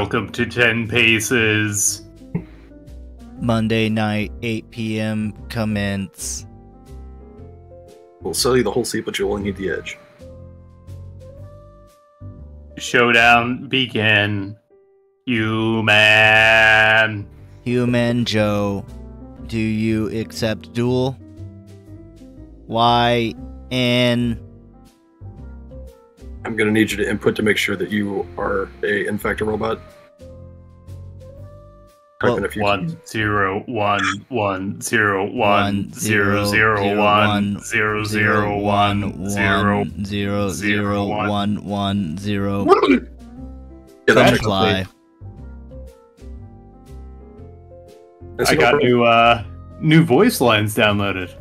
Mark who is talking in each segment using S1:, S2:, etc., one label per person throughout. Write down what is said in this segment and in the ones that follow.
S1: welcome to 10 Paces.
S2: Monday night, 8 p.m. commence.
S3: We'll sell you the whole seat, but you only need the edge.
S1: Showdown begin. Human.
S2: Human Joe, do you accept duel? Why and
S3: I'm gonna need you to input to make sure that you are in fact a robot. Type in a few keys.
S2: 1-0-1-1-0-0-1-0-0-1-1-0.
S3: Yeah, that's
S2: Fly.
S1: I got new voice lines downloaded.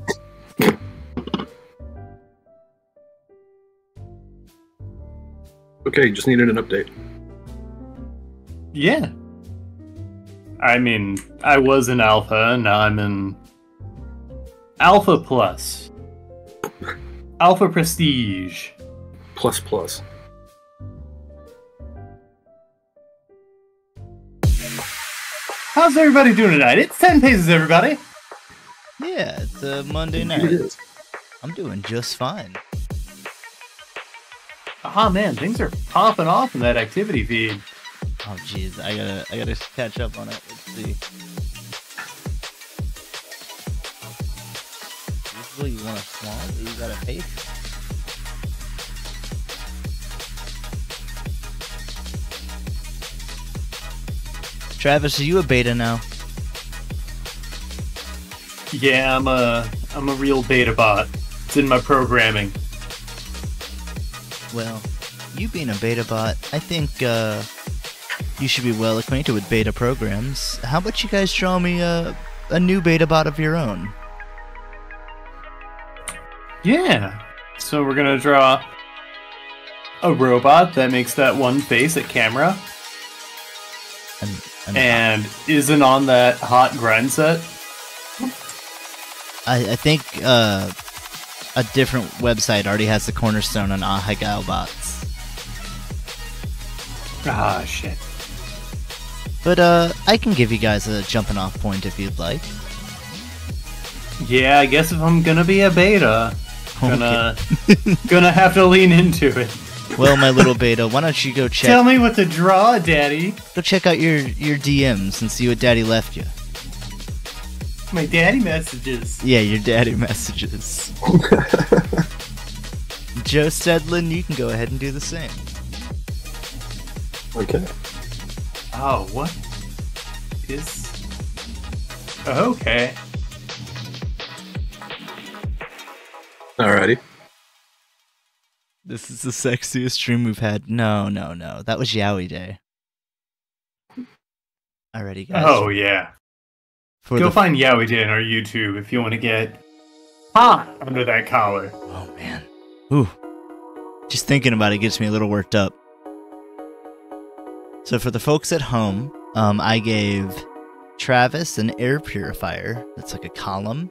S3: Okay, just needed an update.
S1: Yeah. I mean, I was in Alpha, now I'm in Alpha Plus. Alpha Prestige.
S3: Plus.
S1: How's everybody doing tonight? It's 10 Paces, everybody!
S2: Yeah, it's a Monday
S3: It
S2: night.
S3: is.
S2: I'm doing just fine.
S1: Ah, man, things are popping off in that activity feed.
S2: Oh jeez, I gotta catch up on it. Let's see. Usually you want a small, but you got a pace. Travis, are you a beta now?
S1: Yeah, I'm a real beta bot. It's in my programming.
S2: Well, you being a beta bot, I think you should be well acquainted with beta programs. How about you guys draw me a new beta bot of your own?
S1: Yeah. So we're gonna draw a robot that makes that one face at camera and isn't on that hot grind set.
S2: I think a different website already has the cornerstone on Ahaigal bots.
S1: Ah, shit.
S2: But I can give you guys a jumping off point if you'd like.
S1: Yeah, I guess if I'm gonna be a beta, gonna have to lean into it.
S2: Well, my little beta, why don't you go check?
S1: Tell me what to draw, Daddy.
S2: Go check out your DMs and see what Daddy left you.
S1: My daddy messages.
S2: Yeah, your daddy messages. Joe Stedlin, you can go ahead and do the same.
S3: Okay.
S1: Oh, what is... Okay.
S3: Alrighty.
S2: This is the sexiest stream we've had. No. That was Yowie Day. Alrighty, guys.
S1: Oh, yeah. Go find Yowie Day on our YouTube if you want to get hot under that collar.
S2: Oh, man. Ooh. Just thinking about it gets me a little worked up. So for the folks at home, I gave Travis an air purifier. That's like a column.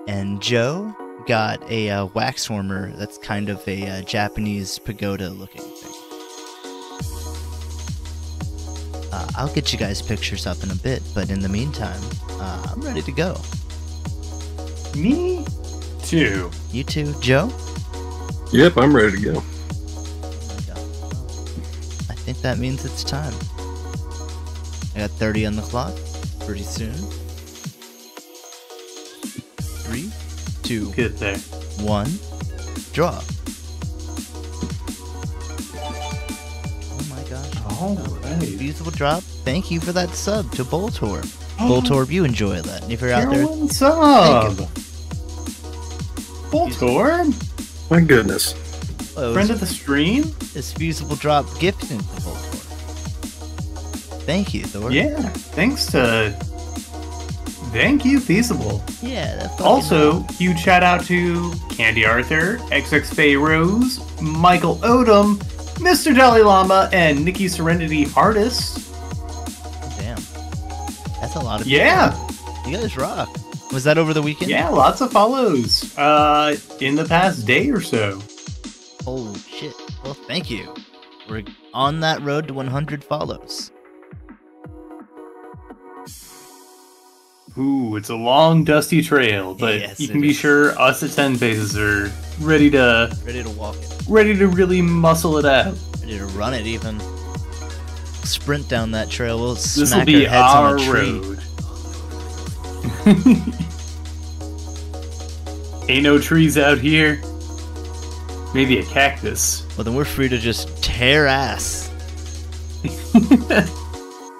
S2: And Joe got a wax warmer that's kind of a Japanese pagoda looking thing. I'll get you guys pictures up in a bit, but in the meantime, I'm ready to go.
S1: Me too.
S2: You too, Joe?
S3: Yep, I'm ready to go.
S2: I think that means it's time. I got 30 on the clock. Pretty soon. 3, 2,
S1: Get there.
S2: 1. Draw. Oh my gosh.
S1: Alright.
S2: Beautiful drop. Thank you for that sub to Boltorb. Boltorb, you enjoy that. And if you're out there,
S1: What's up? Boltorb?
S3: My goodness.
S1: Friend of the stream?
S2: This feasible drop gifted to Boltorb. Thank you, Thor.
S1: Yeah, Thank you, Feasible.
S2: Yeah, that's
S1: Also, huge shout out to Candy Arthur, XX Faye Rose, Michael Odom, Mr. Dalai Lama, and Nikki Serenity Artist.
S2: Damn. That's a lot of people.
S1: Yeah!
S2: You guys rock. Was that over the weekend?
S1: Yeah, lots of follows. In the past day or so.
S2: Oh, shit. Well, thank you. We're on that road to 100 follows.
S1: Ooh, it's a long, dusty trail, but
S2: Yes,
S1: you can
S2: it
S1: be
S2: is.
S1: sure us at 10 Paces are ready to
S2: walk it.
S1: really muscle it out.
S2: Ready to run it even. Sprint down that trail. We'll
S1: This will
S2: smack
S1: be
S2: our heads
S1: our
S2: on a tree.
S1: road. Ain't no trees out here. Maybe a cactus.
S2: Well, then we're free to just tear ass.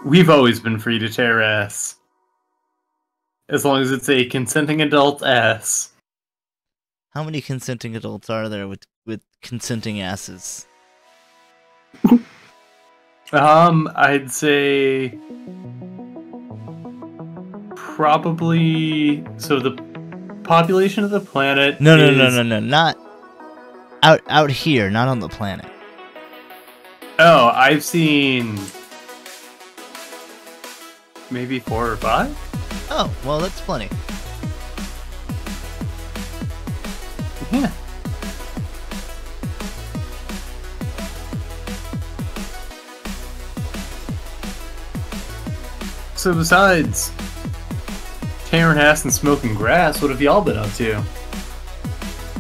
S1: We've always been free to tear ass. As long as it's a consenting adult ass.
S2: How many consenting adults are there with consenting asses?
S1: I'd say probably so the population of the planet
S2: No,
S1: is...
S2: not out here, not on the planet.
S1: Oh, I've seen maybe 4 or 5?
S2: Oh, well, that's plenty.
S1: Yeah. So besides tearing ass and smoking grass, what have y'all been up to?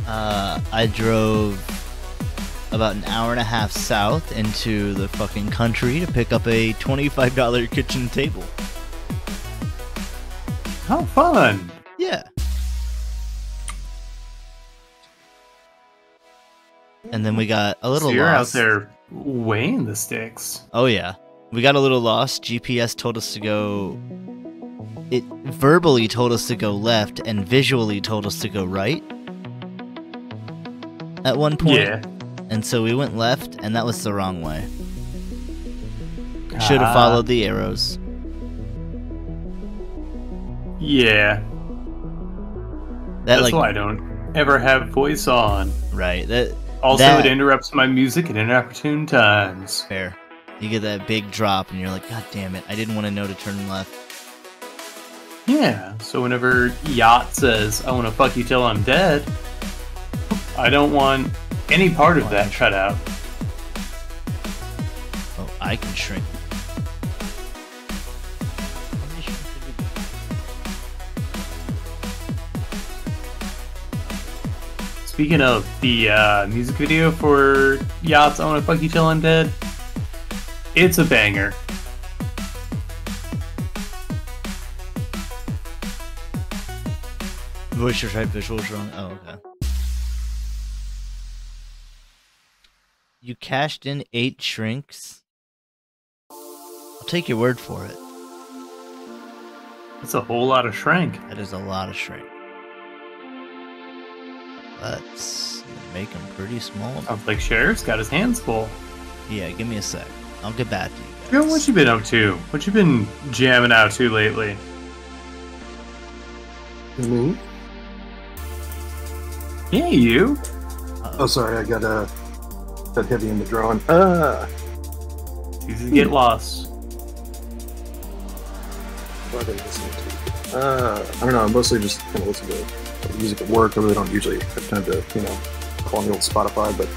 S2: I drove about an hour and a half south into the fucking country to pick up a $25 kitchen table.
S1: How fun!
S2: Yeah. And then we got a little
S1: So you're
S2: lost.
S1: out there weighing the sticks.
S2: Oh yeah. We got a little lost. GPS told us to go... It verbally told us to go left and visually told us to go right. At one point.
S1: Yeah.
S2: And so we went left, and that was the wrong way. Should have followed the arrows.
S1: Yeah.
S2: That,
S1: That's why I don't ever have voice on.
S2: Right.
S1: Also, it interrupts my music at inopportune times.
S2: Fair. You get that big drop, and you're like, God damn it, I didn't want to know to turn left.
S1: Yeah, so whenever Yacht says, I want to fuck you till I'm dead, I don't want any part of that cut out.
S2: Oh, I can shrink.
S1: Speaking of the music video for Yacht's I Want to Fuck You Till I'm Dead, it's a banger.
S2: Voice your type, visuals wrong. Oh, okay. You cashed in 8 shrinks? I'll take your word for it.
S1: That's a whole lot of shrink.
S2: That is a lot of shrink. Let's make them pretty small.
S1: Sounds like Sheriff's got his hands full.
S2: Yeah, give me a sec. I'll get back to you guys.
S1: Yo, what you been up to? What you been jamming out to lately?
S3: Me?
S1: Yeah, you.
S3: Oh, sorry, I got heavy in the drawing.
S1: It's easy to get lost.
S3: What am I listening to? I don't know. I mostly just kind of listen to music at work. I really don't usually have time to, call on the old Spotify. But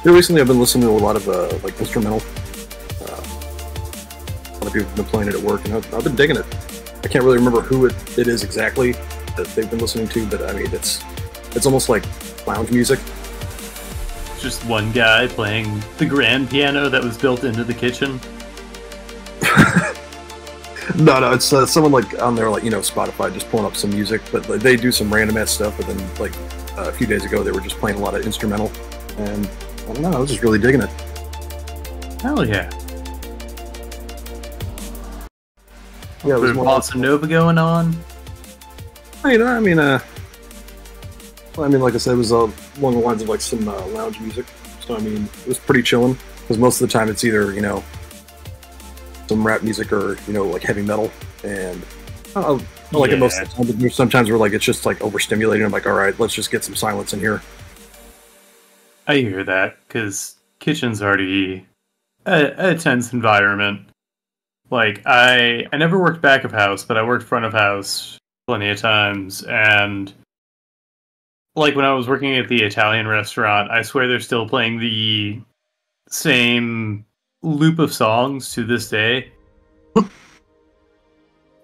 S3: here recently, I've been listening to a lot of like instrumental. A lot of people have been playing it at work, and I've been digging it. I can't really remember who it is exactly that they've been listening to, but I mean, it's almost like lounge music.
S1: Just one guy playing the grand piano that was built into the kitchen.
S3: No, it's someone like on there, like Spotify, just pulling up some music. But they do some random ass stuff. But then, like a few days ago, they were just playing a lot of instrumental, and I don't know, I was just really digging it.
S1: Hell yeah!
S3: Yeah, it was
S1: Bit of
S3: more
S1: bossa nova going on.
S3: Like I said, it was along the lines of like some lounge music. So I mean, it was pretty chilling because most of the time it's either some rap music or like heavy metal, and I like it most of the time. But there's sometimes where like it's just like overstimulating. I'm like, all right, let's just get some silence in here.
S1: I hear that because kitchen's already a tense environment. Like I never worked back of house, but I worked front of house plenty of times, and like when I was working at the Italian restaurant, I swear they're still playing the same loop of songs to this day.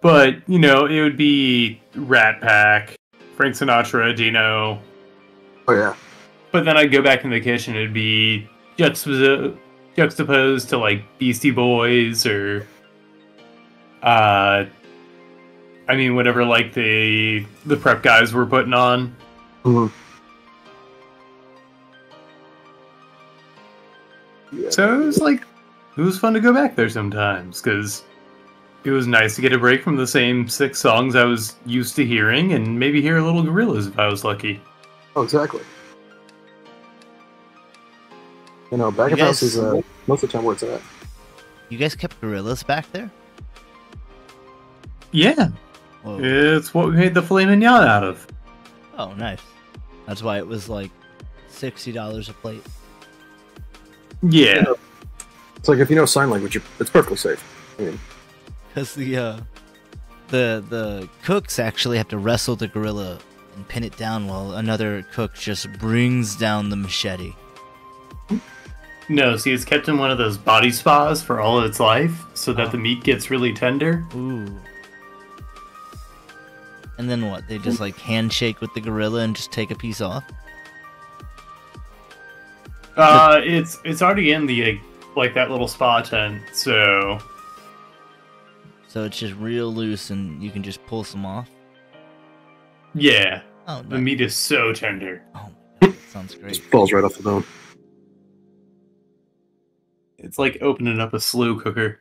S1: But, you know, it would be Rat Pack, Frank Sinatra, Dino.
S3: Oh yeah.
S1: But then I'd go back in the kitchen, it'd be juxtaposed to, like, Beastie Boys or... I mean, whatever, like, the prep guys were putting on.
S3: Mm-hmm. Yeah.
S1: So it was, like, it was fun to go back there sometimes, because it was nice to get a break from the same 6 songs I was used to hearing, and maybe hear a little Gorillaz if I was lucky.
S3: Oh, exactly. You know, back of house is most of the time where it's at.
S2: You guys kept Gorillaz back there?
S1: Yeah.
S2: Whoa.
S1: It's what we made the filet mignon out of.
S2: Oh, nice. That's why it was like $60 a plate.
S1: Yeah.
S3: It's like if you know sign language, it's perfectly safe. I mean,
S2: Because the cooks actually have to wrestle the gorilla and pin it down while another cook just brings down the machete.
S1: No, see, it's kept in one of those body spas for all of its life, so that the meat gets really tender.
S2: Ooh. And then what? They just like handshake with the gorilla and just take a piece off?
S1: It's already in the like that little spa tent, so
S2: So it's just real loose and you can just pull some off?
S1: yeah,
S2: Oh,
S1: the
S2: nice.
S1: meat is so tender.
S2: Oh, my God, that sounds great.
S3: just falls right off the bone.
S1: It's like opening up a slow cooker.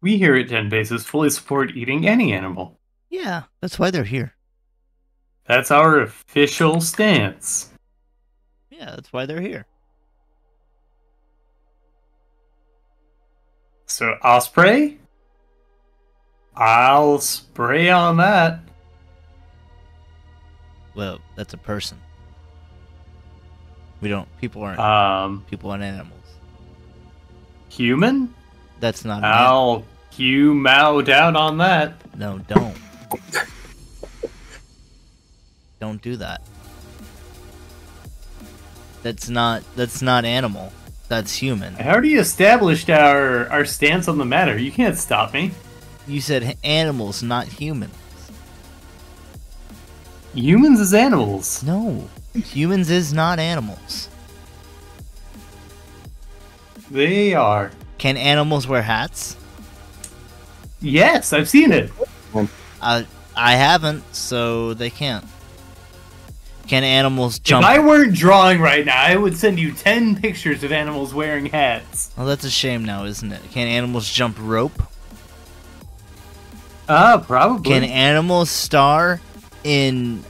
S1: We here at 10 Paces fully support eating any animal.
S2: Yeah, that's why they're here.
S1: That's our official stance.
S2: Yeah, that's why they're here.
S1: So, Osprey? I'll spray on that.
S2: Well, that's a person. People aren't animals.
S1: Human?
S2: That's not an animal.
S1: I'll Mao down on that.
S2: No, don't. Don't do that. That's not animal. That's human.
S1: I already established our stance on the matter. You can't stop me.
S2: You said animals, not humans.
S1: Humans is animals.
S2: No. Humans is not animals.
S1: They are.
S2: Can animals wear hats?
S1: Yes, I've seen it.
S2: I haven't, so they can't. Can animals jump?
S1: If I weren't drawing right now, I would send you 10 pictures of animals wearing hats.
S2: Well, that's a shame now, isn't it? Can animals jump rope?
S1: Probably.
S2: Can animals star in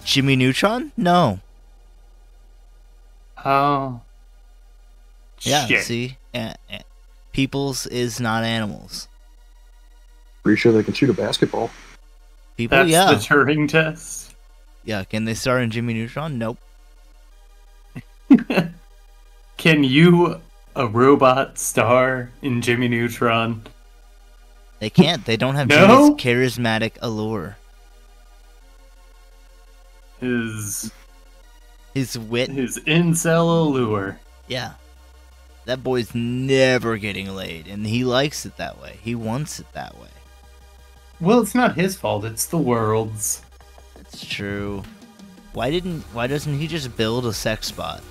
S2: Jimmy Neutron? No.
S1: Oh.
S2: Yeah,
S1: Shit.
S2: see? Peoples is not animals.
S3: Pretty sure they can shoot a basketball.
S2: People,
S1: That's
S2: yeah.
S1: the Turing test.
S2: Yeah, can they star in Jimmy Neutron? Nope.
S1: Can you, a robot, star in Jimmy Neutron?
S2: They can't. They don't have
S1: No?
S2: Jimmy's charismatic allure.
S1: His
S2: Wit.
S1: his incel allure.
S2: Yeah. That boy's never getting laid, and he likes it that way. He wants it that way.
S1: Well, it's not his fault, it's the world's.
S2: It's true. Why doesn't he just build a sex spot?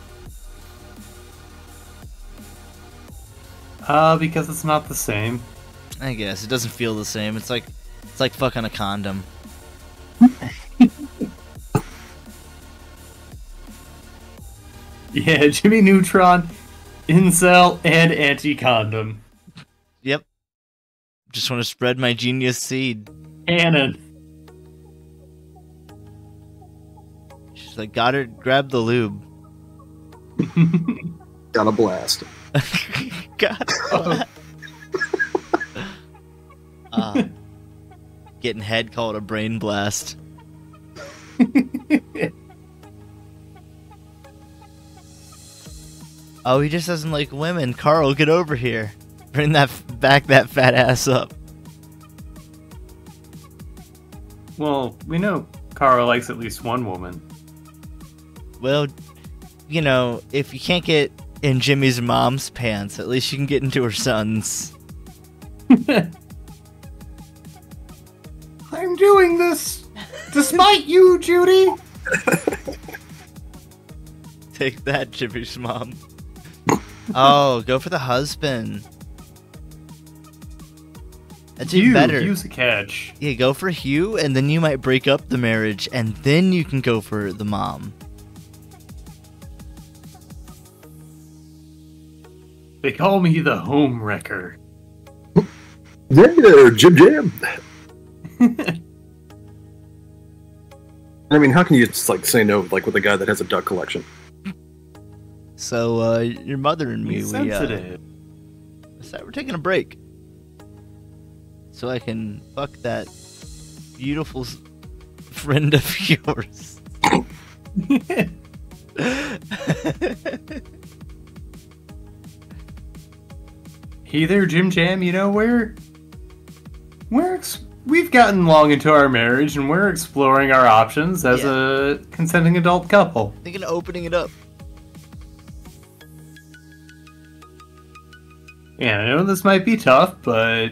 S1: Because it's not the same.
S2: I guess it doesn't feel the same. It's like fucking a condom.
S1: Yeah, Jimmy Neutron, incel, and anti-condom.
S2: Yep. Just want to spread my genius seed.
S1: Canon.
S2: She's like, grab the lube.
S3: Got a blast.
S2: God. Getting head called a brain blast. Oh, he just doesn't like women. Carl, get over here. Bring that fat ass up.
S1: Well, we know Carl likes at least one woman.
S2: Well, you know, if you can't get in Jimmy's mom's pants, at least you can get into her son's.
S1: I'm doing this despite you, Judy.
S2: Take that, Jimmy's mom. Oh, go for the husband. That's even better.
S1: Hugh's a catch.
S2: Yeah, go for Hugh, and then you might break up the marriage, and then you can go for the mom.
S1: They call me the home wrecker.
S3: Yeah, Jim Jam. I mean, how can you just like say no, like with a guy that has a duck collection?
S2: So, your mother and me,
S1: He's sensitive.
S2: decided we're taking a break. So I can fuck that beautiful friend of yours.
S1: Hey there, Jim Jam. You know, we've gotten long into our marriage, and we're exploring our options as a consenting adult couple.
S2: Thinking of opening it up.
S1: Yeah, I know this might be tough, but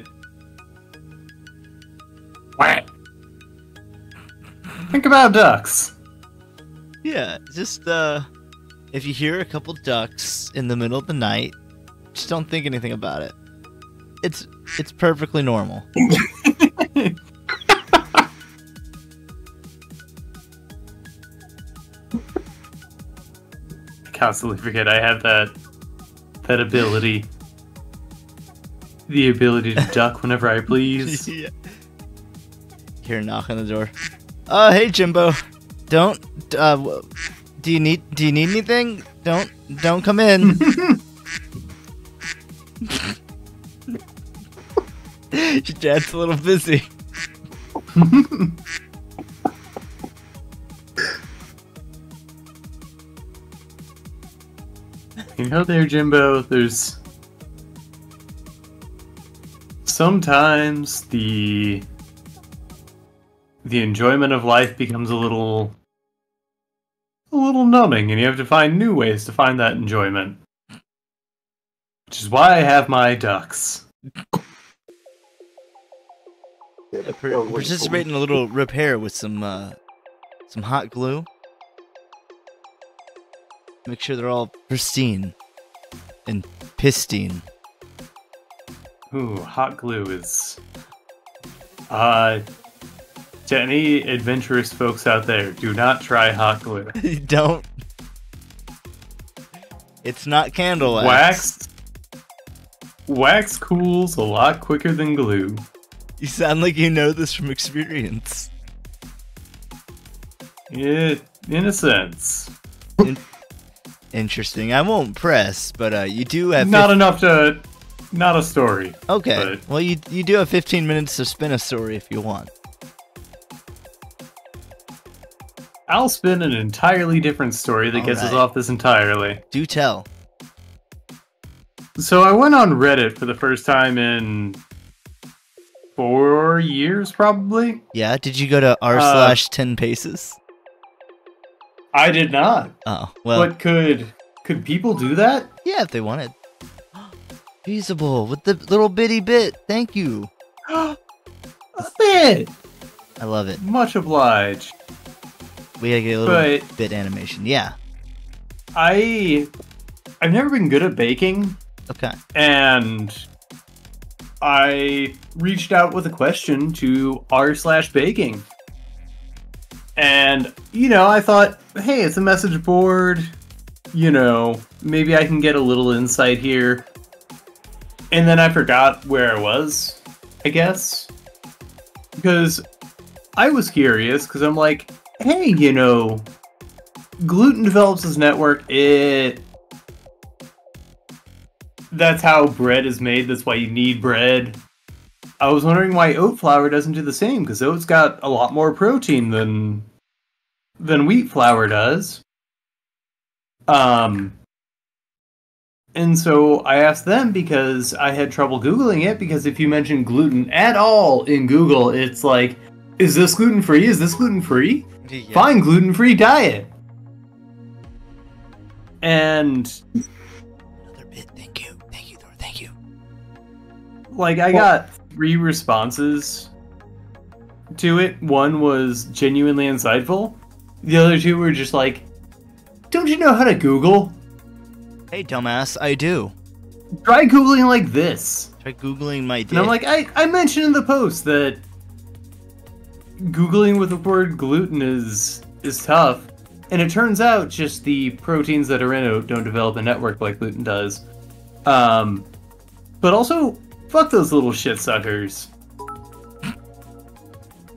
S1: think about ducks.
S2: Yeah, just if you hear a couple ducks in the middle of the night, just don't think anything about it. It's perfectly normal.
S1: I constantly forget I have that ability. The ability to duck whenever I please.
S2: Yeah. Hear a knock on the door. Hey Jimbo. Don't do you need anything? Don't come in. Your dad's a little busy.
S1: You know there, Jimbo, there's sometimes the enjoyment of life becomes a little numbing, and you have to find new ways to find that enjoyment. Which is why I have my ducks.
S2: Participate in a little repair with some hot glue. Make sure they're all pristine and pristine.
S1: Ooh, hot glue is... to any adventurous folks out there, do not try hot glue.
S2: Don't. It's not candle wax.
S1: Wax cools a lot quicker than glue.
S2: You sound like you know this from experience.
S1: In a sense.
S2: Interesting. I won't press, but you do have...
S1: Not enough to... Not a story.
S2: Okay.
S1: But...
S2: Well, you do have 15 minutes to spin a story if you want.
S1: I'll spin an entirely different story that gets us off this entirely.
S2: Do tell.
S1: So I went on Reddit for the first time in 4 years, probably.
S2: Yeah, did you go to r/10 paces?
S1: I did not.
S2: Oh, well.
S1: But could people do that?
S2: Yeah, if they wanted. Feasible with the little bitty bit. Thank you.
S1: A bit.
S2: I love it.
S1: Much obliged.
S2: We gotta get a little bit animation. Yeah.
S1: I've never been good at baking.
S2: Okay.
S1: And I reached out with a question to r/baking. And, you know, I thought, hey, it's a message board. You know, maybe I can get a little insight here. And then I forgot where I was, I guess. Because I was curious, because I'm like, hey, you know, Gluten develops this network. That's how bread is made. That's why you need bread. I was wondering why oat flour doesn't do the same, because oat's got a lot more protein than wheat flour does. And so I asked them because I had trouble Googling it, because if you mention gluten at all in Google, it's like, Is this gluten-free? Is this gluten-free?
S2: Yeah.
S1: Fine, gluten-free diet. And
S2: Another bit. Thank you, Thor. Thank you.
S1: like, I got 3 responses to it. One was genuinely insightful. The other 2 were just like, don't you know how to Google?
S2: Hey, dumbass, I do.
S1: Try Googling like this.
S2: Try Googling my dick.
S1: And I'm like, I mentioned in the post that Googling with the word gluten is tough. And it turns out just the proteins that are in it don't develop a network like gluten does. But also, fuck those little shit suckers.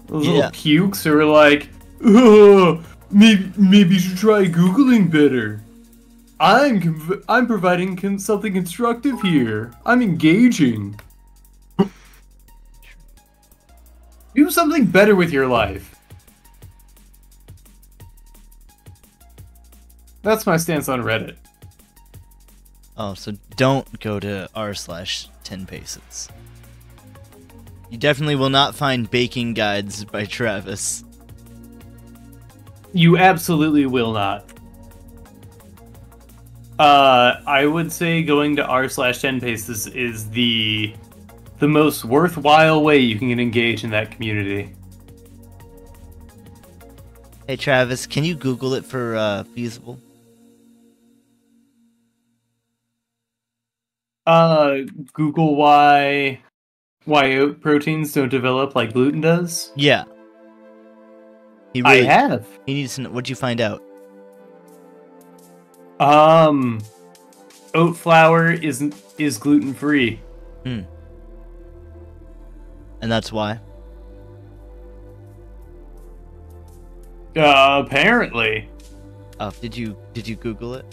S1: Those little pukes who are like, oh, maybe you should try Googling better. I'm providing something constructive here. I'm engaging. Do something better with your life. That's my stance on Reddit.
S2: Oh, so don't go to r/10paces. You definitely will not find baking guides by Travis.
S1: You absolutely will not. I would say going to r/10paces is the most worthwhile way you can engage in that community.
S2: Hey Travis, can you Google it for feasible?
S1: Google why oat proteins don't develop like gluten does?
S2: Yeah.
S1: I have.
S2: He needs to know. What'd you find out?
S1: Oat flour is gluten free.
S2: And that's why?
S1: Apparently.
S2: Oh, did you Google it?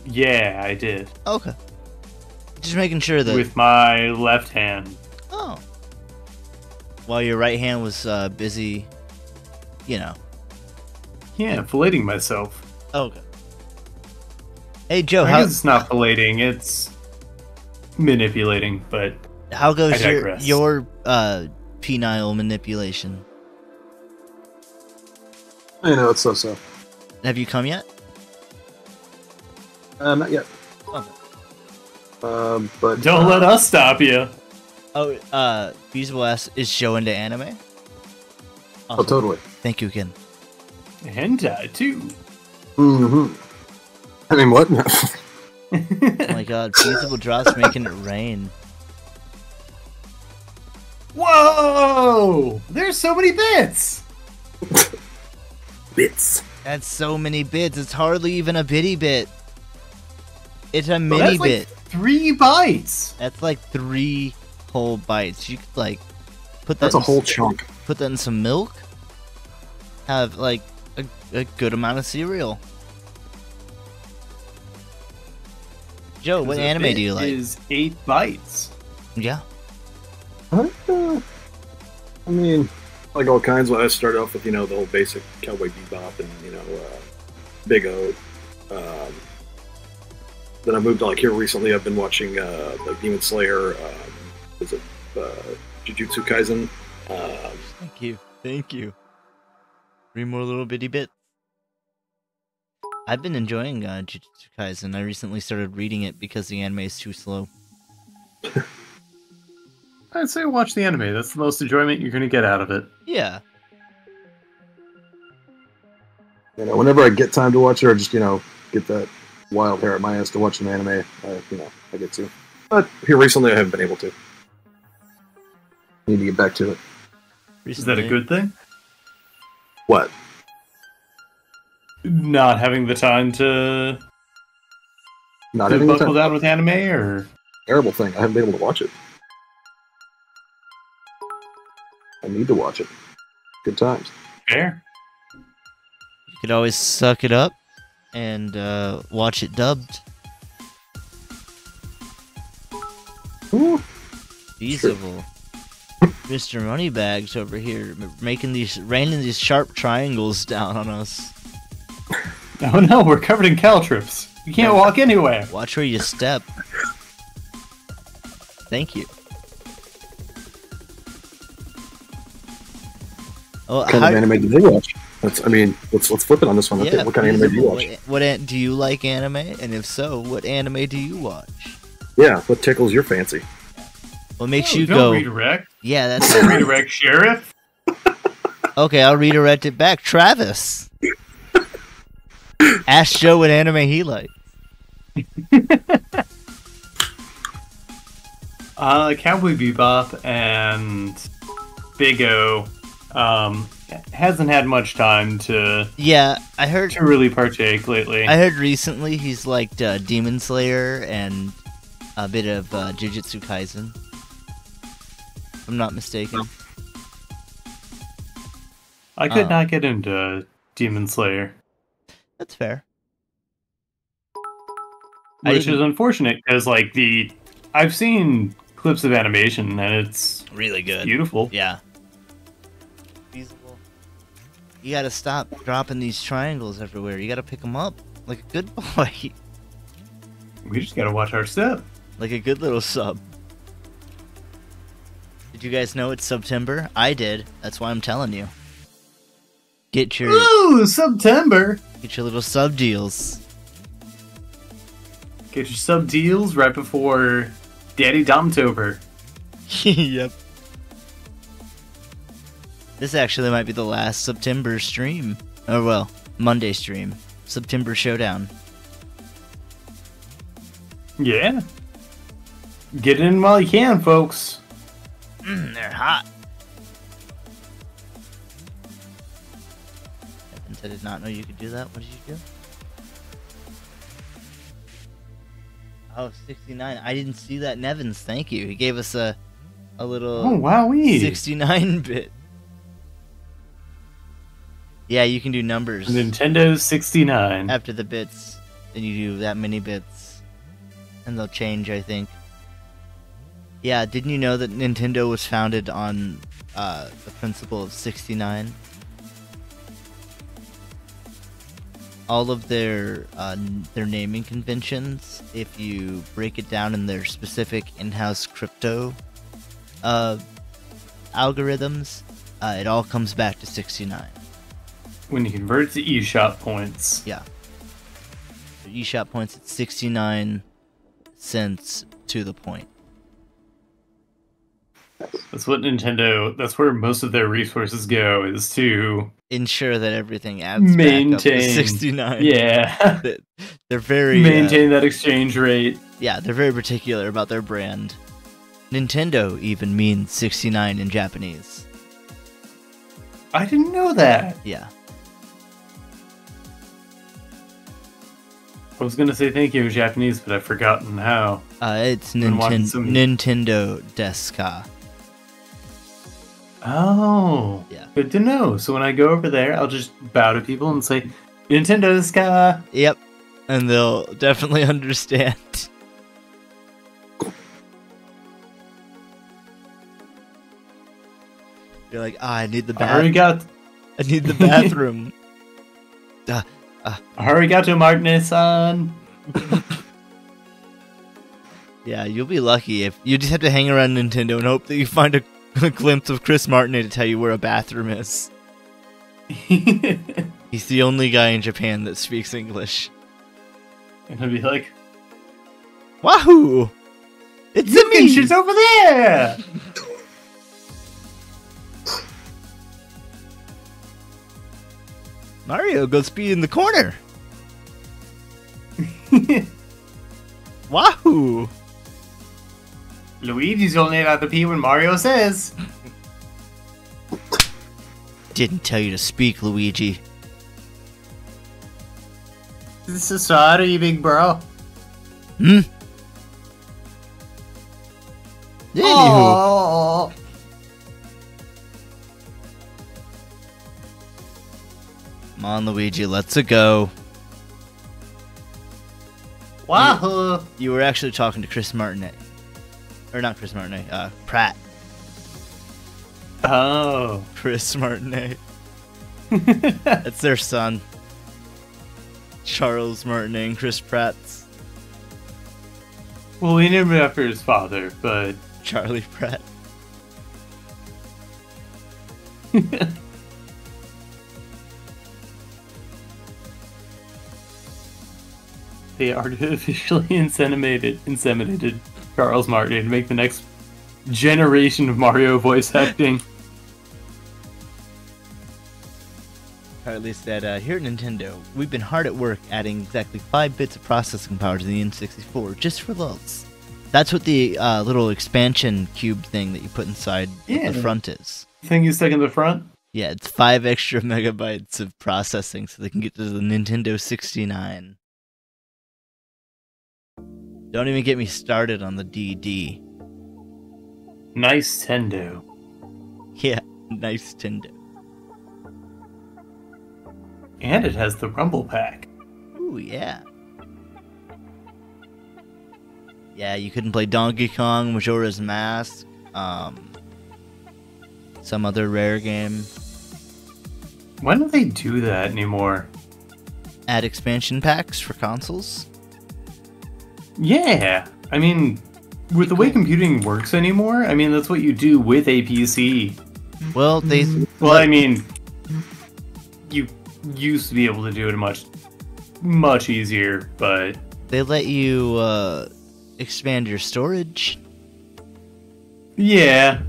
S1: Yeah, I did.
S2: Okay. Just making sure that...
S1: With my left hand.
S2: Oh. While your right hand was busy, you know.
S1: Yeah, filleting myself.
S2: Okay. Hey Joe,
S1: I guess it's not filleting, it's manipulating, but
S2: how goes
S1: I digress.
S2: your penile manipulation?
S3: I know, it's so-so.
S2: Have you come yet?
S3: Not yet.
S2: Okay.
S3: But
S1: don't let us stop you.
S2: Oh, Feasible asks, is Joe into anime? Awesome.
S3: Oh, totally.
S2: Thank you again.
S1: Hentai too.
S3: Mm-hmm. I mean, what?
S2: Oh my god, Feasible drops making it rain.
S1: Whoa! There's so many bits!
S3: Bits.
S2: That's so many bits. It's hardly even a bitty bit. It's a mini
S1: That's
S2: bit.
S1: like 3 bytes.
S2: That's like 3 whole bites. You could like put that.
S3: That's a whole chunk.
S2: Put that in some milk. Have like a good amount of cereal. Joe, what anime do you like?
S1: Is 8 bytes.
S2: Yeah.
S3: I mean, like all kinds. When I started off with, the whole basic Cowboy Bebop and, Big O. Then I moved to, here recently, I've been watching, Demon Slayer, is it, Jujutsu Kaisen?
S2: Thank you. 3 more little bitty bits. I've been enjoying Jujutsu Kaisen. I recently started reading it because the anime is too slow.
S1: I'd say watch the anime. That's the most enjoyment you're going to get out of it.
S2: Yeah.
S3: Whenever I get time to watch it, or just, get that wild hair at my ass to watch an anime, I get to. But here recently, I haven't been able to. Need to get back to it.
S1: Is that a good thing?
S3: What?
S1: Not having the time to buckle down with anime, or
S3: terrible thing. I haven't been able to watch it. I need to watch it. Good times.
S1: Fair.
S2: You could always suck it up and watch it dubbed.
S3: Ooh.
S2: Feasible. Mr. Moneybags over here raining these sharp triangles down on us.
S1: Oh no, we're covered in caltrips. You can't walk anywhere.
S2: Watch where you step. Thank you. Well,
S3: What kind of anime do they watch? Let's flip it on this one.
S2: Yeah,
S3: What kind of anime do you watch?
S2: Do you like anime? And if so, what anime do you watch?
S3: Yeah, what tickles your fancy?
S2: What makes you
S1: don't
S2: go?
S1: Redirect.
S2: Yeah, that's
S1: Redirect, Sheriff.
S2: Okay, I'll redirect it back. Travis, ask Joe what anime he likes.
S1: Cowboy Bebop and Big O hasn't had much time to
S2: I heard
S1: to really partake lately.
S2: I heard recently he's liked Demon Slayer and a bit of Jujutsu Kaisen. If I'm not mistaken.
S1: I could not get into Demon Slayer.
S2: That's fair.
S1: Which is unfortunate because I've seen clips of animation and it's
S2: really good.
S1: Beautiful.
S2: Yeah. Feasible. You gotta stop dropping these triangles everywhere. You gotta pick them up like a good boy.
S1: We just gotta watch our step.
S2: Like a good little sub. Did you guys know it's September? I did. That's why I'm telling you. Get your
S1: September.
S2: Get your little sub deals.
S1: Get your sub deals right before Daddy Domtober.
S2: Yep. This actually might be the last September stream. Or well, Monday stream. September Showdown.
S1: Yeah. Get in while you can, folks.
S2: They're hot. Evans, I did not know you could do that. What did you do? Oh, 69. I didn't see that in Evans. Thank you. He gave us a little 69-bit. Yeah, you can do numbers.
S1: Nintendo 69.
S2: After the bits, then you do that many bits. And they'll change, I think. Yeah, didn't you know that Nintendo was founded on the principle of 69? All of their naming conventions, if you break it down in their specific in-house crypto algorithms, it all comes back to 69.
S1: When you convert to eShop points.
S2: Yeah. So eShop points at 69 cents to the point.
S1: That's what Nintendo, that's where most of their resources go, is to
S2: ensure that everything adds back up to 69.
S1: Yeah.
S2: They're very...
S1: maintain that exchange rate.
S2: Yeah, they're very particular about their brand. Nintendo even means 69 in Japanese.
S1: I didn't know that.
S2: Yeah.
S1: I was going to say thank you in Japanese, but I've forgotten how.
S2: It's Nintendo Deska.
S1: Oh.
S2: Yeah.
S1: Good to know. So when I go over there, I'll just bow to people and say, Nintendo Deska.
S2: Yep. And they'll definitely understand. You're like, I need the bathroom. I need the bathroom.
S1: Arigato, Martinez-san.
S2: Yeah, you'll be lucky if you just have to hang around Nintendo and hope that you find a glimpse of Chris Martinet to tell you where a bathroom is. He's the only guy in Japan that speaks English.
S1: And he'll be like,
S2: Wahoo! It's me!
S1: She's over there!
S2: Mario, go pee in the corner! Wahoo!
S1: Luigi's only allowed to pee when Mario says.
S2: Didn't tell you to speak, Luigi.
S1: This is sorry, big bro.
S2: Hmm? Anywho.
S1: Oh.
S2: Come on, Luigi, let's go.
S1: Wahoo!
S2: You were actually talking to Chris Martinet. Or not Chris Martinet, Pratt.
S1: Oh.
S2: Chris Martinet. That's their son. Charles Martinet and Chris Pratt's.
S1: Well, we named him after his father, but...
S2: Charlie Pratt.
S1: they artificially inseminated Charles Martin to make the next generation of Mario voice acting.
S2: Harley said, here at Nintendo, we've been hard at work adding exactly 5 bits of processing power to the N64, just for lulz. That's what the little expansion cube thing that you put inside the front is.
S1: Thing you stuck in the front?
S2: Yeah, it's 5 extra megabytes of processing so they can get to the Nintendo 69. Don't even get me started on the DD.
S1: Nice Tendo.
S2: Yeah, nice Tendo.
S1: And it has the Rumble Pack.
S2: Ooh, yeah. Yeah, you couldn't play Donkey Kong, Majora's Mask, some other rare game.
S1: Why don't they do that anymore?
S2: Add expansion packs for consoles?
S1: Yeah. I mean, with the way computing works anymore, I mean, that's what you do with a PC.
S2: Well,
S1: I mean, you used to be able to do it much easier, but
S2: they let you expand your storage.
S1: Yeah.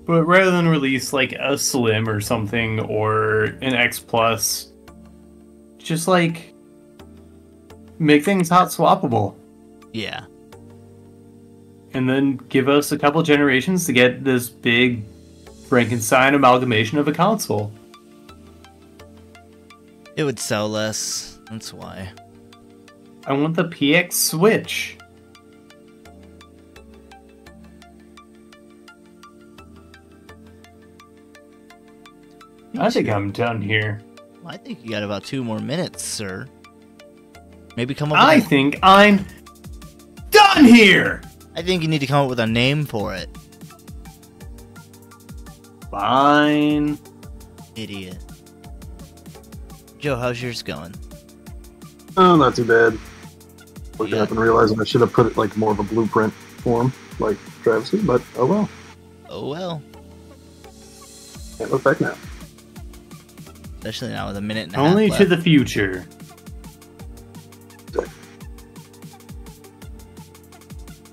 S1: But rather than release like a Slim or something or an X Plus, just like make things hot swappable.
S2: Yeah.
S1: And then give us a couple generations to get this big Frankenstein amalgamation of a console.
S2: It would sell less. That's why.
S1: I want the PX Switch. I think I'm done here.
S2: Well, I think you got about 2 more minutes, sir. Maybe come up with
S1: I think I'm done here!
S2: I think you need to come up with a name for it.
S1: Fine.
S2: Idiot. Joe, how's yours going?
S3: Oh, not too bad. Looking up and realizing I should have put it like more of a blueprint form, like Travis's, but oh well.
S2: Oh well.
S3: Can't look back now.
S2: Especially now with a minute and a half
S1: Only
S2: left.
S1: to the future.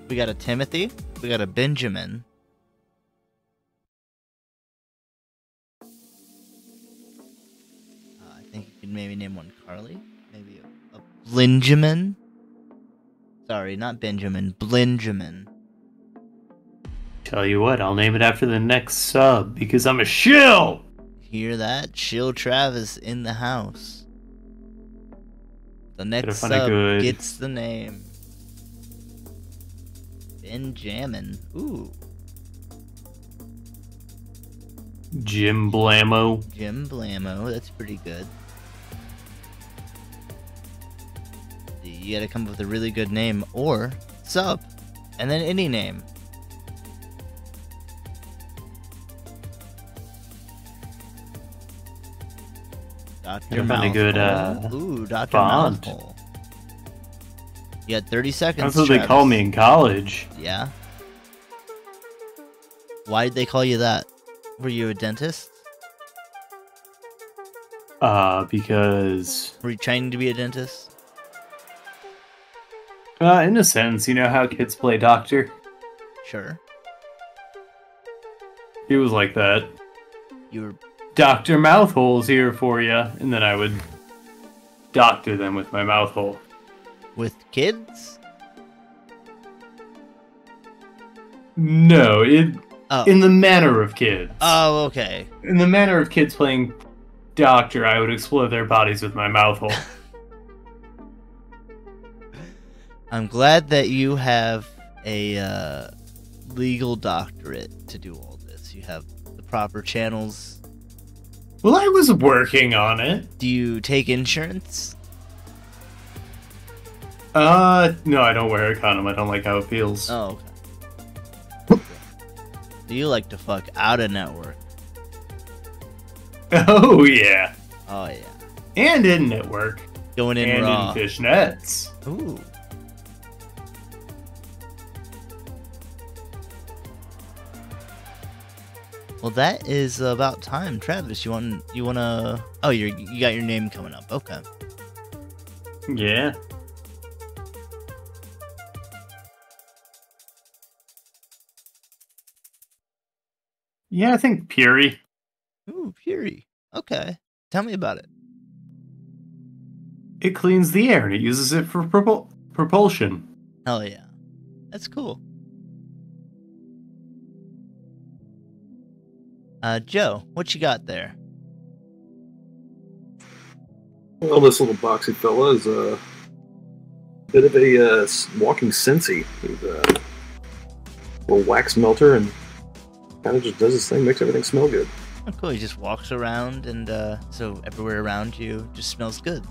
S2: We got a Timothy. We got a Benjamin. I think you could maybe name one Carly. Maybe a Blinjamin. Sorry, not Benjamin. Blinjamin.
S1: Tell you what, I'll name it after the next sub because I'm a shill!
S2: Hear that? Chill Travis in the house. The next
S1: find a
S2: sub
S1: good-
S2: gets the name. Benjamin. Ooh.
S1: Jim Blammo.
S2: Jim Blammo. That's pretty good. You gotta come up with a really good name or sub. And then any name. Dr.
S1: Gotta find a good,
S2: Mouthhole. Ooh, Dr.
S1: font.
S2: Mouthhole. You got 30 seconds.
S1: That's what they
S2: Travis.
S1: call me in college.
S2: Yeah. Why did they call you that? Were you a dentist?
S1: Because...
S2: Were you training to be a dentist?
S1: in a sense, you know how kids play doctor?
S2: Sure.
S1: It was like that.
S2: You were...
S1: Dr. Mouthhole's here for you. And then I would doctor them with my mouth hole.
S2: with kids?
S1: No,
S2: Oh.
S1: in the manner of kids.
S2: Oh, okay.
S1: In the manner of kids playing doctor, I would explode their bodies with my mouth hole.
S2: I'm glad that you have a legal doctorate to do all this. You have the proper channels.
S1: Well, I was working on it.
S2: Do you take insurance?
S1: No, I don't wear a condom. I don't like how it feels.
S2: Oh, okay. Do you like to fuck out of network?
S1: Oh, yeah.
S2: Oh, yeah.
S1: And in network.
S2: Going in
S1: and
S2: raw.
S1: in fishnets.
S2: Ooh. Well, that is about time. Travis, you wanna? Oh, you got your name coming up. Okay.
S1: Yeah. Yeah, I think Puri.
S2: Ooh, Fury. Okay. Tell me about it.
S1: It cleans the air and it uses it for propulsion.
S2: Hell yeah. That's cool. Joe, what you got there?
S3: Well, this little boxy fella is a bit of a walking Scentsy. He's a little wax melter and kind of just does his thing, makes everything smell good.
S2: Oh, cool. He just walks around, and so everywhere around you just smells good.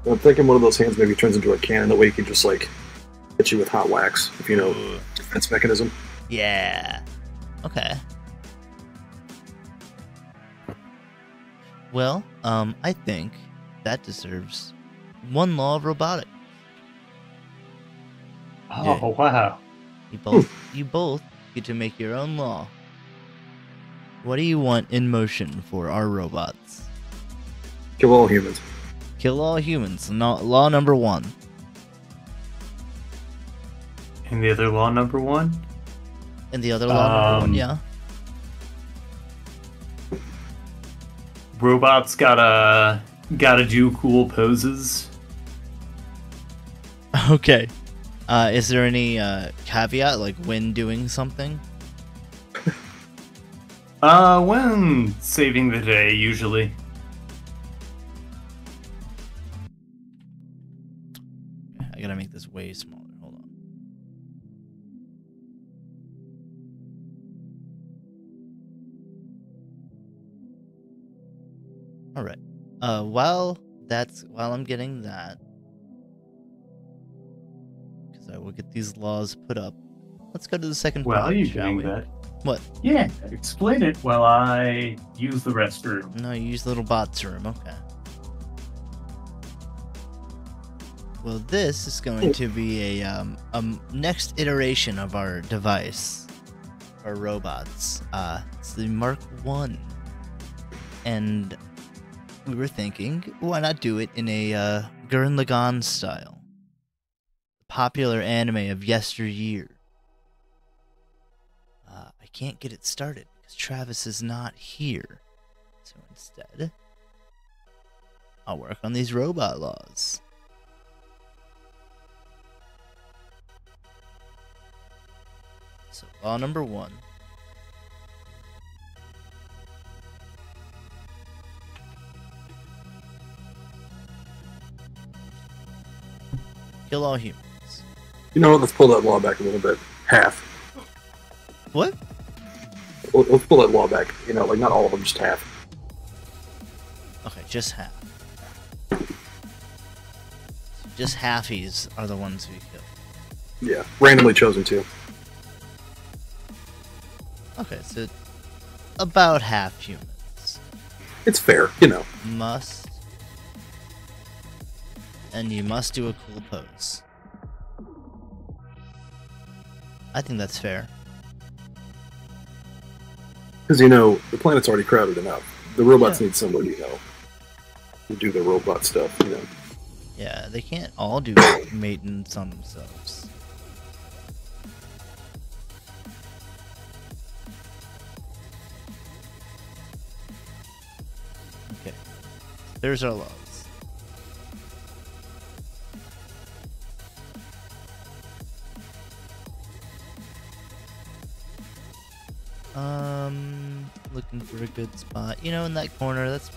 S3: I'm thinking one of those hands maybe turns into a cannon. That way he can just like hit you with hot wax, if you know, defense mechanism.
S2: Yeah. Okay. Well, I think that deserves one law of robotics.
S1: Oh, wow.
S2: You both get to make your own law. What do you want in motion for our robots?
S3: Kill all humans.
S2: Kill all humans. Law number 1.
S1: And the other law number 1?
S2: And the other law number 1, yeah.
S1: Robots gotta do cool poses.
S2: Okay. Is there any caveat, like when doing something?
S1: When saving the day, usually.
S2: I gotta make this way smaller. Hold on. All right. While I'm getting that, because I will get these laws put up. Let's go to the second
S1: While
S2: part,
S1: you
S2: shall
S1: doing
S2: we?
S1: that?
S2: What?
S1: Yeah, explain it while I use the restroom.
S2: No, you use the little bot's room. Okay. Well, this is going to be a next iteration of our device, our robots. It's the Mark 1, and we were thinking, why not do it in a Gurren Lagann style, popular anime of yesteryear. I can't get it started because Travis is not here, so instead, I'll work on these robot laws. So, law number 1. Kill all humans.
S3: You know what? Let's pull that law back a little bit. Half.
S2: What?
S3: Let's pull that law back. You know, like not all of them, just half.
S2: Okay, just half. Just halfies are the ones we kill.
S3: Yeah, randomly chosen too.
S2: Okay, so about half humans.
S3: It's fair, you know.
S2: Must. And you must do a cool pose. I think that's fair.
S3: Because, you know, the planet's already crowded enough. The robots need somebody, you know, to do the robot stuff, you know.
S2: Yeah, they can't all do maintenance on themselves. Okay. There's our laws. Looking for a good spot. You know, in that corner, that's...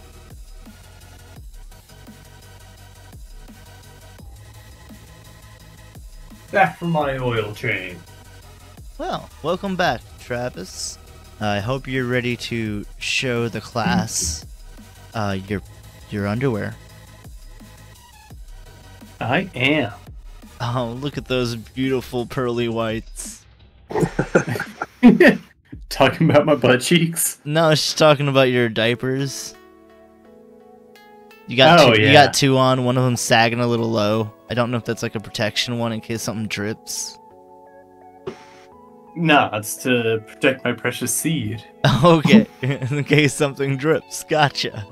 S1: Back from my oil change.
S2: Well, welcome back, Travis. I hope you're ready to show the class your underwear.
S1: I am.
S2: Oh, look at those beautiful pearly whites.
S1: Talking about my butt cheeks?
S2: No, she's talking about your diapers. You got you got 2 on, one of them sagging a little low. I don't know if that's like a protection one in case something drips.
S1: Nah, it's to protect my precious seed.
S2: Okay, in case something drips. Gotcha.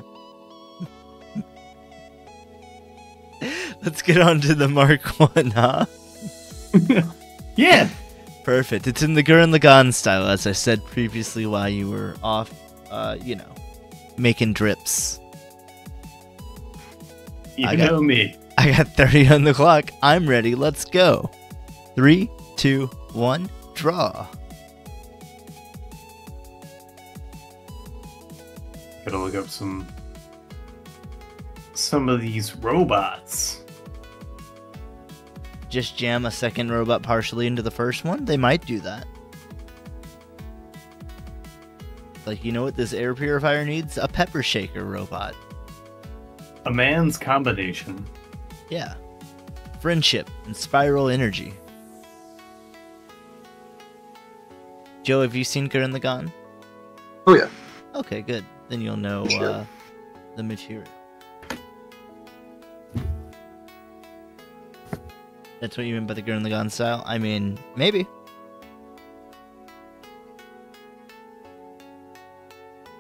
S2: Let's get on to the Mark 1, huh?
S1: Yeah.
S2: Perfect. It's in the Gurren Lagann style, as I said previously while you were off, making drips.
S1: You know me.
S2: I got 30 on the clock. I'm ready. Let's go. 3, 2, 1, draw.
S1: Gotta look up some of these robots.
S2: Just jam a second robot partially into the first one? They might do that. Like, you know what this air purifier needs? A pepper shaker robot.
S1: A man's combination.
S2: Yeah. Friendship and spiral energy. Joe, have you seen Gurren Lagann?
S3: Oh yeah.
S2: Okay, good. Then you'll know
S3: Sure.
S2: the material. That's what you mean by the Gurren Lagann style? I mean, maybe.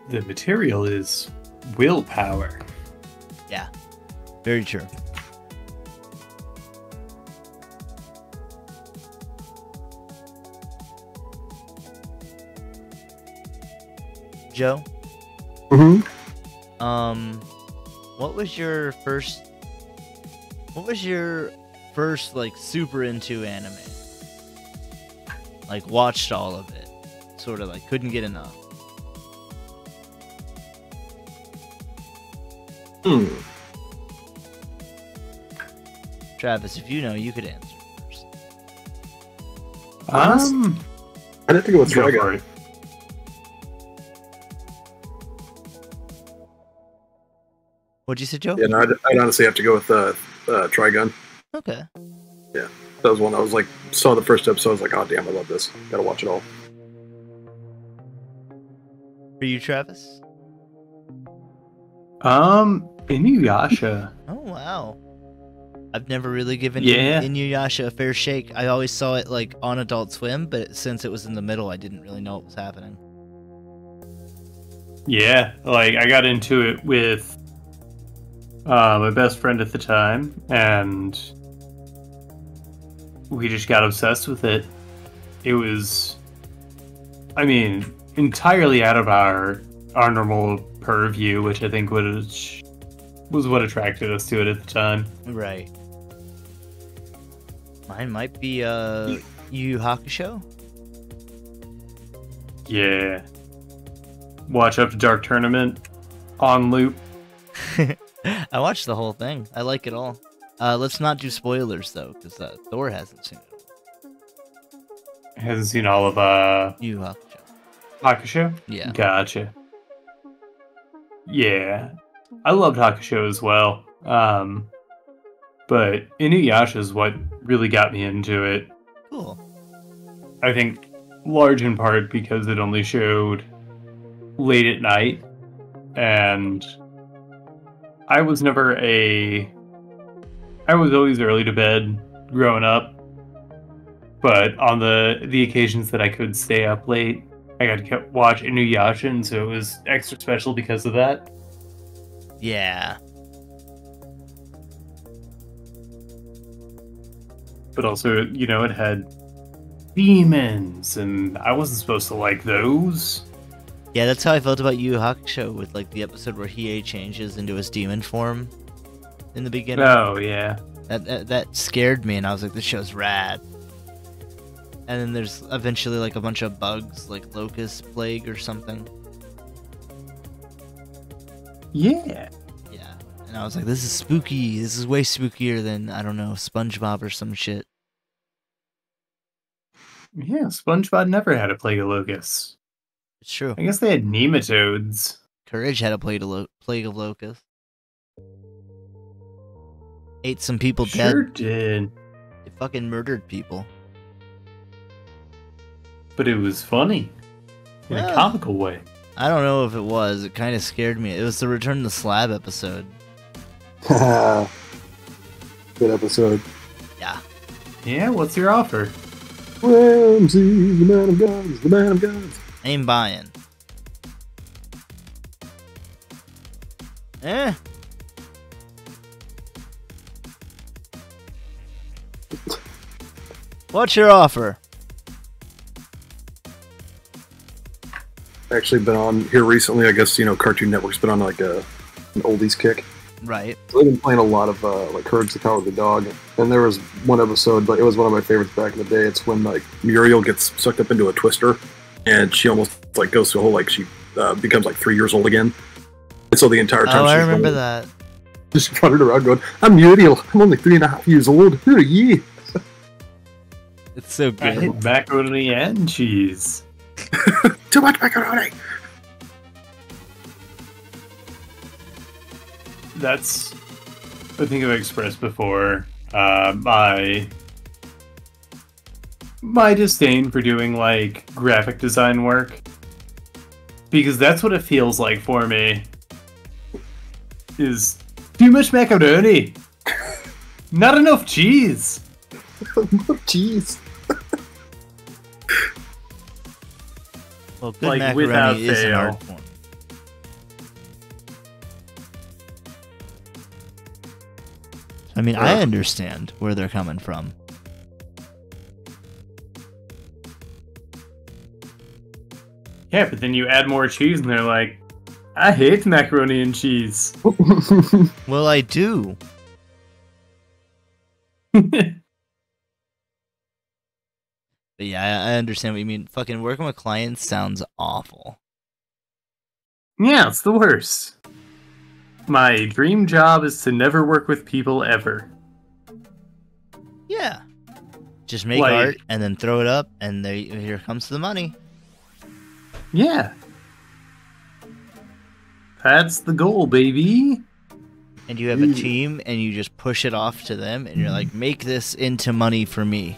S1: The material is willpower.
S2: Yeah. Very true. Joe?
S3: Mm-hmm.
S2: What was your first like super into anime? Like watched all of it. Sort of like couldn't get enough. Travis, if you know, you could answer first.
S3: I'd have to go with
S1: Go for
S3: Trigun.
S1: it.
S2: What'd you say, Joe?
S3: Yeah, no, I'd honestly have to go with Trigun.
S2: Okay.
S3: That was one I was like, saw the first episode, I was like, oh damn, I love this. Gotta watch it all.
S2: For you, Travis?
S1: Inuyasha.
S2: Oh wow. I've never really given
S1: Yeah.
S2: Inuyasha a fair shake. I always saw it like on Adult Swim, but since it was in the middle, I didn't really know what was happening.
S1: Yeah, like I got into it with my best friend at the time, and we just got obsessed with it. It was, I mean, entirely out of our normal purview, which I think was what attracted us to it at the time.
S2: Right. Mine might be Yu Yu Hakusho.
S1: Yeah. Watch Up to Dark Tournament on loop.
S2: I watched the whole thing. I like it all. Let's not do spoilers though, because Thor hasn't seen it.
S1: Hasn't seen all of
S2: Yu Yu Hakusho.
S1: Hakusho?
S2: Yeah.
S1: Gotcha. Yeah. I loved Hakusho as well. But Inuyasha is what really got me into it.
S2: Cool.
S1: I think large in part because it only showed late at night, and I was always early to bed growing up, but on the occasions that I could stay up late, I got to watch Inuyasha, and so it was extra special because of that.
S2: Yeah.
S1: But also, you know, it had demons, and I wasn't supposed to like those.
S2: Yeah, that's how I felt about Yu Yu Hakusho with like the episode where Hiei changes into his demon form in the beginning.
S1: Oh, yeah.
S2: That scared me, and I was like, this show's rad. And then there's eventually like a bunch of bugs, like locust plague or something.
S1: Yeah.
S2: Yeah. And I was like, this is spooky. This is way spookier than, I don't know, SpongeBob or some shit.
S1: Yeah, SpongeBob never had a plague of locusts.
S2: It's true.
S1: I guess they had nematodes.
S2: Courage had a plague of locusts. Ate some people
S1: Sure
S2: dead.
S1: did.
S2: It fucking murdered people.
S1: But it was funny. In a
S2: Well,
S1: comical way.
S2: I don't know if it was. It kind of scared me. It was the Return to the Slab episode.
S3: Good episode.
S2: Yeah.
S1: Yeah, what's your offer?
S3: Ramsey, the man of guns, the man of guns.
S2: Ain't buying. What's your offer?
S3: Actually been on here recently. I guess, Cartoon Network's been on like an oldies kick.
S2: Right.
S3: So I've been playing a lot of like Courage the Cowardly Dog, and there was one episode, like it was one of my favorites back in the day. It's when like Muriel gets sucked up into a twister, and she almost like goes through a whole like she becomes like 3 years old again. And so the entire time
S2: I
S3: she's
S2: remember that.
S3: just running around going, "I'm Muriel. I'm only 3.5 years old. Who are you?"
S2: It's so
S1: I
S2: good.
S1: hate macaroni and cheese.
S3: Too much macaroni.
S1: That's, I think I've expressed before, my disdain for doing like graphic design work, because that's what it feels like for me. Is too much macaroni, not enough cheese.
S3: Jeez.
S2: Well, good
S1: Like, without
S2: macaroni is an
S1: fail.
S2: art form. I mean, I understand where they're coming from.
S1: Yeah, but then you add more cheese and they're like, I hate macaroni and cheese.
S2: Well, I do. But yeah, I understand what you mean. Fucking working with clients sounds awful.
S1: Yeah, it's the worst. My dream job is to never work with people ever.
S2: Yeah. Just make
S1: Like-
S2: art and then throw it up, and there, here comes the money.
S1: Yeah. That's the goal, baby.
S2: And you have a team, and you just push it off to them, and you're like, make this into money for me.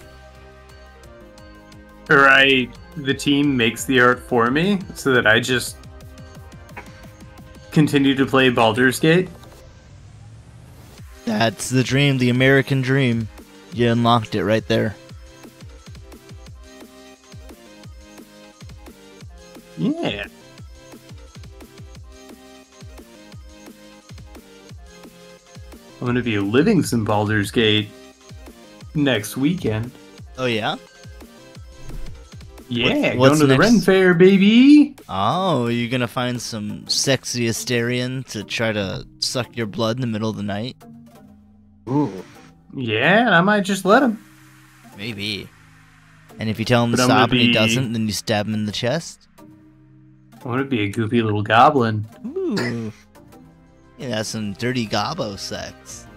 S1: Right, the team makes the art for me so that I just continue to play Baldur's Gate.
S2: That's the dream, the American dream. You unlocked it right there.
S1: Yeah. I'm going to be living some Baldur's Gate next weekend.
S2: Oh, yeah?
S1: Yeah,
S2: what's
S1: going to the
S2: next?
S1: Ren Fair, baby.
S2: Oh, you're gonna find some sexy Astarian to try to suck your blood in the middle of the night?
S3: Ooh.
S1: Yeah, and I might just let him.
S2: Maybe. And if you tell him to
S1: But I'm gonna
S2: stop and he
S1: be-
S2: doesn't, then you stab him in the chest?
S1: I want to be a goofy little goblin.
S2: Ooh. Yeah, that's some dirty gobbo sex.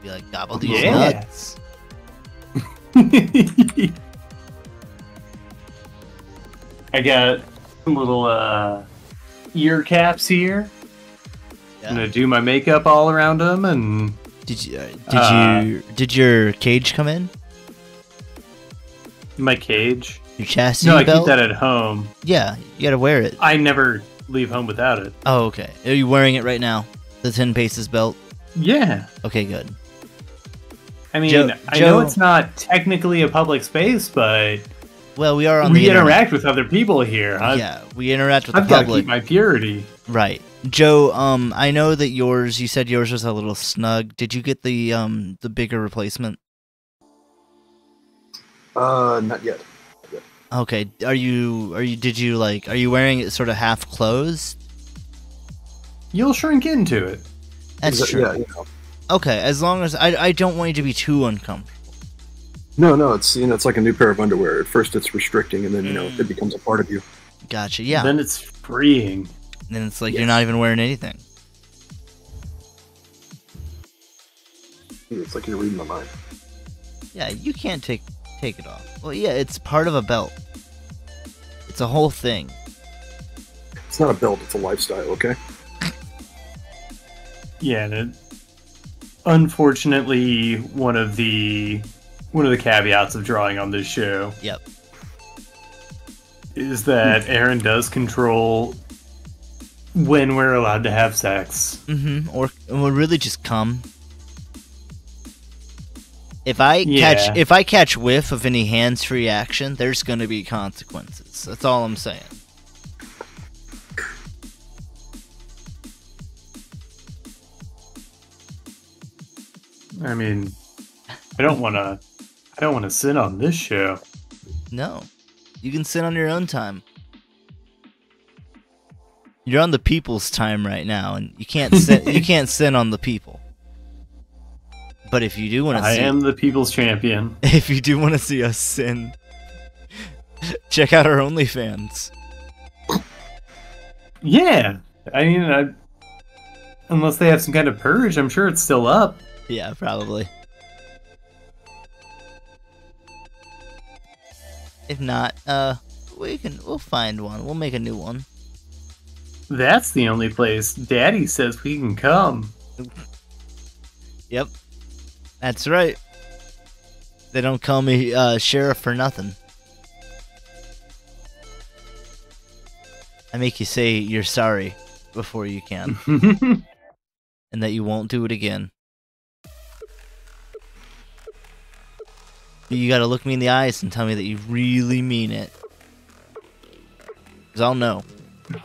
S2: Be like, gobble these
S1: Yeah.
S2: nuts.
S1: I got some little ear caps here. I'm
S2: Yeah.
S1: gonna do my makeup all around them, and
S2: Did your cage come in?
S1: my cage.
S2: Your chastity
S1: No, I
S2: belt?
S1: keep that at home.
S2: Yeah, you gotta wear it.
S1: I never leave home without it.
S2: Oh, okay. Are you wearing it right now? The 10 Paces belt?
S1: Yeah.
S2: Okay, good.
S1: I mean,
S2: Joe-
S1: I know
S2: Joe-
S1: it's not technically a public space, but
S2: Well, we are on
S1: we
S2: the internet.
S1: interact with other people here.
S2: Yeah, we interact with
S1: I've
S2: the
S1: got to
S2: public.
S1: keep my purity.
S2: Right. Joe, I know that you said yours was a little snug. Did you get the bigger replacement?
S3: Not yet.
S2: Okay. Are you wearing it sort of half closed?
S1: You'll shrink into it.
S2: That's true.
S3: Yeah,
S2: Okay, as long as I don't want you to be too uncomfortable.
S3: No, it's it's like a new pair of underwear. At first, it's restricting, and then it becomes a part of you.
S2: Gotcha. Yeah.
S1: Then it's freeing.
S2: Then it's like you're not even wearing anything.
S3: It's like you're reading my mind.
S2: Yeah, you can't take it off. Well, yeah, it's part of a belt. It's a whole thing.
S3: It's not a belt; it's a lifestyle. Okay.
S1: Yeah, and it, unfortunately, one of the caveats of drawing on this show
S2: Yep.
S1: is that Aaron does control when we're allowed to have sex.
S2: Mm-hmm. Or really just come. If I
S1: Yeah.
S2: catch whiff of any hands-free action, there's gonna be consequences. That's all I'm saying.
S1: I mean, I don't want I don't want to sit on this show.
S2: No. You can sit on your own time. You're on the people's time right now, and you can't sit. You can't sit on the people. But if you do want to,
S1: I am the people's champion.
S2: If you do want to see us sin, check out our OnlyFans.
S1: Yeah, I mean, unless they have some kind of purge, I'm sure it's still up.
S2: Yeah, probably. If not, we'll find one. We'll make a new one.
S1: That's the only place Daddy says we can come.
S2: Yep, that's right. They don't call me sheriff for nothing. I make you say you're sorry before you can, and that you won't do it again. You gotta look me in the eyes and tell me that you really mean it. 'Cause I'll know.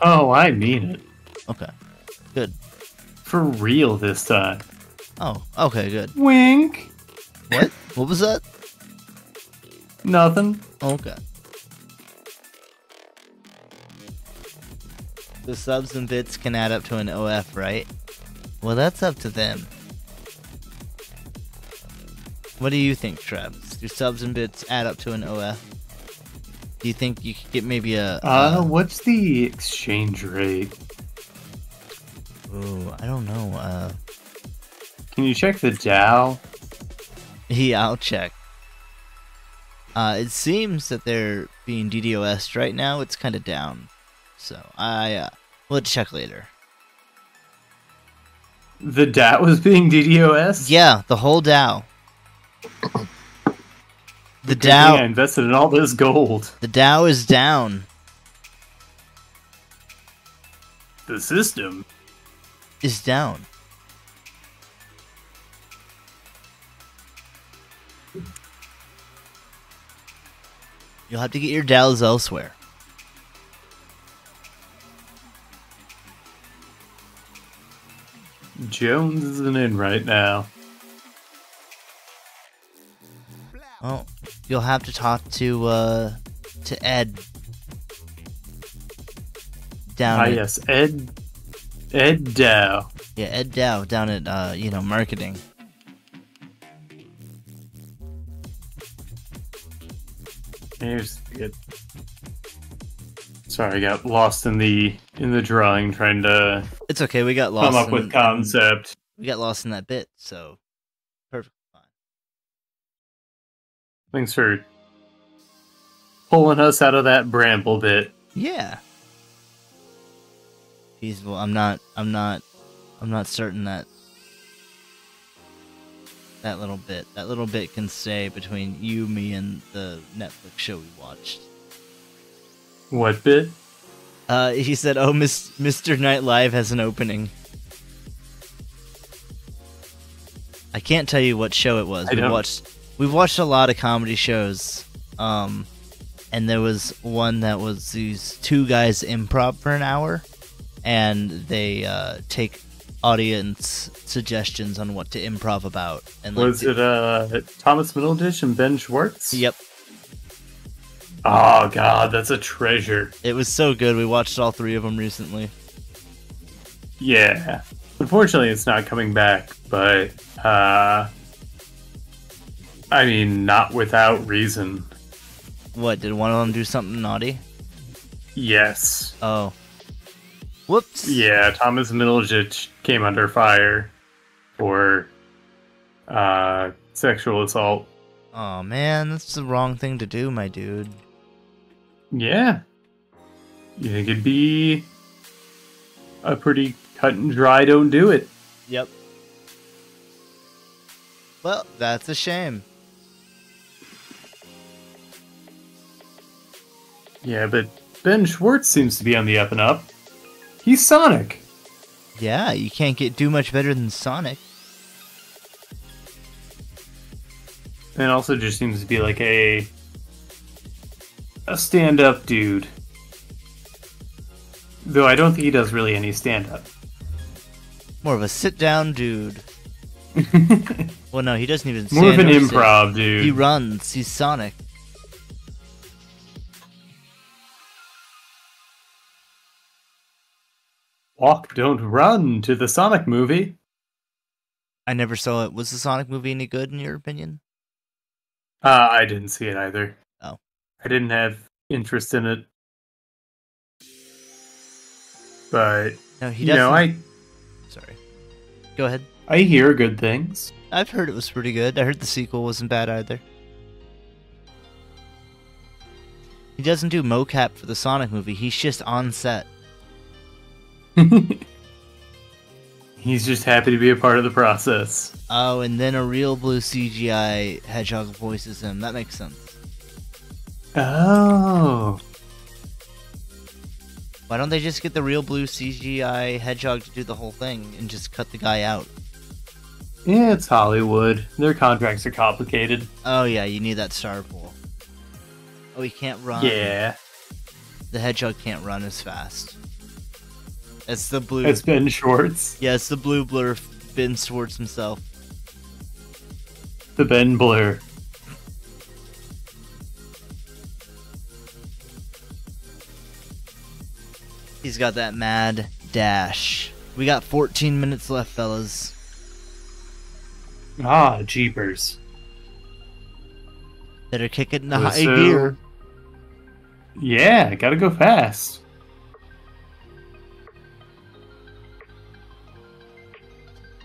S1: Oh, I mean it.
S2: Okay. Good.
S1: For real this time.
S2: Oh, okay, good.
S1: Wink.
S2: What? What was that?
S1: Nothing.
S2: Okay. The subs and bits can add up to an OF, right? Well, that's up to them. What do you think, Travis? Do subs and bits add up to an OF? Do you think you could get maybe a...
S1: what's the exchange rate?
S2: Ooh, I don't know.
S1: Can you check the Dow?
S2: Yeah, I'll check. It seems that they're being DDoS'd right now. It's kind of down. So, we'll check later.
S1: The Dow was being DDoS?
S2: Yeah, the whole DAO. The
S1: Good thing I
S2: DAO...
S1: invested in all this gold.
S2: The DAO is down.
S1: The system
S2: Is down. You'll have to get your DAOs elsewhere.
S1: Jones isn't in right now.
S2: Well, you'll have to talk to Ed. Down at,
S1: Yes, Ed Dow.
S2: Yeah, Ed Dow down at marketing.
S1: Here's it. Sorry, I got lost in the drawing trying to
S2: It's okay, we got lost.
S1: come up with concept.
S2: We got lost in that bit, so perfect. Fine.
S1: Thanks for pulling us out of that bramble bit.
S2: Yeah. Feasible. I'm not certain that that little bit can stay between you, me, and the Netflix show we watched.
S1: What bit?
S2: He said, "Oh, Mr. Night Live has an opening." I can't tell you what show it was. We've watched a lot of comedy shows, and there was one that was these two guys improv for an hour, and they take audience suggestions on what to improv about. And
S1: Was it Thomas Middleditch and Ben Schwartz?
S2: Yep.
S1: Oh god, that's a treasure.
S2: It was so good. We watched all three of them recently.
S1: Yeah. Unfortunately, it's not coming back, but I mean, not without reason.
S2: What, did one of them do something naughty?
S1: Yes.
S2: Oh. Whoops.
S1: Yeah, Thomas Middleditch came under fire for sexual assault.
S2: Oh man, that's the wrong thing to do, my dude.
S1: Yeah. You think it'd be a pretty cut and dry don't do it.
S2: Yep. Well, that's a shame.
S1: Yeah, but Ben Schwartz seems to be on the up and up. He's Sonic.
S2: Yeah, you can't do much better than Sonic.
S1: And also just seems to be like a stand-up dude. Though I don't think he does really any stand-up.
S2: More of a sit-down dude. Well, no, he doesn't even
S1: More of
S2: stand
S1: an
S2: or sit.
S1: improv dude.
S2: He runs. He's Sonic.
S1: Walk, don't run to the Sonic movie.
S2: I never saw it. Was the Sonic movie any good in your opinion?
S1: I didn't see it either.
S2: Oh.
S1: I didn't have interest in it. But,
S2: No, he
S1: you know,
S2: doesn't. Sorry. Go ahead.
S1: I hear good things.
S2: I've heard it was pretty good. I heard the sequel wasn't bad either. He doesn't do mocap for the Sonic movie. He's just on set.
S1: He's just happy to be a part of the process.
S2: Oh, and then a real blue CGI hedgehog voices him. That makes sense.
S1: Oh.
S2: Why don't they just get the real blue CGI hedgehog to do the whole thing and just cut the guy out?
S1: Yeah, it's Hollywood. Their contracts are complicated.
S2: Oh yeah, you need that star pool. Oh, he can't run.
S1: Yeah.
S2: The hedgehog can't run as fast. It's the blue.
S1: It's Ben Schwartz.
S2: Yeah, it's the blue blur Ben Schwartz himself.
S1: The Ben Blur.
S2: He's got that mad dash. We got 14 minutes left, fellas.
S1: Ah, jeepers.
S2: Better kick it in the
S1: Well,
S2: high gear.
S1: Yeah, gotta go fast.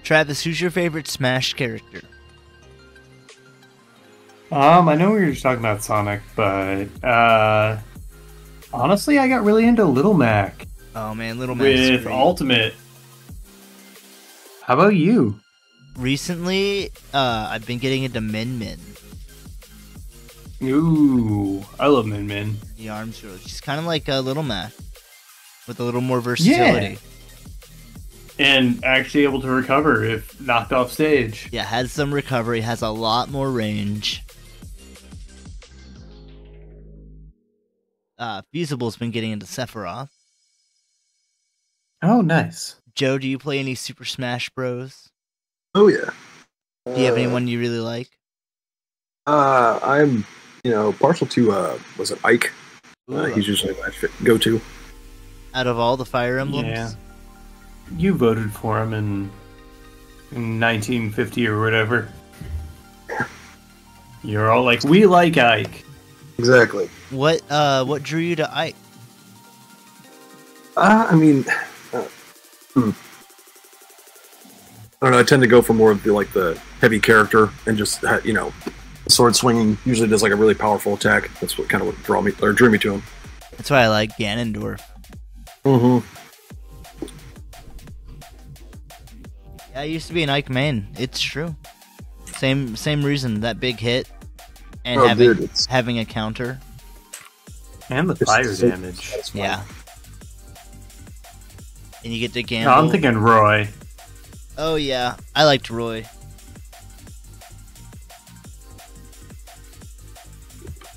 S2: Travis, who's your favorite Smash character?
S1: I know we were just talking about Sonic, but honestly, I got really into Little Mac
S2: Oh man, Little Mac is
S1: with
S2: great.
S1: Ultimate. How about you?
S2: Recently, I've been getting into Min Min,
S1: Ooh, I love Min Min.
S2: the arms girl. She's kind of like Little Mac, with a little more versatility.
S1: And actually able to recover if knocked off stage.
S2: Yeah, has some recovery, has a lot more range. Feasible's been getting into Sephiroth.
S1: Oh, nice.
S2: Joe, do you play any Super Smash Bros?
S3: Oh yeah.
S2: Do you have anyone you really like?
S3: I'm, partial to was it Ike?
S2: Ooh,
S3: He's usually my go-to.
S2: out of all the Fire Emblems?
S1: Yeah. You voted for him in 1950 or whatever. You're all like, we like Ike.
S3: Exactly.
S2: What drew you to Ike?
S3: I don't know. I tend to go for more of the heavy character and just sword swinging. Usually does like a really powerful attack. That's what kind of drew me to him.
S2: That's why I like Ganondorf.
S3: Mm-hmm.
S2: I used to be an Ike main. It's true. Same reason. That big hit and having a counter.
S1: And the fire damage.
S3: satisfying.
S2: Yeah. And you get to gamble.
S1: No, I'm thinking Roy.
S2: Oh yeah, I liked Roy.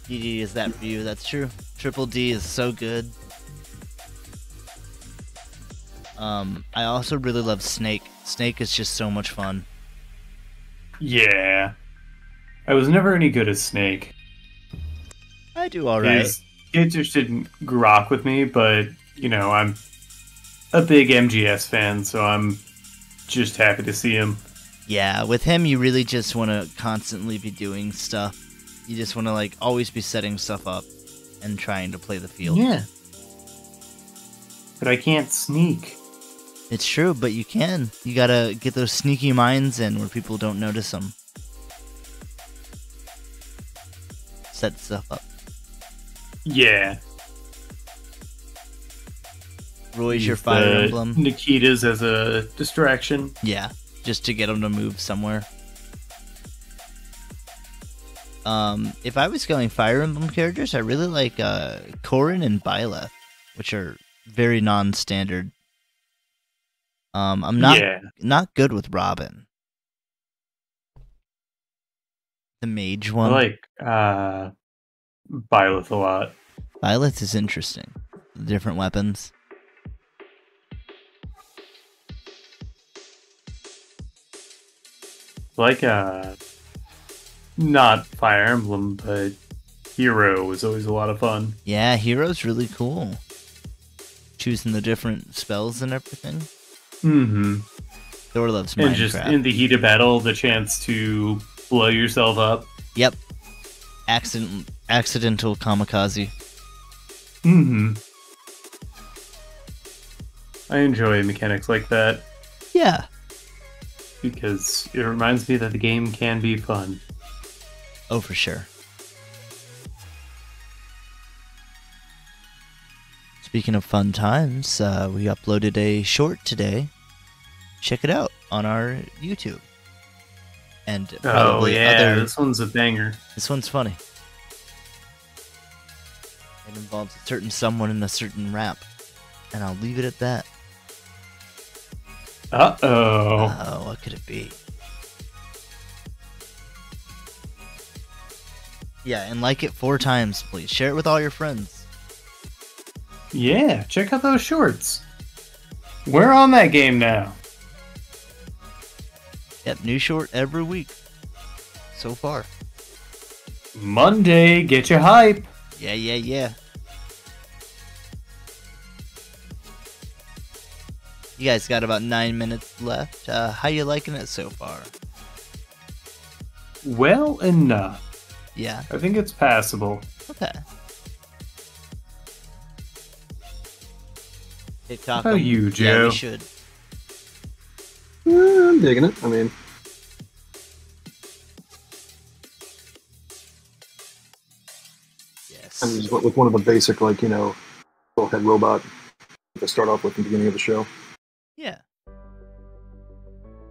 S2: DD is that for you? That's true. Triple D is so good. I also really love Snake. Snake is just so much fun.
S1: Yeah. I was never any good at Snake.
S2: I do alright.
S1: It just didn't rock with me, but, I'm a big MGS fan, so I'm just happy to see him.
S2: Yeah, with him you really just want to constantly be doing stuff. You just want to always be setting stuff up and trying to play the field.
S1: Yeah. But I can't sneak.
S2: It's true, but you can. You gotta get those sneaky mines in where people don't notice them. Set stuff up.
S1: Yeah.
S2: Roy's your
S1: Use
S2: Fire
S1: the
S2: Emblem.
S1: Nikitas as a distraction.
S2: Yeah, just to get them to move somewhere. If I was going Fire Emblem characters, I really like Corrin and Byleth, which are very non-standard. I'm not good with Robin. The mage one.
S1: I like Byleth a lot.
S2: Byleth is interesting. The different weapons.
S1: Like not Fire Emblem, but Hero was always a lot of fun.
S2: Yeah, Hero's really cool. Choosing the different spells and everything.
S1: Mm-hmm.
S2: Thor loves
S1: And
S2: Minecraft.
S1: just in the heat of battle, the chance to blow yourself up.
S2: Yep. Accidental kamikaze.
S1: Mm-hmm. I enjoy mechanics like that
S2: Yeah.
S1: because it reminds me that the game can be fun.
S2: Oh, for sure. Speaking of fun times, we uploaded a short today. Check it out on our YouTube. And probably
S1: this one's a banger.
S2: This one's funny. It involves a certain someone in a certain rap. And I'll leave it at that.
S1: Uh-oh.
S2: What could it be? Yeah, and like it 4 times, please. Share it with all your friends.
S1: Yeah, check out those shorts. We're on that game now.
S2: Yep, new short every week. So far.
S1: Monday, get your hype.
S2: Yeah. You guys got about 9 minutes left. How you liking it so far?
S1: Well enough.
S2: Yeah.
S1: I think it's passable.
S2: Okay. TikTok.
S1: How about you, Joe?
S2: Yeah, we should.
S3: I'm digging it. I mean,
S2: Yes.
S3: I just went with one of the basic, like, little head robot to start off with at the beginning of the show.
S2: Yeah.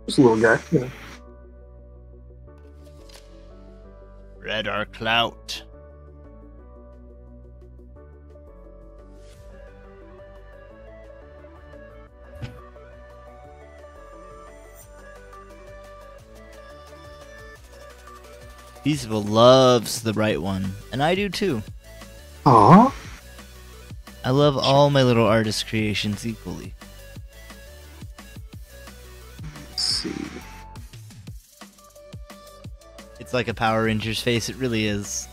S3: Just a little guy. Yeah.
S2: Red or clout. Feasible loves the bright one, and I do too.
S3: Aww.
S2: I love all my little artist creations equally.
S3: Let's see.
S2: It's like a Power Rangers face, it really is.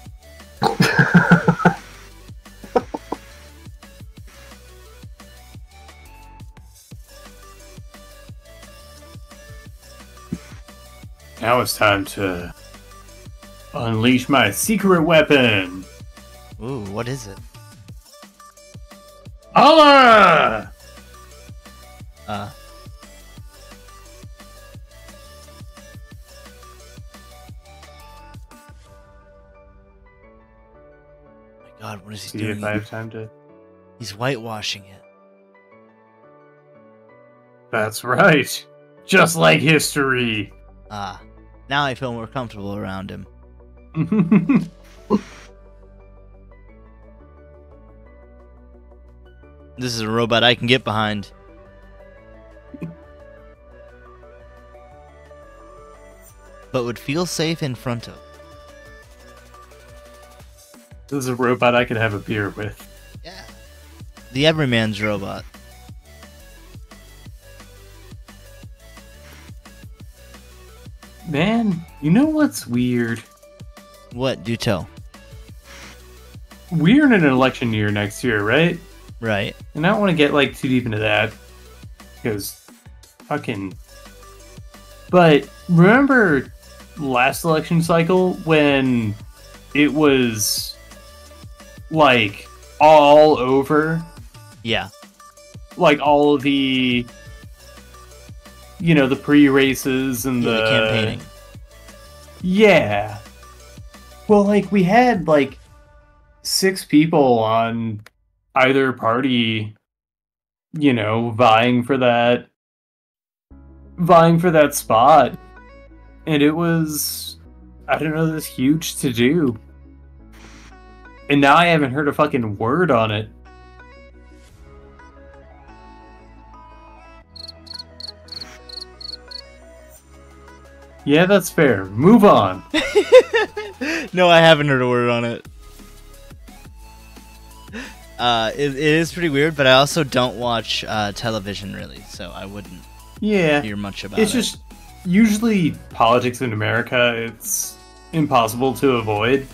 S1: Now it's time to unleash my secret weapon.
S2: Ooh, what is it?
S1: Allah!
S2: My God, what is he
S1: See
S2: doing?
S1: if I have time to...
S2: He's whitewashing it.
S1: That's right. Just like history.
S2: Now I feel more comfortable around him. This is a robot I can get behind. But would feel safe in front of.
S1: This is a robot I could have a beer with.
S2: Yeah. The Everyman's robot.
S1: Man, you know what's weird?
S2: What? Do tell.
S1: We're in an election year next year, right?
S2: Right.
S1: And I don't want to get too deep into that because fucking. But remember last election cycle when it was all over?
S2: Yeah.
S1: All of the the pre-races and
S2: The campaigning.
S1: Yeah. Well, we had 6 people on either party, vying for that spot. And it was, I don't know, this huge to do. And now I haven't heard a fucking word on it. Yeah, that's fair. Move on.
S2: No, I haven't heard a word on it. It is pretty weird, but I also don't watch television really, so I wouldn't hear much about it.
S1: It's just usually politics in America, it's impossible to avoid.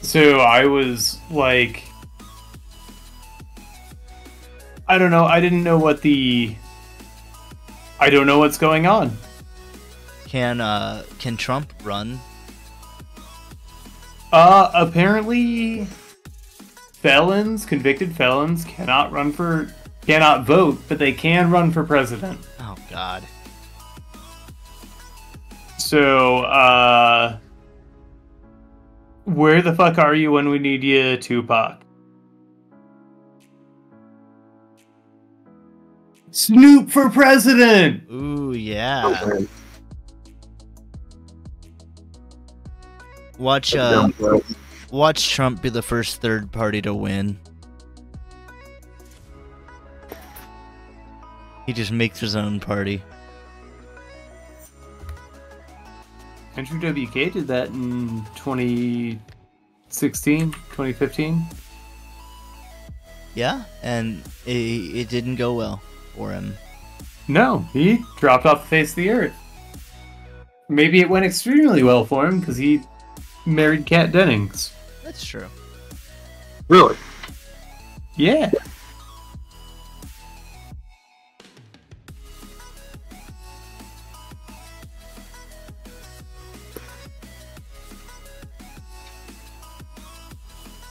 S1: So I was like, I don't know. I didn't know what the. I don't know what's going on.
S2: Can Trump run?
S1: Apparently, convicted felons, cannot vote, but they can run for president.
S2: Oh God.
S1: So, where the fuck are you when we need you, Tupac? Snoop for president!
S2: Ooh, yeah.
S3: Oh, man.
S2: Watch
S3: That's down low.
S2: watch Trump be the first third party to win. He just makes his own party.
S1: Andrew WK did that in 2016, 2015.
S2: Yeah, and it didn't go well for him.
S1: No, he dropped off the face of the earth. Maybe it went extremely well for him because he married Kat Dennings.
S2: That's true.
S3: Really?
S1: Yeah.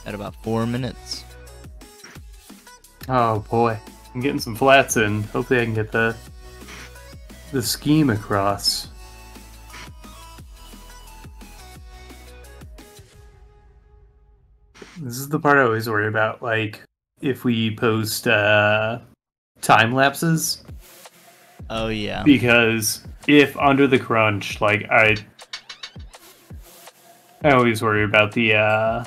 S2: At about 4 minutes.
S1: Oh boy, I'm getting some flats in. Hopefully I can get the scheme across. This is the part I always worry about, like, if we post time lapses,
S2: Oh yeah.
S1: because if under the crunch, like, I always worry about the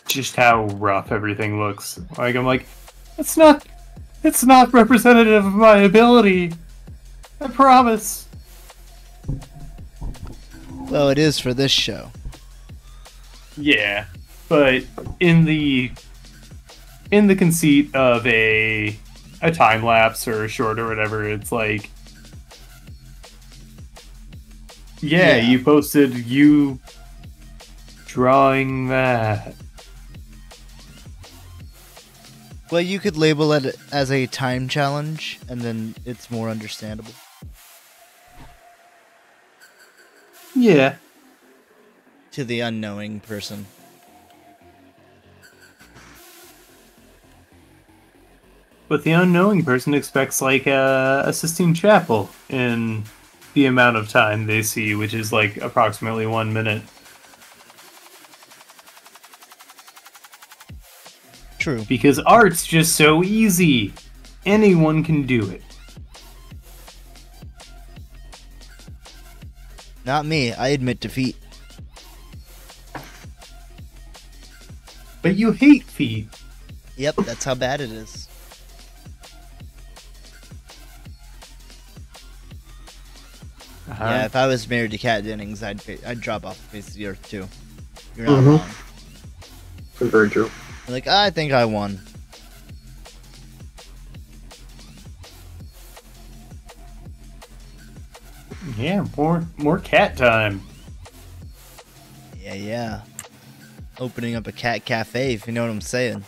S1: just how rough everything looks. Like, I'm like, it's not representative of my ability. I promise.
S2: Well, it is for this show.
S1: Yeah, but in the conceit of a time lapse or a short or whatever, it's like, yeah, you posted you drawing that.
S2: Well, you could label it as a time challenge, and then it's more understandable.
S1: Yeah.
S2: To the unknowing person.
S1: But the unknowing person expects, like, a Sistine Chapel in the amount of time they see, which is, like, approximately 1 minute.
S2: True.
S1: Because art's just so easy. Anyone can do it.
S2: Not me. I admit defeat.
S1: But you hate feet.
S2: Yep, that's how bad it is. Yeah, if I was married to Kat Dennings, I'd drop off the face of the earth too. You're not wrong.
S3: Very true.
S2: You're like, I think I won.
S1: Yeah, more cat time.
S2: Yeah. Opening up a cat cafe, if you know what I'm saying.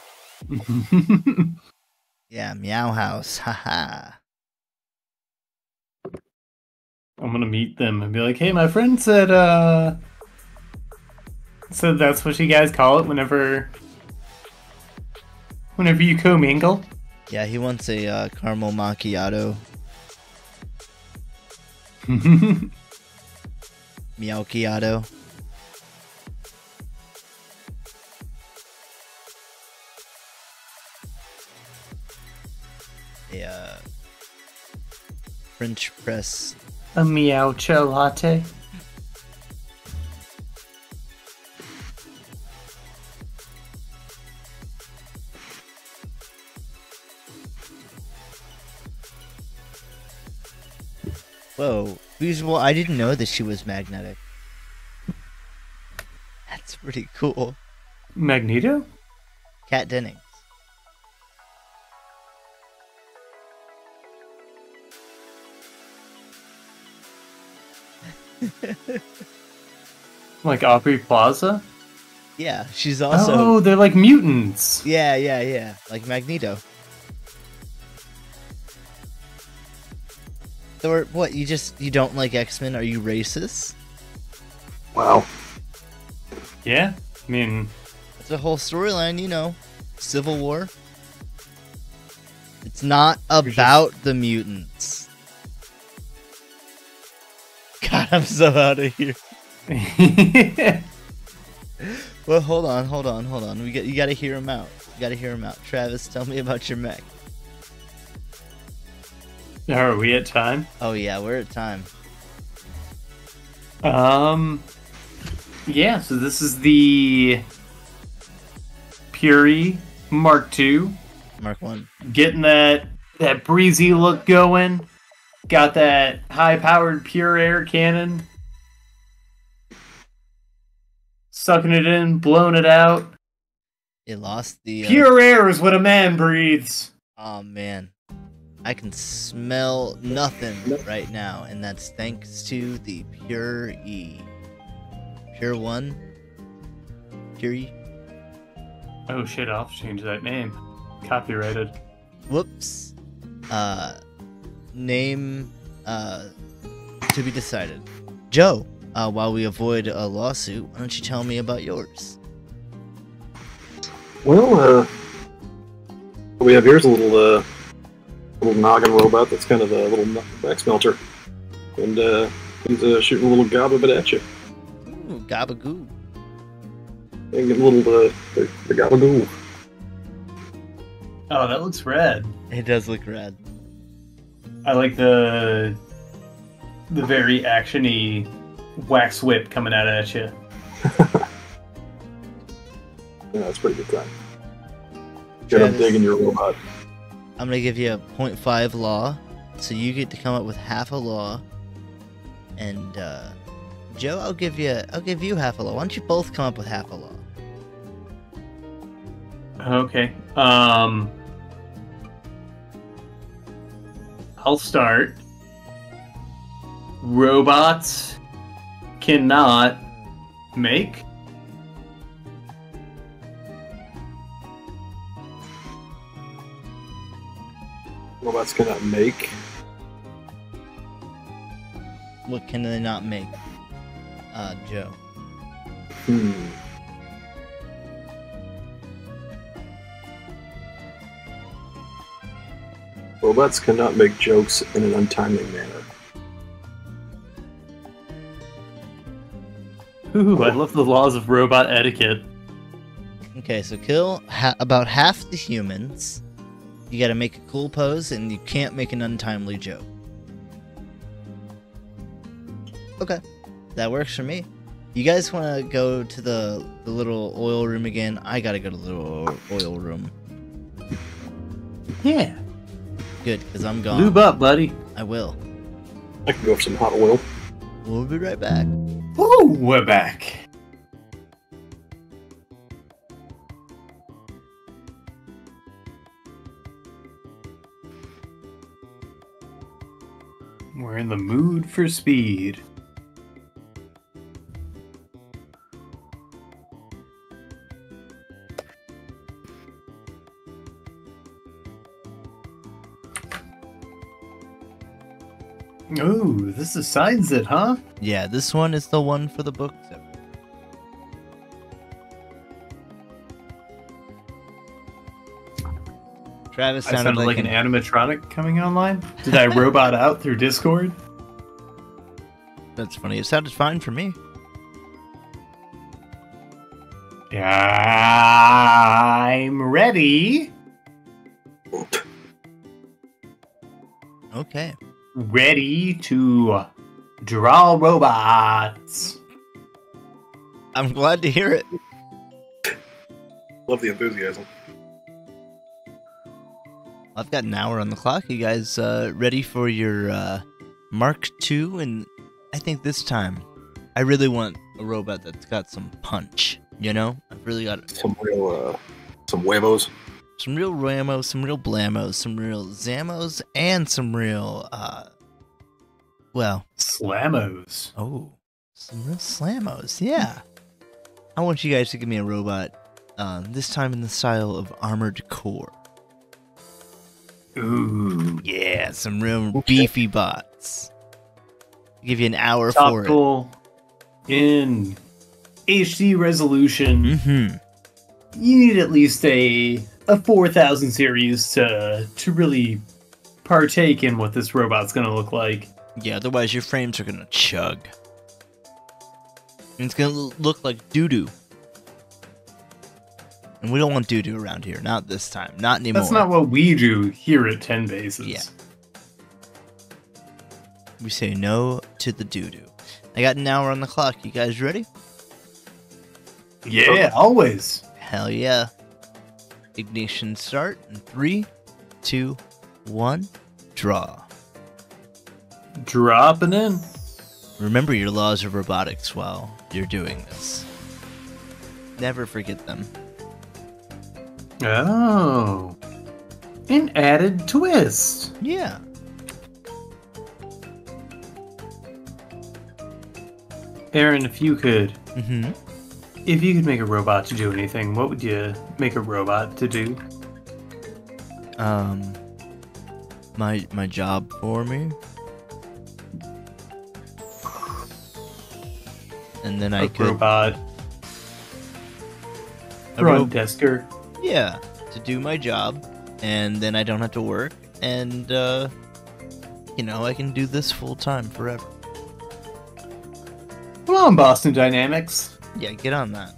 S2: Yeah, Meow House. Haha.
S1: I'm gonna meet them and be like, hey, my friend said that's what you guys call it whenever you commingle.
S2: Yeah, he wants a caramel macchiato. Meowchiato. A French press.
S1: A meowcha latte.
S2: Whoa. Well, I didn't know that she was magnetic. That's pretty cool.
S1: Magneto?
S2: Kat Dennings.
S1: Like Aubrey Plaza?
S2: Yeah, she's also.
S1: Oh, they're like mutants.
S2: Yeah. Like Magneto. Or what? You don't like X-Men? Are you racist?
S3: Wow.
S1: Yeah, I mean,
S2: It's a whole storyline, you know. Civil War. It's not about the mutants. God, I'm so out of here. Well, hold on. You gotta hear him out. Travis, tell me about your mech.
S1: are we at time?
S2: Oh yeah, we're at time.
S1: Yeah, so this is the Puri Mark II.
S2: Mark 1.
S1: Getting that breezy look going. Got that high-powered pure air cannon. Sucking it in, blowing it out.
S2: It lost the...
S1: Pure air is what a man breathes.
S2: Oh man. I can smell nothing right now, and that's thanks to the Pure E. Pure 1? Pure E?
S1: Oh shit, I'll have to change that name. Copyrighted.
S2: Whoops. Name, to be decided. Joe, while we avoid a lawsuit, why don't you tell me about yours?
S3: Well, what we have here is a little noggin robot that's kind of a little wax melter. And he's shooting a little gabba at you.
S2: Ooh, gabagoo.
S3: And get a little the gabagoo.
S1: Oh, that looks rad.
S2: It does look rad.
S1: I like the very actiony wax whip coming out at you.
S3: Yeah, that's pretty good time. Get up digging your robot.
S2: I'm gonna give you a 0.5 law, so you get to come up with half a law. And Joe, I'll give you half a law. Why don't you both come up with half a law?
S1: Okay. I'll start. Robots cannot make.
S3: Robots cannot make.
S2: What can they not make? Joe.
S3: Robots cannot make jokes in an untimely manner.
S1: Ooh, I love the laws of robot etiquette.
S2: Okay, so kill about half the humans. You gotta make a cool pose, and you can't make an untimely joke. Okay, that works for me. You guys want to go to the little oil room again? I gotta go to the little oil room.
S1: Yeah.
S2: Good, because I'm gone.
S1: Lube up, buddy.
S2: I will.
S3: I can go for some hot oil.
S2: We'll be right back.
S1: Woo, we're back. We're in the mood for speed. Oh, this assigns it, huh?
S2: Yeah, this one is the one for the book. Travis
S1: I sounded like an animatronic coming online. Did I robot out through Discord?
S2: That's funny. It sounded fine for me.
S1: I'm ready.
S2: Okay.
S1: Ready to draw robots.
S2: I'm glad to hear it.
S3: Love the enthusiasm.
S2: I've got an hour on the clock. You guys ready for your Mark II? And I think this time, I really want a robot that's got some punch. You know, I've really got
S3: some real, some huevos.
S2: Some real Ramos, some real Blamos, some real Zamos, and some real Well,
S1: Slammos.
S2: oh, some real slammos. Yeah. I want you guys to give me a robot. This time in the style of Armored Core.
S1: Ooh.
S2: Yeah, some real beefy bots. I'll give you an hour
S1: Top
S2: for
S1: goal in HD resolution.
S2: Mm-hmm.
S1: You need at least a 4000 series to really partake in what this robot's gonna look like.
S2: Yeah, otherwise your frames are gonna chug. And it's gonna look like doo-doo. And we don't want doo-doo around here. Not this time. Not anymore.
S1: That's not what we do here at 10 Paces.
S2: Yeah. We say no to the doo-doo. I got an hour on the clock. You guys ready?
S1: Yeah, always.
S2: Hell yeah. Ignition start in 3, 2, 1, draw.
S1: Dropping in.
S2: Remember your laws of robotics while you're doing this. Never forget them.
S1: Oh. An added twist.
S2: Yeah.
S1: Aaron, if you could
S2: Mm-hmm.
S1: make a robot to do anything, what would you make a robot to do?
S2: My job for me. And then I could
S1: Robot.
S2: a ro-
S1: Front desker.
S2: yeah, to do my job, and then I don't have to work, and I can do this full time forever.
S1: Come on, Boston Dynamics.
S2: Yeah, get on that.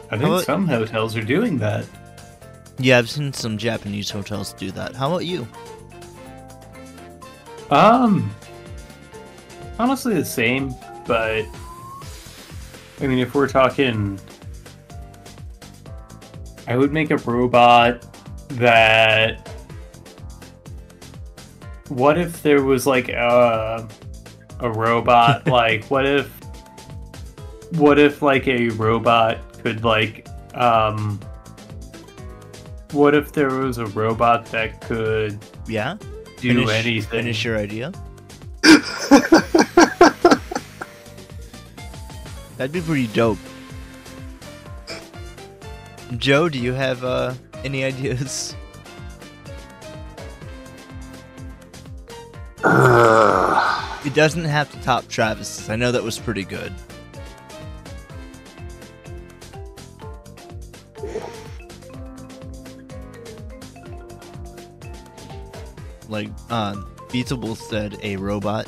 S1: I
S2: How
S1: think
S2: about-
S1: some hotels are doing that.
S2: Yeah, I've seen some Japanese hotels do that. How about you?
S1: Honestly the same, but I mean, if we're talking, I would make a robot that. What if there was like a robot? Like, what if like a robot could like what if there was a robot that could
S2: Yeah?
S1: do anything?
S2: Finish your idea? That'd be pretty dope. Joe, do you have any ideas? It doesn't have to top Travis's. I know that was pretty good. Like, Beatable said, a robot.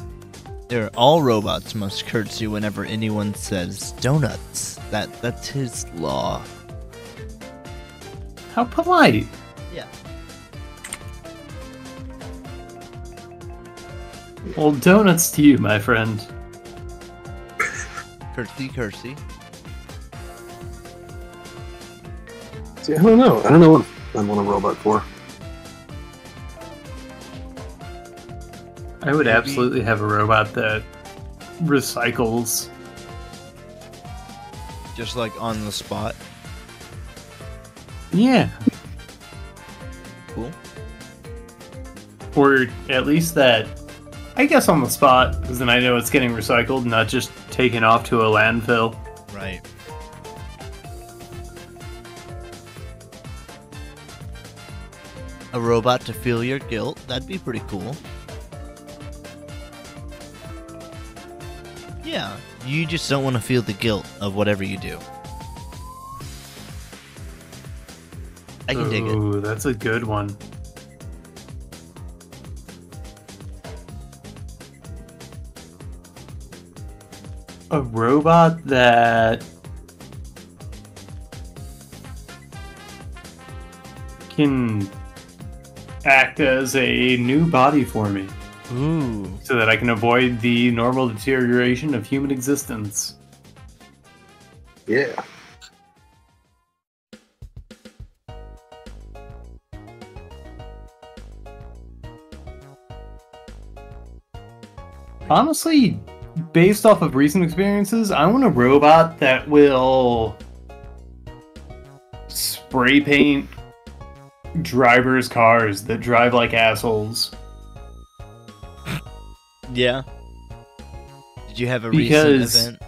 S2: All robots must curtsy whenever anyone says donuts. That's his law.
S1: How polite.
S2: Yeah.
S1: Well, donuts to you, my friend.
S2: Curtsy.
S3: See, I don't know. I don't know what I want a robot for.
S1: I would
S2: Maybe-
S1: absolutely have a robot that recycles.
S2: Just like on the spot.
S1: Yeah.
S2: Cool.
S1: Or at least that, I guess, on the spot, because then I know it's getting recycled, not just taken off to a landfill.
S2: Right. A robot to feel your guilt. That'd be pretty cool. Yeah, you just don't want to feel the guilt of whatever you do. I can dig it.
S1: Ooh, that's a good one. A robot that can act as a new body for me,
S2: Ooh.
S1: so that I can avoid the normal deterioration of human existence.
S3: Yeah.
S1: Honestly, based off of recent experiences, I want a robot that will spray paint drivers' cars that drive like assholes.
S2: Yeah. Did you have a
S1: Because-
S2: recent event?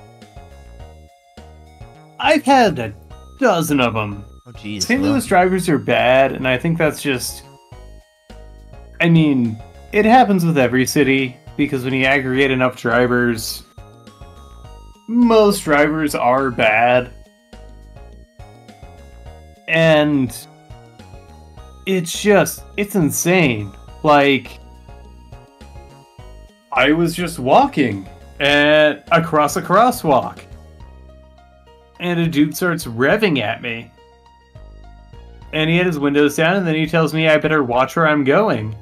S1: I've had a dozen of them.
S2: Oh, jeez.
S1: St.
S2: well,
S1: Louis drivers are bad, and I think that's just... I mean, it happens with every city, because when you aggregate enough drivers, most drivers are bad. And it's insane. Like, I was just walking across a crosswalk, and a dude starts revving at me. And he had his windows down, and then he tells me I better watch where I'm going.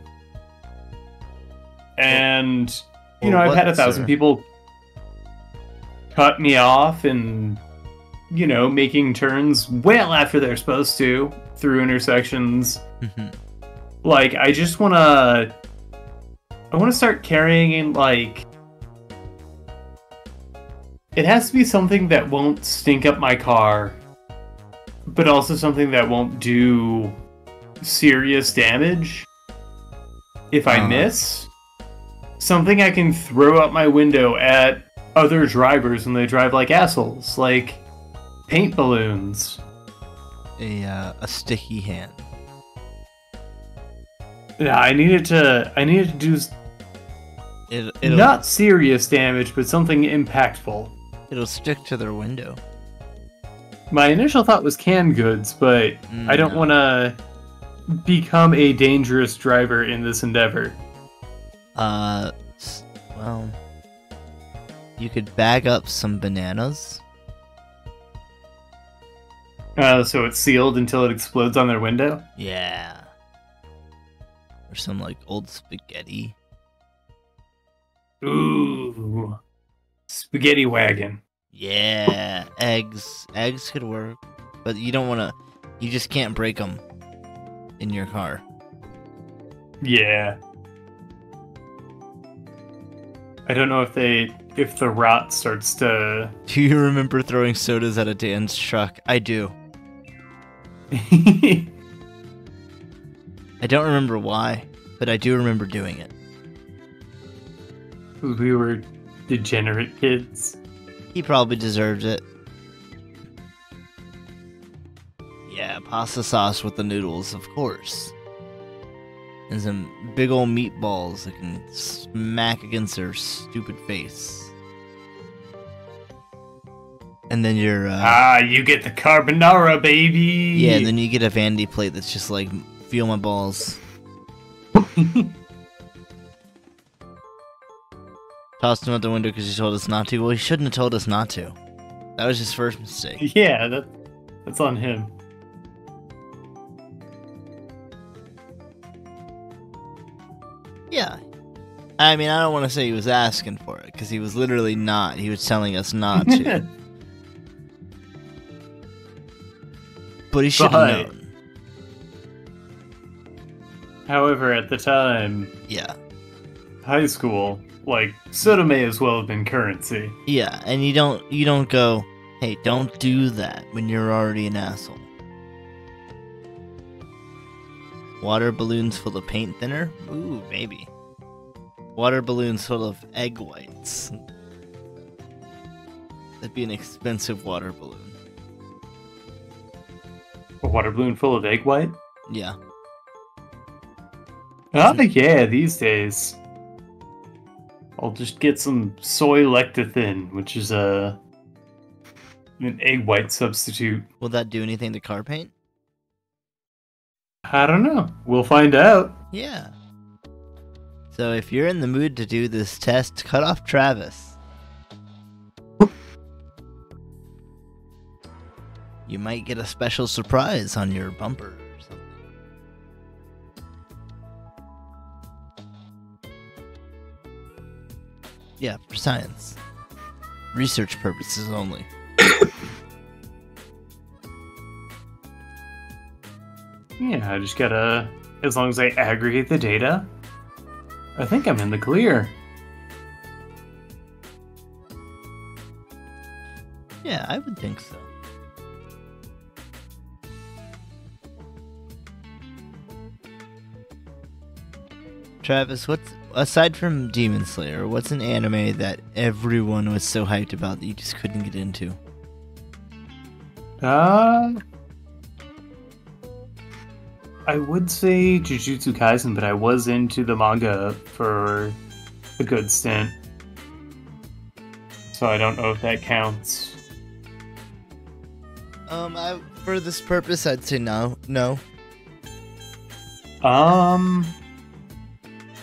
S1: And, you know,
S2: Well,
S1: I've had
S2: what,
S1: 1,000
S2: sir?
S1: people cut me off and, you know, making turns well after they're supposed to through intersections. Like, I just want to start carrying in, like... It has to be something that won't stink up my car, but also something that won't do serious damage if I miss. Something I can throw out my window at other drivers when they drive like assholes, like paint balloons.
S2: A sticky hand.
S1: Yeah, I needed to do
S2: It'll
S1: not serious damage, but something impactful.
S2: It'll stick to their window.
S1: My initial thought was canned goods, but I don't
S2: No.
S1: want to become a dangerous driver in this endeavor.
S2: Well, you could bag up some bananas.
S1: So it's sealed until it explodes on their window?
S2: Yeah. Or some, like, old spaghetti.
S1: Ooh. Spaghetti wagon.
S2: Yeah. Eggs. Eggs could work. But you don't want to... You just can't break them in your car.
S1: Yeah. I don't know if the rot starts to...
S2: Do you remember throwing sodas at a Dan's truck? I do. I don't remember why, but I do remember doing it.
S1: We were degenerate kids.
S2: He probably deserves it. Yeah, pasta sauce with the noodles, of course. And some big old meatballs that can smack against their stupid face. And then you're,
S1: you get the carbonara, baby!
S2: yeah, and then you get a vanity plate that's just like, feel my balls. Tossed him out the window because he told us not to. Well, he shouldn't have told us not to. That was his first mistake.
S1: Yeah, that's on him.
S2: Yeah. I mean, I don't want to say he was asking for it, because he was literally not. He was telling us not to. But he should have
S1: But-
S2: known.
S1: However, at the time,
S2: Yeah.
S1: high school, like, soda may as well have been currency.
S2: Yeah, and you don't go, hey, don't do that when you're already an asshole. Water balloons full of paint thinner? Ooh, maybe. Water balloons full of egg whites. That'd be an expensive water balloon.
S1: A water balloon full of egg white?
S2: Yeah.
S1: Oh, yeah, these days. I'll just get some soy lecithin, which is an egg white substitute.
S2: Will that do anything to car paint?
S1: I don't know. We'll find out.
S2: Yeah. So if you're in the mood to do this test, cut off Travis. You might get a special surprise on your bumper or something. Yeah, for science. Research purposes only.
S1: Yeah, I just gotta... As long as I aggregate the data, I think I'm in the clear.
S2: Yeah, I would think so. Travis, what's aside from Demon Slayer, what's an anime that everyone was so hyped about that you just couldn't get into?
S1: I would say Jujutsu Kaisen, but I was into the manga for a good stint. So I don't know if that counts.
S2: For this purpose, I'd say no.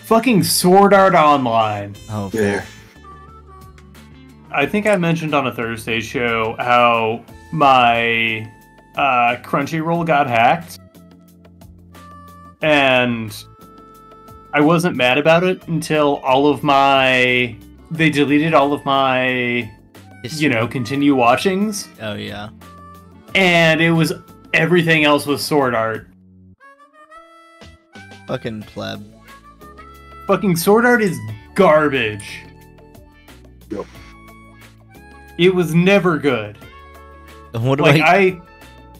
S1: Fucking Sword Art Online.
S2: Oh,
S3: Yeah.
S2: fair.
S1: I think I mentioned on a Thursday show how my Crunchyroll got hacked. And I wasn't mad about it until they deleted all of my, continue watchings.
S2: Oh, yeah.
S1: And it was everything else was Sword Art.
S2: Fucking pleb.
S1: Fucking Sword Art is garbage.
S3: Yep.
S1: It was never good.
S2: What do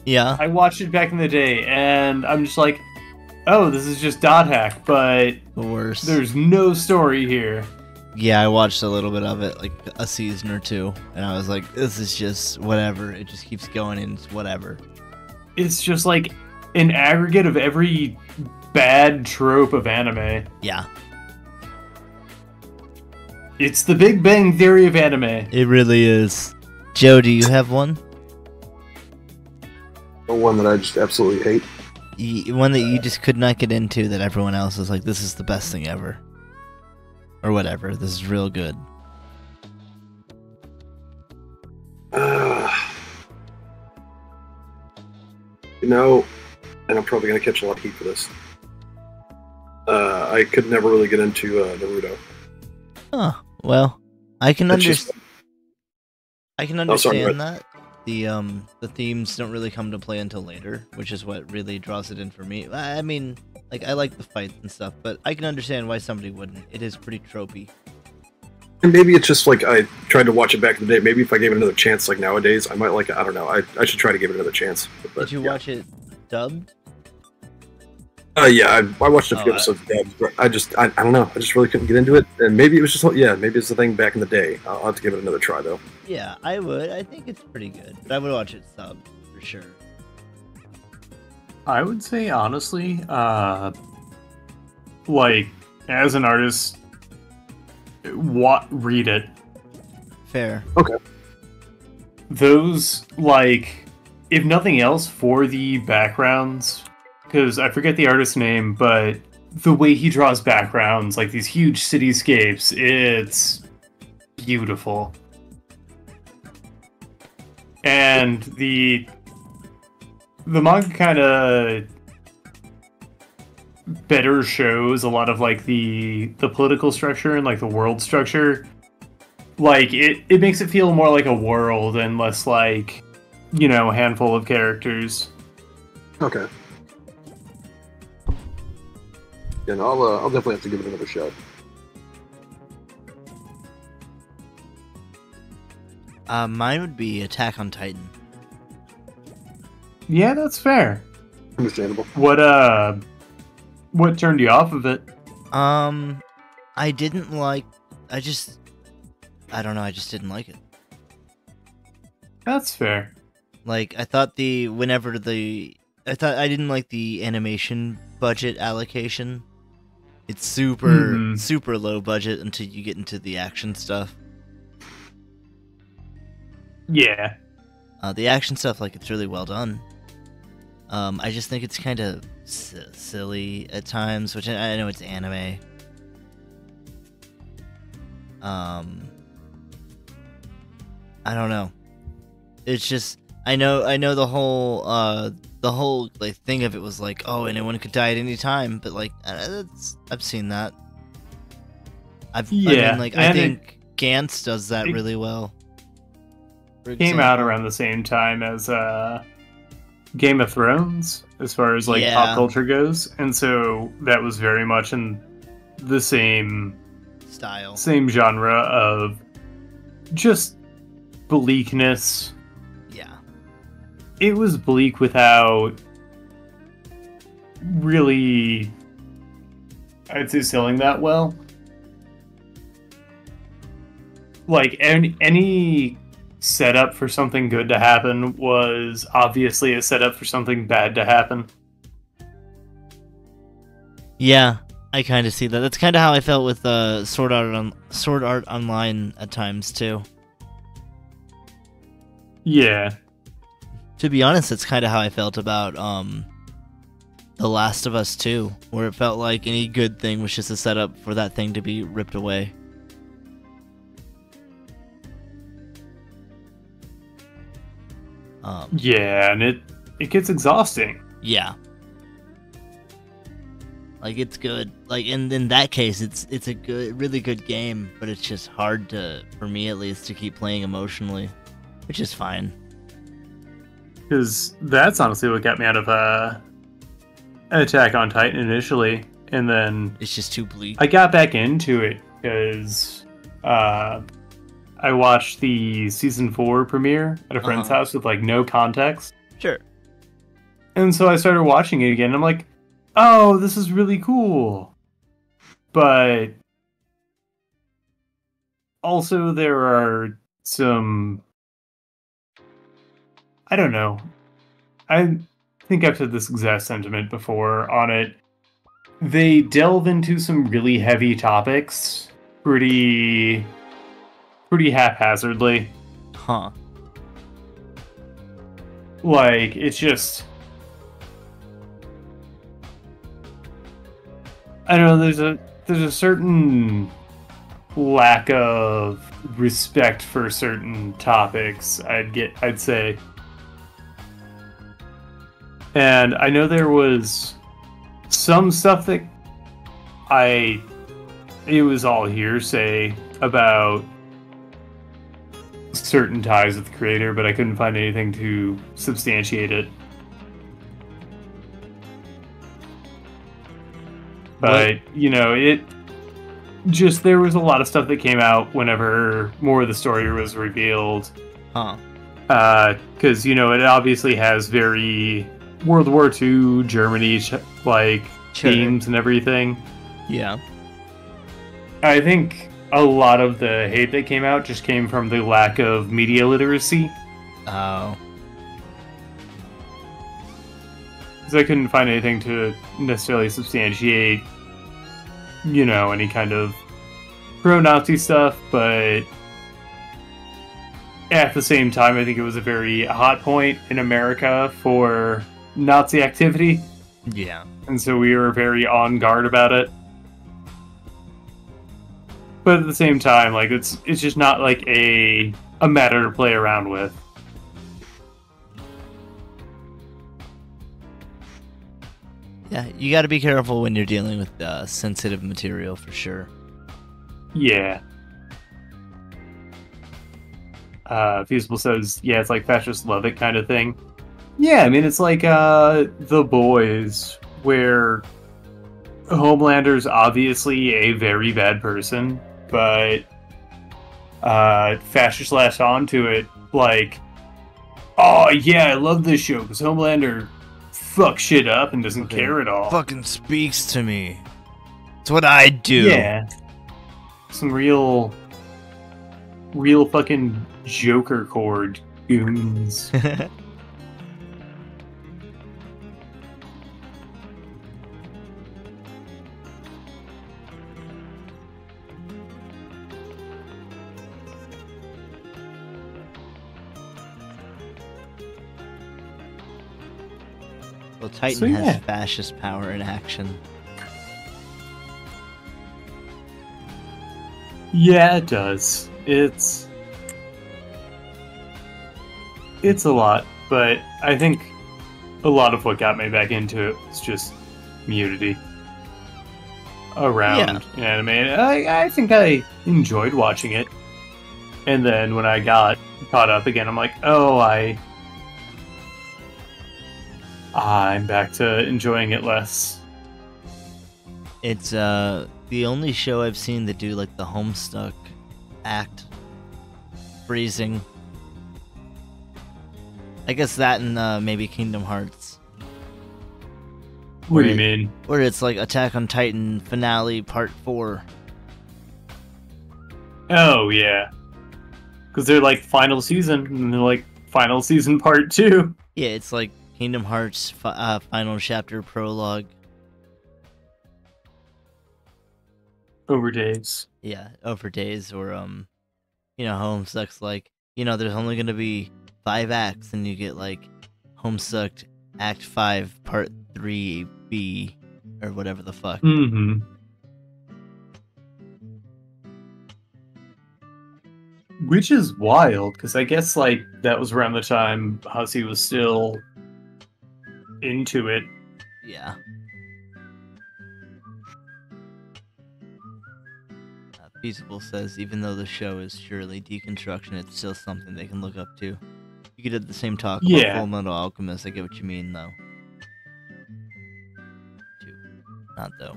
S2: Yeah.
S1: I watched it back in the day, and I'm just like, oh, this is just dot hack, but
S2: The worst.
S1: there's no story here.
S2: Yeah, I watched a little bit of it, like a season or two, and I was like, this is just whatever. It just keeps going and it's whatever.
S1: It's just like an aggregate of every bad trope of anime.
S2: Yeah.
S1: It's the Big Bang Theory of anime.
S2: It really is. Joe, do you have one?
S3: The one that I just absolutely hate.
S2: One that you just could not get into that everyone else is like, this is the best thing ever. Or whatever, this is real good.
S3: And I'm probably going to catch a lot of heat for this. I could never really get into Naruto.
S2: Huh. Well, I can
S3: It's just-
S2: understand. I can
S3: Oh, sorry,
S2: understand
S3: go
S2: that. The themes don't really come to play until later, which is what really draws it in for me. I mean, like, I like the fights and stuff, but I can understand why somebody wouldn't. It is pretty tropey.
S3: And maybe it's just like I tried to watch it back in the day. Maybe if I gave it another chance, like nowadays, I might like it. I don't know. I should try to give it another chance. But,
S2: Did you
S3: yeah.
S2: watch it dubbed?
S3: Yeah, I watched a few
S2: Oh,
S3: episodes of Debs, but I don't know. I just really couldn't get into it. And maybe it was just, maybe it's the thing back in the day. I'll have to give it another try, though.
S2: Yeah, I would. I think it's pretty good, but I would watch it subbed for sure.
S1: I would say, honestly, like, as an artist, read it.
S2: Fair.
S3: Okay.
S1: Those, like, if nothing else, for the backgrounds, because I forget the artist's name, but the way he draws backgrounds, like these huge cityscapes, it's beautiful. And the manga kind of better shows a lot of like the political structure and like the world structure. Like it makes it feel more like a world and less like, a handful of characters.
S3: Okay. And I'll definitely have to give it another shot.
S2: Mine would be Attack on Titan.
S1: Yeah, that's fair.
S3: Understandable.
S1: What turned you off of it?
S2: I didn't like. I don't know. I just didn't like it.
S1: That's fair.
S2: Like, I thought I didn't like the animation budget allocation. It's super low budget until you get into the action stuff.
S1: Yeah.
S2: The action stuff, like, it's really well done. I just think it's kind of silly at times, which I know it's anime. I don't know. It's just I know the whole like thing of it was like, oh, anyone could die at any time, but like I've seen that. I think Gantz does that really well.
S1: Came out around the same time as Game of Thrones, as far as like pop culture goes, and so that was very much in the same
S2: style,
S1: same genre of just bleakness.
S2: Yeah,
S1: it was bleak without really I'd say selling that well. Like any setup for something good to happen was obviously a setup for something bad to happen.
S2: Yeah, I kind of see that. That's kind of how I felt with Sword Art Online at times too.
S1: Yeah.
S2: To be honest, that's kind of how I felt about The Last of Us 2, where it felt like any good thing was just a setup for that thing to be ripped away.
S1: Yeah, and it gets exhausting.
S2: Yeah. Like, it's good. Like, in that case, it's a really good game, but it's just hard for me at least, to keep playing emotionally, which is fine.
S1: Because that's honestly what got me out of Attack on Titan initially, and then
S2: It's just too bleak.
S1: I got back into it because I watched the season 4 premiere at a friend's house with like no context.
S2: Sure.
S1: And so I started watching it again. And I'm like, oh, this is really cool. But also there are some, I don't know. I think I've said this exact sentiment before on it. They delve into some really heavy topics pretty haphazardly.
S2: Huh.
S1: Like, it's just, I don't know, there's a certain lack of respect for certain topics, I'd say. And I know there was some stuff that it was all hearsay about certain ties with the creator, but I couldn't find anything to substantiate it. But, you know, there was a lot of stuff that came out whenever more of the story was revealed.
S2: Huh.
S1: Because, you know, it obviously has very World War II Germany, like,
S2: Sure.
S1: themes and everything.
S2: Yeah.
S1: I think a lot of the hate that came out just came from the lack of media literacy.
S2: Oh.
S1: Because I couldn't find anything to necessarily substantiate, you know, any kind of pro-Nazi stuff, but at the same time, I think it was a very hot point in America for Nazi activity.
S2: Yeah.
S1: And so we were very on guard about it. But at the same time, like, it's just not like a matter to play around with.
S2: Yeah, you got to be careful when you're dealing with sensitive material, for sure.
S1: Yeah. Feasible says, yeah, it's like fascists love it kind of thing. Yeah, I mean, it's like The Boys, where Homelander's obviously a very bad person, but fascists latch on to it like, oh yeah, I love this show because Homelander fucks shit up and doesn't care at all.
S2: Fucking speaks to me. It's what I do.
S1: Yeah. Some real fucking Joker chord goons.
S2: Well, Titan
S1: So, yeah.
S2: has fascist power in action.
S1: Yeah, it does. It's a lot, but I think a lot of what got me back into it was just community around anime. And I think I enjoyed watching it. And then when I got caught up again, I'm like, oh, I'm back to enjoying it less.
S2: It's the only show I've seen that do like the Homestuck act freezing. I guess that and maybe Kingdom Hearts.
S1: What do you mean?
S2: Where it's like Attack on Titan finale part 4.
S1: Oh, yeah. Because they're like final season, and they're like final season part 2.
S2: Yeah, it's like Kingdom Hearts final chapter prologue.
S1: Over days.
S2: Yeah, over days, or Homestuck's like, there's only gonna be 5 acts, and you get like Homestuck Act 5 Part 3B or whatever the fuck.
S1: Mm-hmm. Which is wild, because I guess like that was around the time Hussey was still into it.
S2: Yeah. Feasible says, even though the show is surely deconstruction, it's still something they can look up to. You could have the same talk about Full Metal Alchemist. I get what you mean, though. Not though.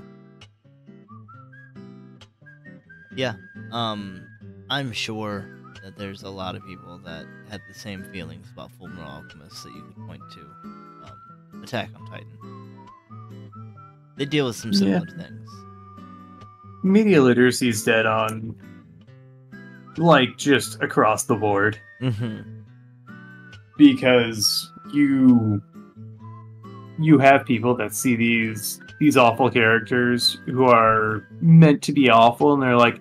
S2: Yeah. I'm sure that there's a lot of people that had the same feelings about Full Metal Alchemist that you could point to. Attack on Titan. They deal with some similar things.
S1: Media literacy is dead on, like, just across the board.
S2: Mm-hmm.
S1: Because you have people that see these awful characters who are meant to be awful, and they're like,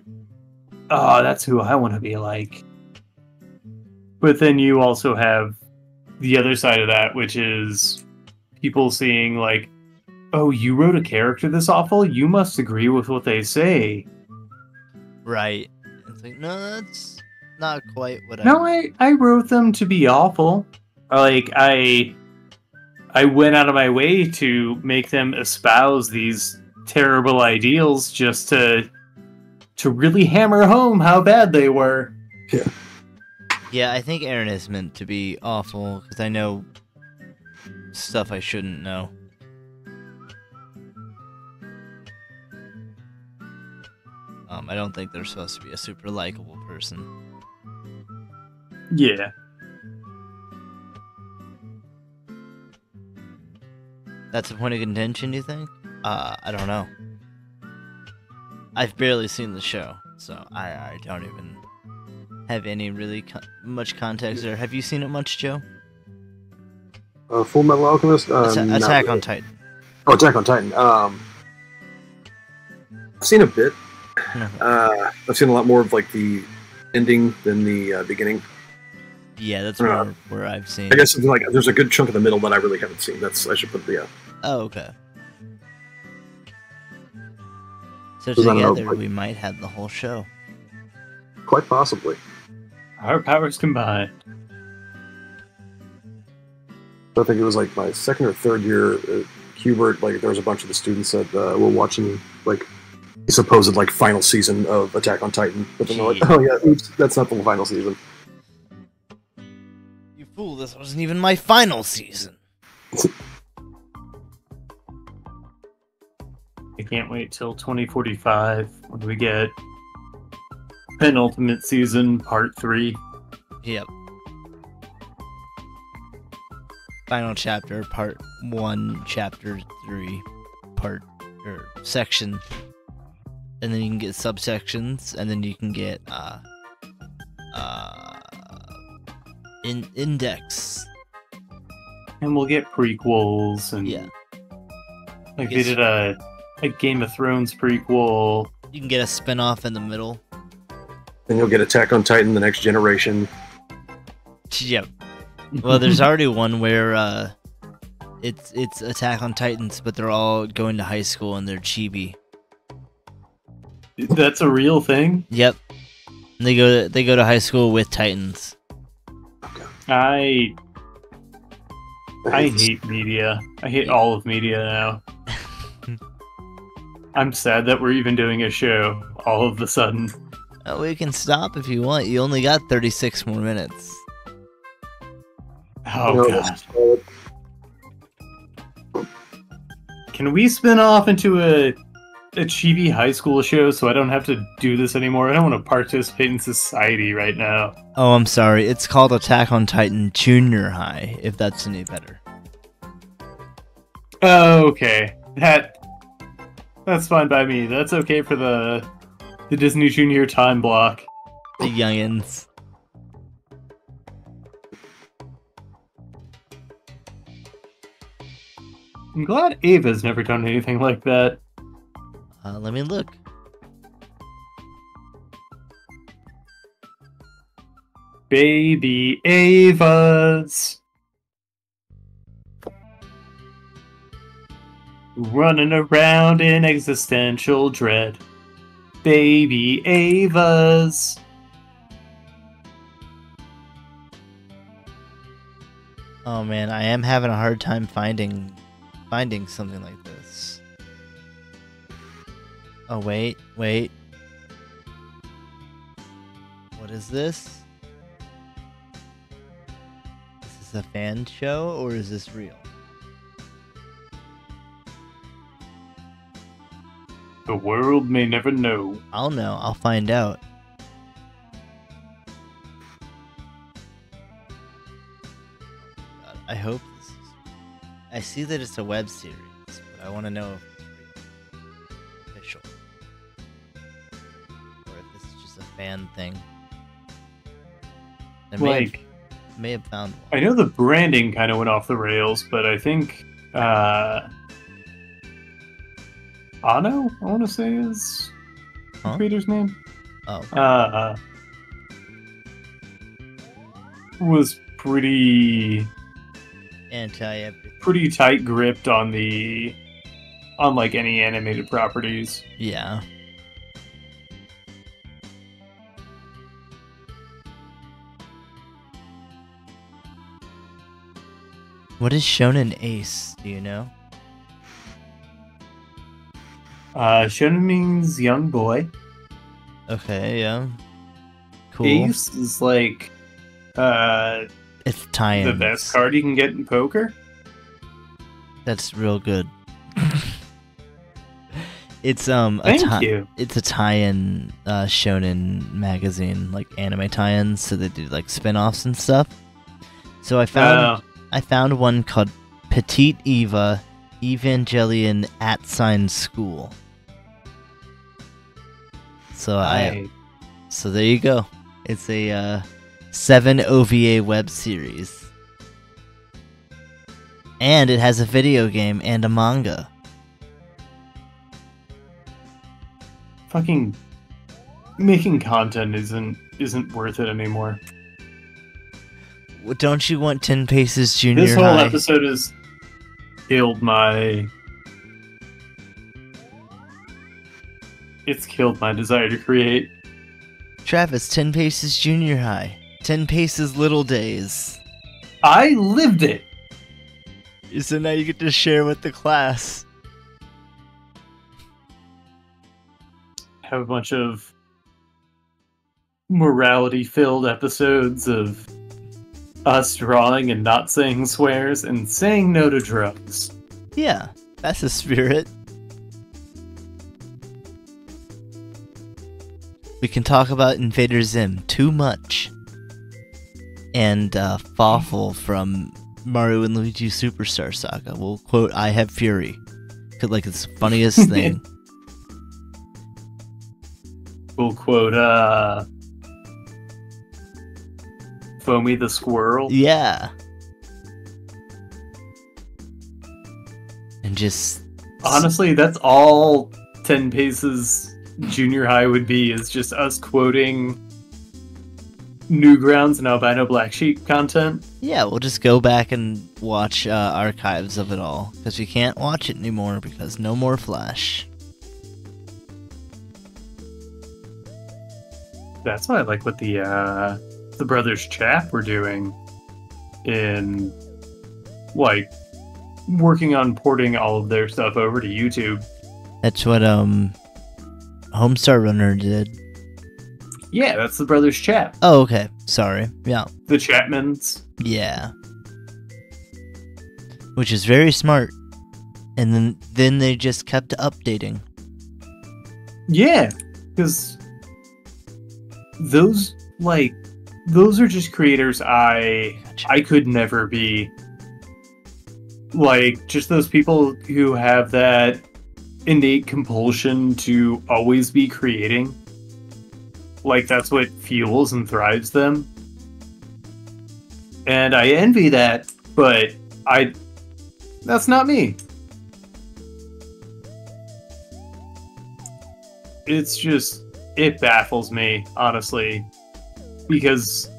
S1: oh, that's who I want to be like. But then you also have the other side of that, which is people seeing, like, oh, you wrote a character this awful? You must agree with what they say.
S2: Right. It's like, no, that's not quite what
S1: I wrote them to be awful. Like, I went out of my way to make them espouse these terrible ideals just to really hammer home how bad they were.
S3: Yeah.
S2: Yeah, I think Aaron is meant to be awful, because I know stuff I shouldn't know. I don't think they're supposed to be a super likable person.
S1: Yeah.
S2: That's a point of contention, you think? I don't know. I've barely seen the show, so I don't even have any really much context there. Have you seen it much, Joe?
S3: Full Metal Alchemist?
S2: Attack on Titan.
S3: Oh, Attack on Titan. I've seen a bit. I've seen a lot more of like the ending than the beginning.
S2: Yeah, that's where I've seen.
S3: I guess like there's a good chunk of the middle that I really haven't seen. I should put the.
S2: Oh, okay. So together we might have the whole show.
S3: Quite possibly.
S1: Our powers combined.
S3: I think it was like my second or third year at Hubert. Like there was a bunch of the students that were watching like the supposed like final season of Attack on Titan, but then they're like, oh yeah, oops, that's not the final season.
S2: You fool! This wasn't even my final season.
S1: I can't wait till 2045 when we get penultimate season part 3.
S2: Yep. Final chapter, part 1, chapter 3, section. And then you can get subsections, and then you can get index.
S1: And we'll get prequels, and like they did a Game of Thrones prequel.
S2: You can get a spin-off in the middle.
S3: Then you'll get Attack on Titan: The Next Generation.
S2: Yep. Well, there's already one where it's Attack on Titans, but they're all going to high school and they're chibi.
S1: That's a real thing?
S2: Yep. And they go to high school with Titans.
S1: I hate media. I hate all of media now. I'm sad that we're even doing a show all of a sudden.
S2: Oh, we can stop if you want. You only got 36 more minutes.
S1: Oh, God. Can we spin off into a chibi high school show so I don't have to do this anymore? I don't want to participate in society right now.
S2: Oh, I'm sorry. It's called Attack on Titan Junior High, if that's any better.
S1: Oh, okay. That's fine by me. That's okay for the Disney Junior time block.
S2: The youngins.
S1: I'm glad Ava's never done anything like that.
S2: Let me look.
S1: Baby Ava's running around in existential dread. Baby Ava's.
S2: Oh man, I am having a hard time finding something like this. Oh wait. What is this? Is this a fan show or is this real?
S1: The world may never know.
S2: I'll know. I'll find out. God, I hope this is... I see that it's a web series, but I want to know if it's real. Official. Or if this is just a fan thing. I may have found one.
S1: I know the branding kind of went off the rails, but I think Ano, I want to say is the creator's name.
S2: Oh.
S1: Was pretty
S2: Anti-everything.
S1: pretty tight gripped on like any animated properties.
S2: Yeah. What is Shonen Ace? Do you know?
S1: Shonen means young boy.
S2: Okay, yeah. Cool.
S1: Ace is like
S2: It's tie-ins.
S1: the best card you can get in poker.
S2: That's real good. It's
S1: Thank you.
S2: It's a tie-in shonen magazine, like anime tie-ins, so they do like spin-offs and stuff. So I found one called Petite Eva Evangelion @ School. So so there you go. It's a 7 OVA web series. And it has a video game and a manga.
S1: Fucking making content isn't worth it anymore.
S2: Well, don't you want 10 Paces Junior
S1: This whole
S2: High?
S1: episode has killed my... It's killed my desire to create.
S2: Travis, 10 Paces Junior High. 10 Paces Little Days.
S1: I lived it!
S2: So now you get to share with the class.
S1: Have a bunch of morality-filled episodes of us drawing and not saying swears and saying no to drugs.
S2: Yeah, that's the spirit. We can talk about Invader Zim too much. And Fawful from Mario and Luigi Superstar Saga will quote I Have Fury. Like it's the funniest thing.
S1: We'll quote Foamy the Squirrel.
S2: Yeah. And just...
S1: Honestly, that's all 10 Paces Junior High would be, is just us quoting Newgrounds and Albino Black Sheep content.
S2: Yeah, we'll just go back and watch archives of it all. Because we can't watch it anymore because no more Flash.
S1: That's why I like what the Brothers Chap were doing in, like, working on porting all of their stuff over to YouTube.
S2: That's what Homestar Runner did.
S1: Yeah, that's the Brothers Chap.
S2: Oh, okay. Sorry. Yeah.
S1: The Chapmans.
S2: Yeah. Which is very smart. And then they just kept updating.
S1: Yeah, because those are just creators I could never be. Like, just those people who have that innate compulsion to always be creating. Like, that's what fuels and thrives them. And I envy that, but that's not me. It's just, it baffles me, honestly, because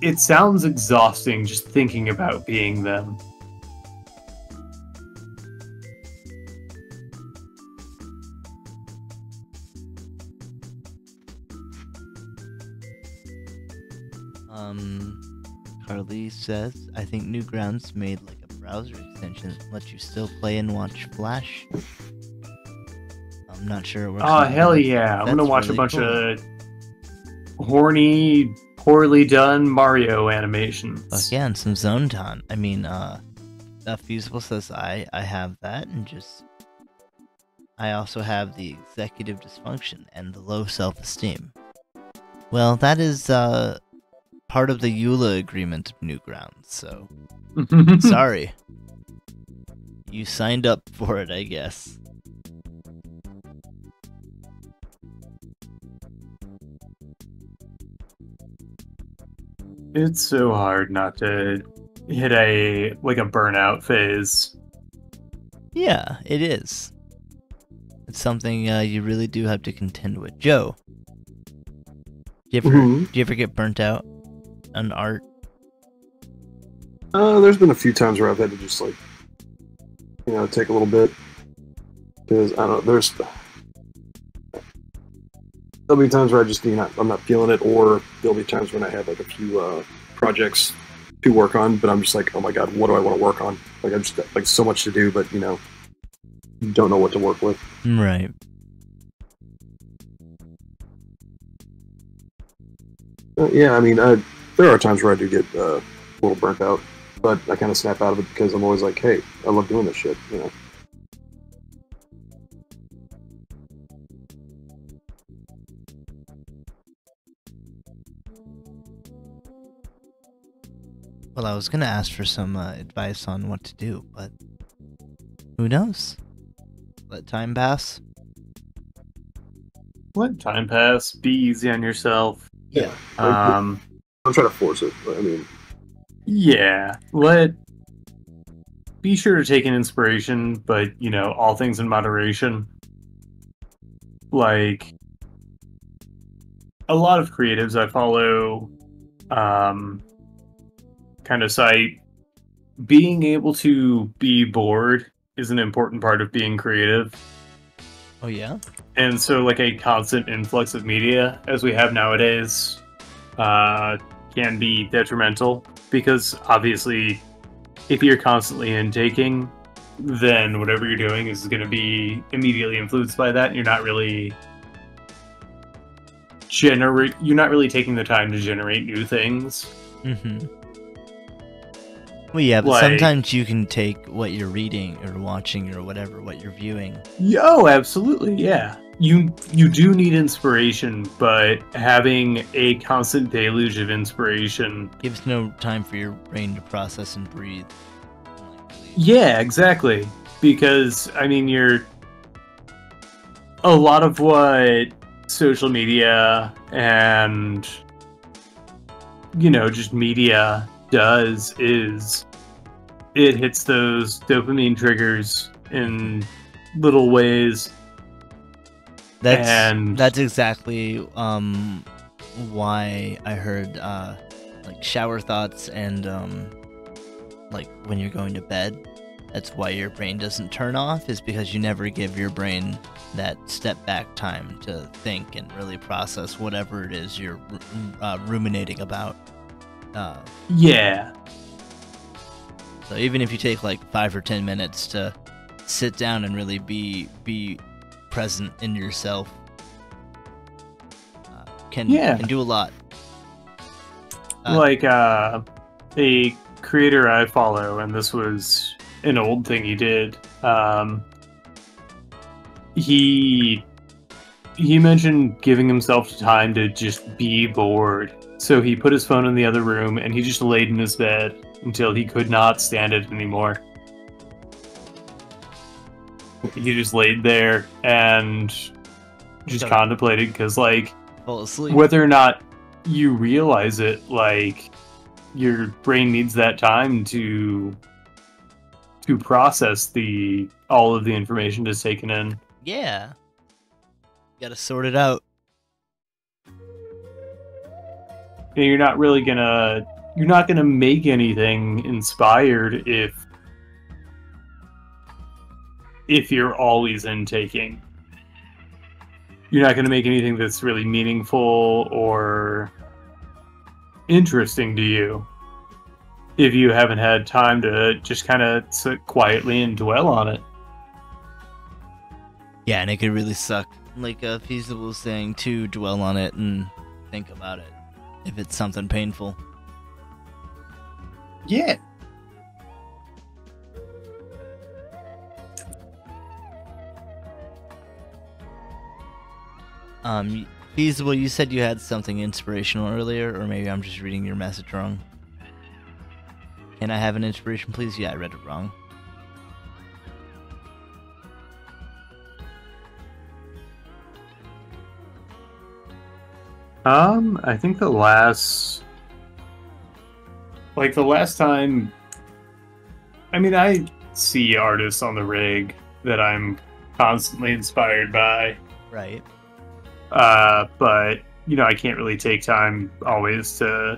S1: it sounds exhausting just thinking about being them.
S2: Carly says, I think Newgrounds made like a browser extension that lets you still play and watch Flash. I'm not sure it works.
S1: Oh, hell yeah. I'm gonna watch
S2: really
S1: a bunch
S2: cool.
S1: of horny, poorly done Mario animations.
S2: Fuck yeah, and some Zonton. I mean, Fusible says I have that, and just... I also have the executive dysfunction and the low self-esteem. Well, that is, part of the EULA agreement of Newgrounds, so... Sorry. You signed up for it, I guess.
S1: It's so hard not to hit a burnout phase.
S2: Yeah, it is. It's something you really do have to contend with. Joe, do you ever get burnt out on art?
S3: There's been a few times where I've had to just like, take a little bit, because I don't know. There'll be times where I just I'm not feeling it, or there'll be times when I have like a few projects to work on, but I'm just like, oh my god, what do I want to work on? Like I just got like so much to do, but don't know what to work with.
S2: Right.
S3: Yeah, I mean, there are times where I do get a little burnt out, but I kind of snap out of it because I'm always like, hey, I love doing this shit,
S2: Well, I was gonna ask for some advice on what to do, but who knows? Let time pass.
S1: Let time pass. Be easy on yourself.
S3: Yeah. I'm trying to force it, but I mean...
S1: Yeah. Be sure to take an inspiration, but, all things in moderation. Like, a lot of creatives I follow, kind of cite being able to be bored is an important part of being creative.
S2: Oh, yeah?
S1: And so, like, a constant influx of media, as we have nowadays, can be detrimental. Because, obviously, if you're constantly intaking, then whatever you're doing is going to be immediately influenced by that, and you're not really taking the time to generate new things.
S2: Mm-hmm. Well, yeah, but sometimes you can take what you're reading or watching or whatever, what you're viewing.
S1: Oh, absolutely, yeah. You do need inspiration, but having a constant deluge of inspiration
S2: gives no time for your brain to process and breathe.
S1: Yeah, exactly. Because, I mean, a lot of what social media and, just media does is it hits those dopamine triggers in little ways.
S2: That's exactly why I heard like shower thoughts and like when you're going to bed, that's why your brain doesn't turn off, is because you never give your brain that step back time to think and really process whatever it is you're ruminating about.
S1: Yeah.
S2: So even if you take like 5 or 10 minutes to sit down and really be present in yourself, can do a lot.
S1: Like a creator I follow, and this was an old thing he did. He mentioned giving himself time to just be bored. So he put his phone in the other room and he just laid in his bed, until he could not stand it anymore. He just laid there and just contemplated, because, like,
S2: fall asleep.
S1: whether or not you realize it, like, your brain needs that time to process all of the information that's taken in.
S2: Yeah. Gotta sort it out.
S1: And you're not gonna make anything inspired if you're always intaking. You're not gonna make anything that's really meaningful or interesting to you if you haven't had time to just kind of sit quietly and dwell on it.
S2: Yeah, and it could really suck. Like Feasible was saying, to dwell on it and think about it if it's something painful.
S1: Yeah.
S2: Feasible, you said you had something inspirational earlier, or maybe I'm just reading your message wrong. Can I have an inspiration, please? Yeah, I read it wrong.
S1: I think the last time, I mean, I see artists on the rig that I'm constantly inspired by.
S2: Right.
S1: But, you know, I can't really take time always to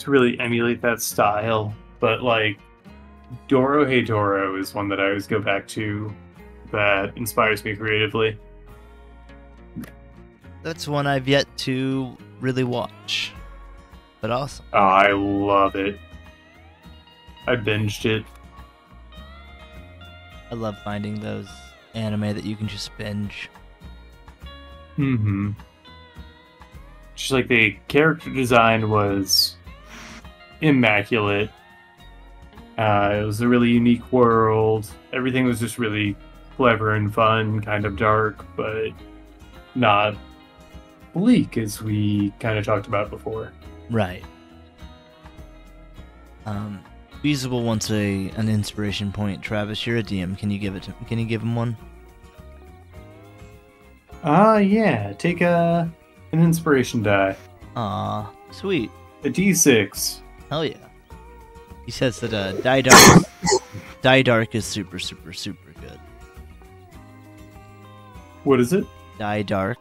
S1: really emulate that style. But, like, Doro Hey Doro is one that I always go back to that inspires me creatively.
S2: That's one I've yet to really watch. But awesome.
S1: Oh, I love it. I binged it.
S2: I love finding those anime that you can just binge.
S1: Mm-hmm. Just like the character design was immaculate. It was a really unique world. Everything was just really clever and fun, kind of dark, but not bleak, as we kind of talked about before.
S2: Right. Feasible wants an inspiration point. Travis, you're a DM. Can you give him one?
S1: Yeah. Take an inspiration die.
S2: Aw, sweet.
S1: A D6.
S2: Hell yeah. He says that Die Dark is super, super, super good.
S1: What is it?
S2: Die Dark.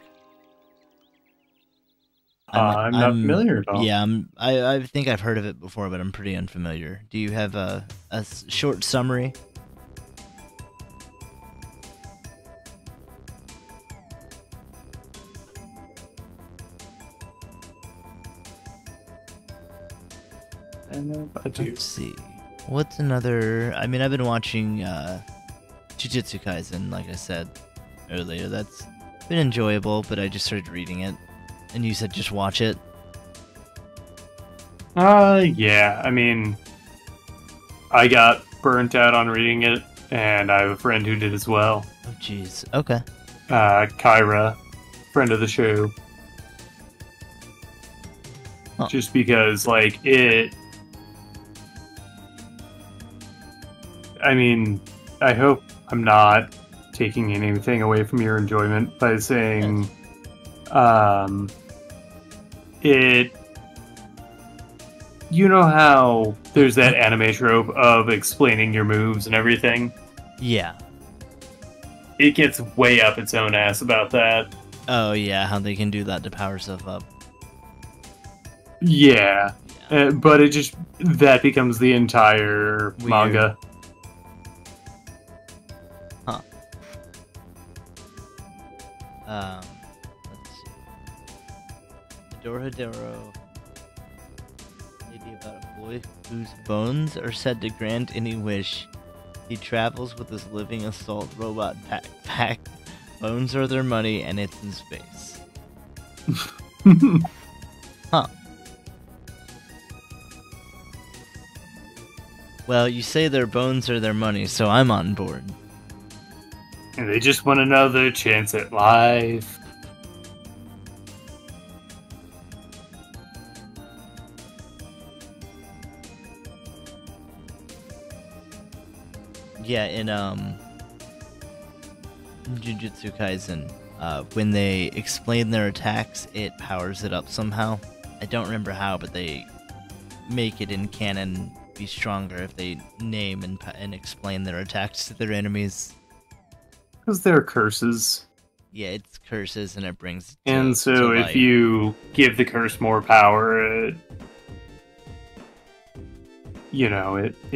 S1: I'm not familiar at all.
S2: Yeah, I think I've heard of it before, but I'm pretty unfamiliar. Do you have a short summary?
S1: I do.
S2: Let's see. What's another... I mean, I've been watching Jujutsu Kaisen, like I said earlier. That's been enjoyable, but I just started reading it. And you said just watch it?
S1: Yeah. I mean, I got burnt out on reading it, and I have a friend who did as well.
S2: Oh, jeez. Okay.
S1: Kyra, friend of the show.
S2: Huh.
S1: Just because, like, it... I mean, I hope I'm not taking anything away from your enjoyment by saying... Yes. You know how there's that anime trope of explaining your moves and everything?
S2: Yeah.
S1: It gets way up its own ass about that.
S2: Oh, yeah, how they can do that to power stuff up.
S1: Yeah. But that becomes the entire
S2: Weird.
S1: manga.
S2: Huh. Let's see. Doro. Lady about a boy whose bones are said to grant any wish. He travels with his living assault robot backpack. Bones are their money, and it's in space. Huh. Well, you say their bones are their money, so I'm on board.
S1: And they just want another chance at life.
S2: Yeah, in Jujutsu Kaisen, when they explain their attacks, it powers it up somehow. I don't remember how, but they make it in canon be stronger if they name and explain their attacks to their enemies.
S1: Because they're curses.
S2: Yeah, it's curses and it brings it
S1: And so if
S2: light.
S1: you give the curse more power, it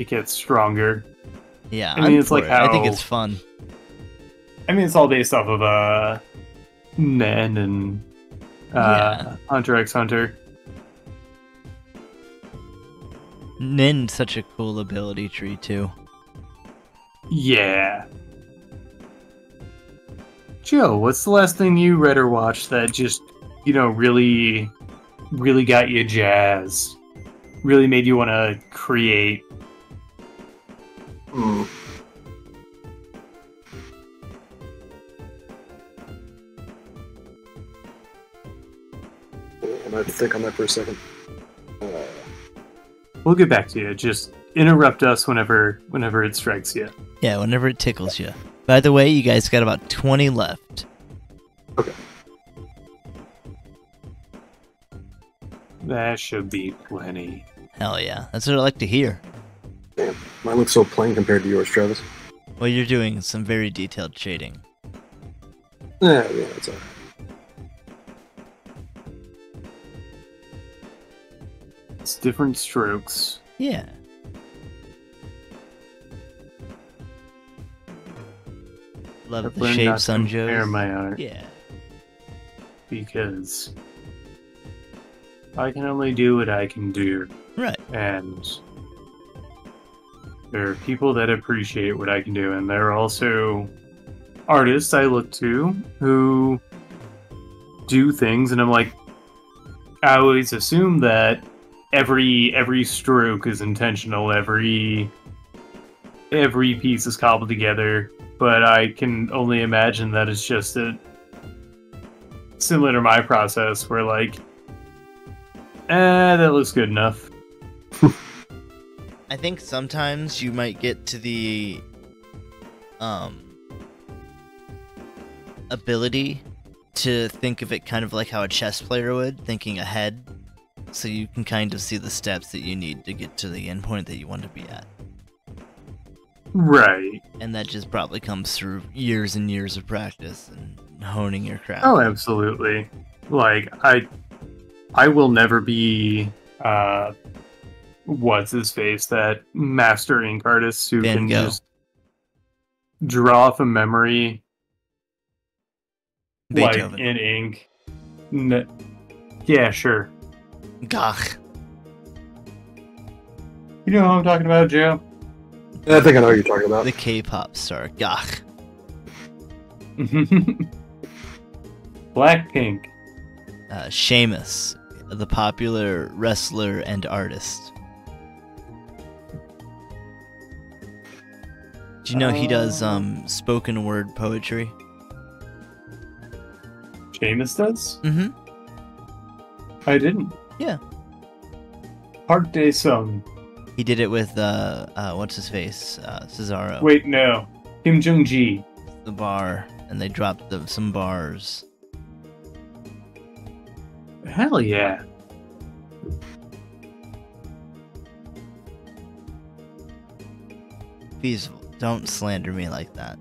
S1: gets stronger.
S2: Yeah,
S1: I mean, it's like
S2: I think
S1: how-
S2: it's fun.
S1: I mean, it's all based off of Nen and
S2: Yeah.
S1: Hunter x Hunter.
S2: Nin's such a cool ability tree too.
S1: Yeah. Joe, what's the last thing you read or watched that just, really, really got you jazzed? Really made you want to create?
S3: I might have to think on that for a second.
S1: We'll get back to you. Just interrupt us whenever it strikes you.
S2: Yeah, whenever it tickles you. By the way, you guys got about 20 left.
S3: Okay.
S1: That should be plenty.
S2: Hell yeah, that's what I like to hear.
S3: Damn, mine looks so plain compared to yours, Travis.
S2: Well, you're doing some very detailed shading.
S3: Yeah, that's alright.
S1: It's different strokes.
S2: Yeah. Love
S1: I've
S2: the
S1: learned
S2: shape,
S1: not to compare
S2: Sunjos.
S1: my art
S2: Yeah.
S1: because I can only do what I can do,
S2: Right.
S1: and there are people that appreciate what I can do, and there are also artists I look to who do things, and I'm like, I always assume that every stroke is intentional, every piece is cobbled together, but I can only imagine that it's just similar to my process, where like, that looks good enough.
S2: I think sometimes you might get to the ability to think of it kind of like how a chess player would, thinking ahead, so you can kind of see the steps that you need to get to the end point that you want to be at.
S1: Right.
S2: And that just probably comes through years and years of practice and honing your craft.
S1: Oh, absolutely. Like, I will never be, what's his face, that master ink artist who
S2: Van
S1: can
S2: Gogh.
S1: just draw from memory,
S2: Beethoven.
S1: like, in ink. Yeah, sure.
S2: Gach.
S1: You know who I'm talking about, Joe?
S3: Yeah, I think I know what you're talking about.
S2: The K-pop star, Gach.
S1: Blackpink.
S2: Sheamus, the popular wrestler and artist. Do you know he does spoken word poetry?
S1: Seamus does?
S2: Mm-hmm.
S1: I didn't.
S2: Yeah.
S1: Heart Day Song.
S2: He did it with what's his face? Cesaro.
S1: Wait, no. Kim Jong-ji.
S2: The bar, and they dropped some bars.
S1: Hell yeah.
S2: Feasible. Don't slander me like that.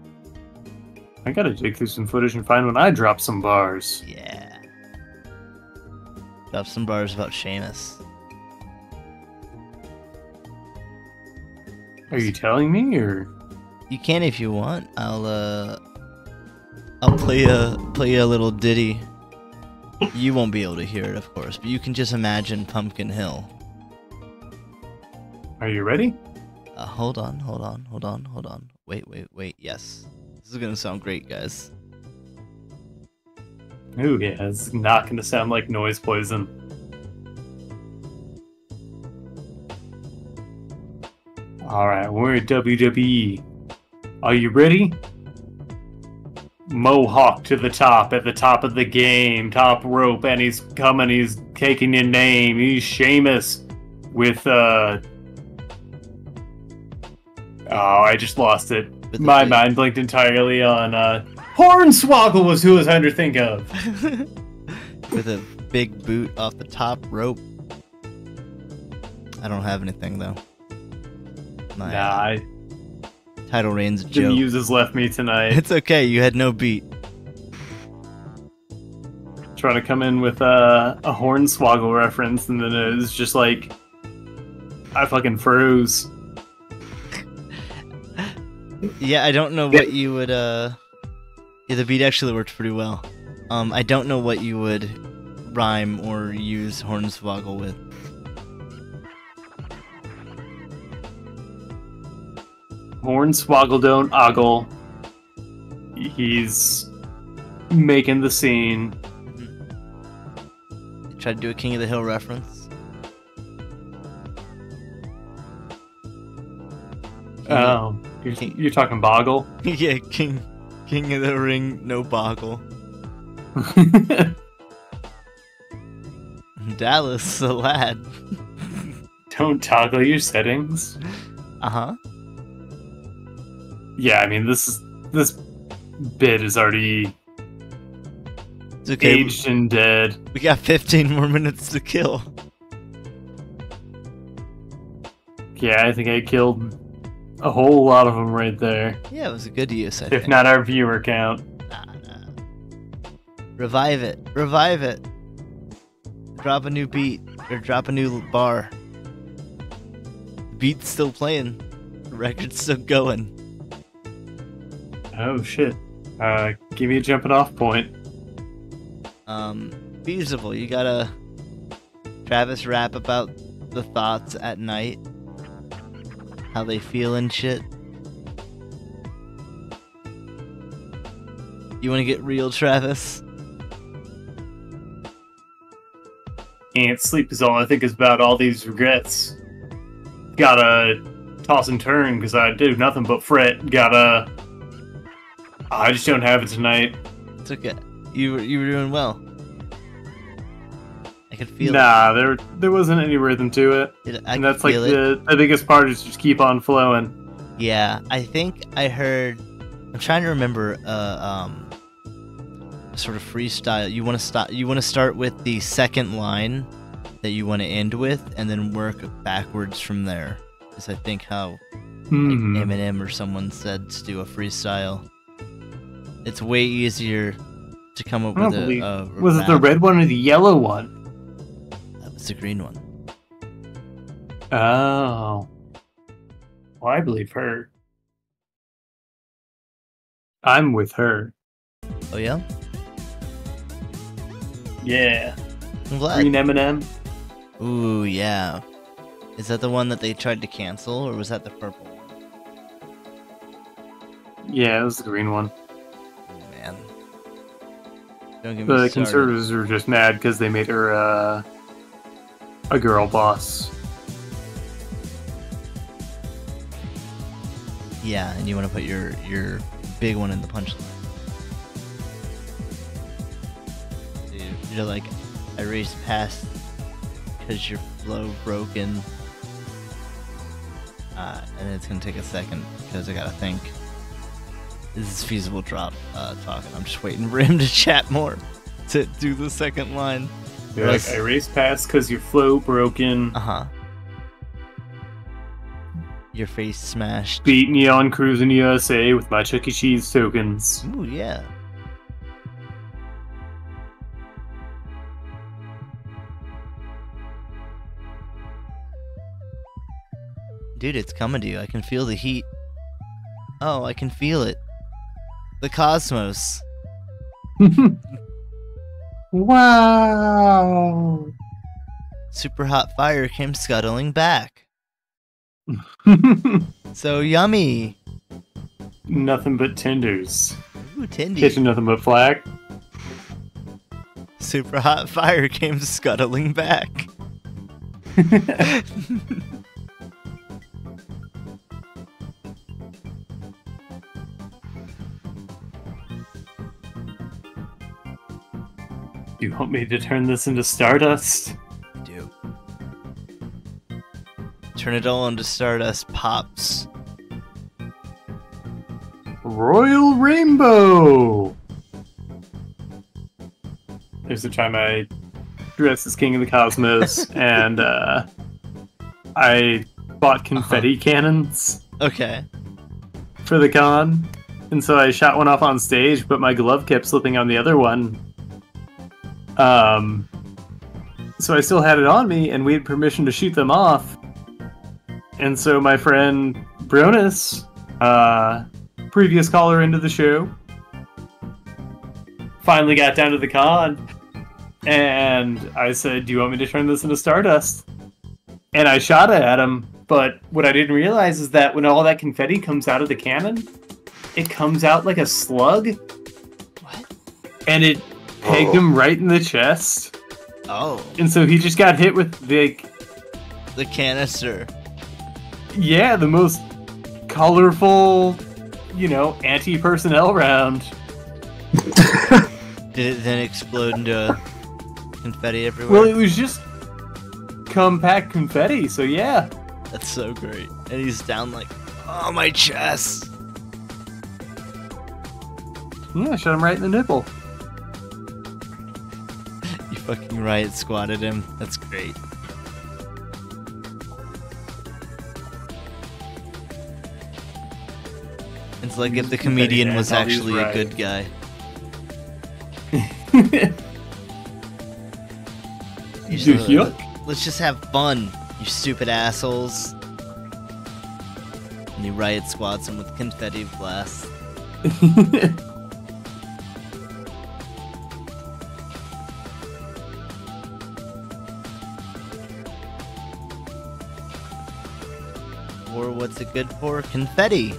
S1: I gotta dig through some footage and find when I drop some bars.
S2: Yeah. Drop some bars about Sheamus.
S1: Are you telling me, or?
S2: You can if you want. I'll play a little ditty. You won't be able to hear it, of course, but you can just imagine Pumpkin Hill.
S1: Are you ready?
S2: Hold on. Wait. Yes. This is gonna sound great, guys.
S1: Ooh, yeah, it's not gonna sound like noise poison. Alright, we're at WWE. Are you ready? Mohawk to the top, at the top of the game, top rope, and he's coming, he's taking your name. He's Sheamus with, Oh, I just lost it.
S2: With
S1: My
S2: the-
S1: mind blinked entirely on Hornswoggle was who I was trying to think of.
S2: with a big boot off the top rope. I don't have anything though. My
S1: Nah,
S2: title reign's a
S1: the
S2: joke.
S1: muses left me tonight.
S2: It's okay, you had no beat.
S1: Trying to come in with a Hornswoggle reference, and then it was just like I fucking froze.
S2: Yeah, I don't know what you would yeah, the beat actually worked pretty well. I don't know what you would rhyme or use Hornswoggle with.
S1: Hornswoggle don't ogle. He's making the scene.
S2: You tried to do a King of the Hill reference.
S1: Oh, you're talking Boggle?
S2: Yeah, King of the Ring, no boggle. Dallas, the lad.
S1: Don't toggle your settings.
S2: Uh-huh.
S1: Yeah, I mean this bit is already
S2: It's okay.
S1: aged and dead.
S2: We got 15 more minutes to kill.
S1: Yeah, I think I killed a whole lot of them right there.
S2: Yeah, it was a good use, I
S1: If
S2: think.
S1: not our viewer count.
S2: Nah. Revive it. Revive it. Drop a new beat. Or drop a new bar. The beat's still playing. The record's still going.
S1: Oh shit. Give me a jumping off point.
S2: Feasible. You gotta Travis rap about the thoughts at night. How they feel and shit. You wanna get real, Travis?
S1: Can't sleep is all I think is about all these regrets. Gotta toss and turn because I do nothing but fret. I just don't have it tonight.
S2: It's okay. You were doing well. I could feel
S1: Nah, there wasn't any rhythm to it.
S2: I
S1: And
S2: could
S1: that's like
S2: feel it.
S1: the biggest part is just keep on flowing.
S2: Yeah, I think I heard. I'm trying to remember. A sort of freestyle. You want to start with the second line that you want to end with, and then work backwards from there. Is I think how Eminem or someone said to do a freestyle. It's way easier to come up
S1: I don't
S2: with
S1: believe.
S2: a
S1: Was it the
S2: rap.
S1: red one or the yellow one?
S2: That was the green one.
S1: Oh. Well, I believe her. I'm with her.
S2: Oh yeah,
S1: Yeah.
S2: I'm glad.
S1: Green M&M.
S2: Ooh yeah. Is that the one that they tried to cancel, or was that the purple one?
S1: Yeah, it was the green one.
S2: Oh man. Don't get me
S1: The
S2: started.
S1: conservatives were just mad because they made her a girl boss.
S2: Yeah, and you want to put your big one in the punchline. You're like, I raced past because your flow broken. And it's gonna take a second because I gotta think. This is feasible drop talking. I'm just waiting for him to chat more to do the second line.
S1: You're like, I raced past because your flow broken.
S2: Uh-huh. Your face smashed.
S1: Beating you on Cruising USA with my Chuck E. Cheese tokens.
S2: Ooh, yeah. Dude, it's coming to you. I can feel the heat. Oh, I can feel it. The cosmos.
S1: Wow.
S2: Super hot fire came scuttling back. So yummy.
S1: Nothing but tenders.
S2: Ooh, Tindy.
S1: Kitchen nothing but flack.
S2: Super hot fire came scuttling back.
S1: You want me to turn this into Stardust?
S2: Do. Turn it all into Stardust Pops.
S1: Royal Rainbow! There's the time I dressed as King of the Cosmos, and I bought confetti cannons
S2: Okay.
S1: for the con. And so I shot one off on stage, but my glove kept slipping on the other one. So I still had it on me, and we had permission to shoot them off. And so my friend Bronus, previous caller into the show, finally got down to the con, and I said, "Do you want me to turn this into Stardust?" And I shot it at him, but what I didn't realize is that when all that confetti comes out of the cannon, it comes out like a slug.
S2: What?
S1: And it pegged him right in the chest.
S2: Oh.
S1: And so he just got hit with
S2: the canister.
S1: Yeah, the most colorful, anti-personnel round.
S2: Did it then explode into confetti everywhere?
S1: Well, it was just compact confetti, so yeah.
S2: That's so great. And he's down like, oh, my chest.
S1: Yeah, I shot him right in the nipple.
S2: You fucking riot squatted him. That's great. It's like if the comedian was actually a good guy. Let's just have fun, you stupid assholes. And he riot squats him with confetti blasts. Or what's it good for? Confetti.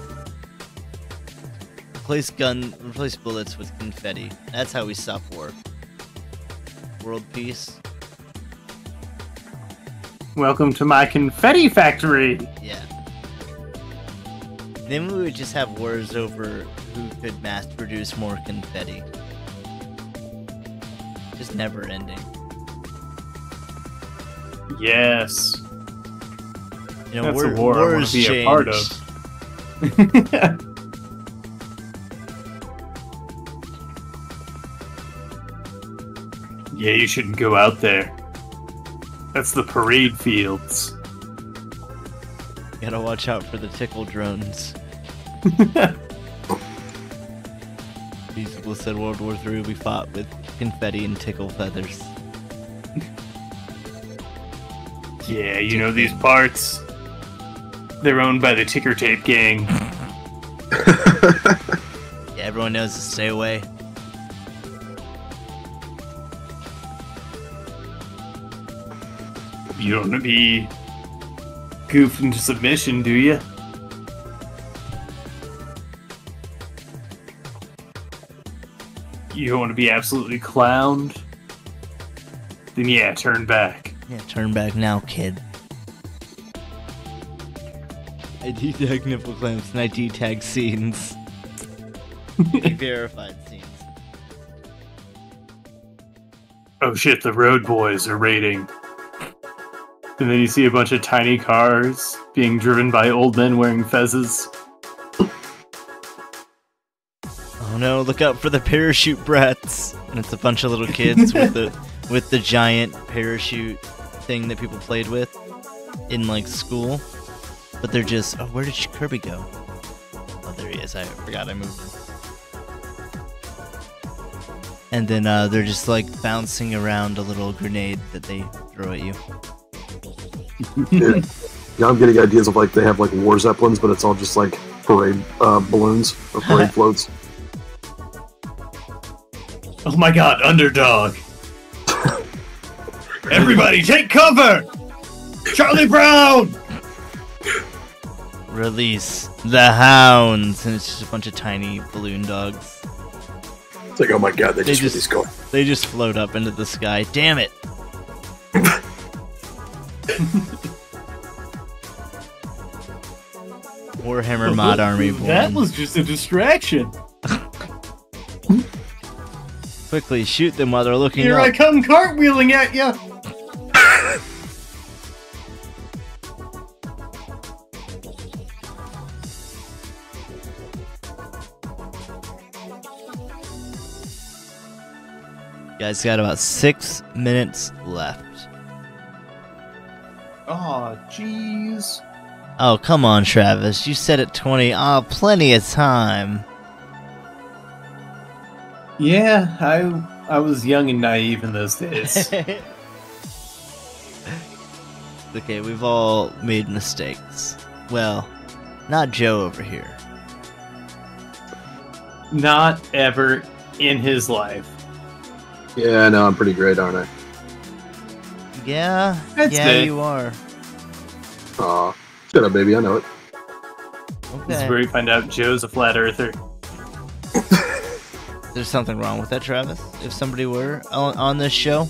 S2: Replace bullets with confetti. That's how we stop war. World peace.
S1: Welcome to my confetti factory.
S2: Yeah. Then we would just have wars over who could mass produce more confetti. Just never ending.
S1: Yes.
S2: That's
S1: a war I want to be a part of. Yeah, you shouldn't go out there. That's the parade fields.
S2: Gotta watch out for the tickle drones. These people said World War III we fought with confetti and tickle feathers.
S1: Yeah, you know these parts. They're owned by the ticker tape gang.
S2: Yeah, everyone knows to stay away.
S1: You don't want to be goofed into submission, do you? You don't want to be absolutely clowned? Then yeah, turn back.
S2: Yeah, turn back now, kid. I detag nipple clamps and I detag scenes. Verified scenes.
S1: Oh shit, the road boys are raiding. And then you see a bunch of tiny cars being driven by old men wearing fezzes.
S2: Oh no, look out for the parachute brats! And it's a bunch of little kids with the giant parachute thing that people played with in like school. But they're just, oh, where did Kirby go? Oh, there he is. I forgot I moved him. And then they're just like bouncing around a little grenade that they throw at you.
S3: Yeah, I'm getting ideas of like they have like war zeppelins, but it's all just like parade balloons or parade floats.
S1: Oh my god, underdog! Everybody take cover! Charlie Brown!
S2: Release the hounds! And it's just a bunch of tiny balloon dogs.
S3: It's like, oh my god, they just released going.
S2: They just float up into the sky. Damn it! Warhammer Mod Army born.
S1: That was just a distraction.
S2: Quickly shoot them while they're looking
S1: Here
S2: up.
S1: I come cartwheeling at ya!
S2: You guys got about 6 minutes left.
S1: Oh, jeez.
S2: Oh, come on, Travis. You said it 20. Oh, plenty of time.
S1: Yeah, I was young and naive in those days.
S2: Okay, we've all made mistakes. Well, not Joe over here.
S1: Not ever in his life.
S3: Yeah, no, I'm pretty great, aren't I?
S2: Yeah,
S1: That's
S2: yeah,
S1: it.
S2: you are.
S3: Aw, shut up, baby. I know it.
S1: This is
S2: Okay.
S1: where you find out Joe's a flat earther.
S2: There's something wrong with that, Travis? If somebody were on this show?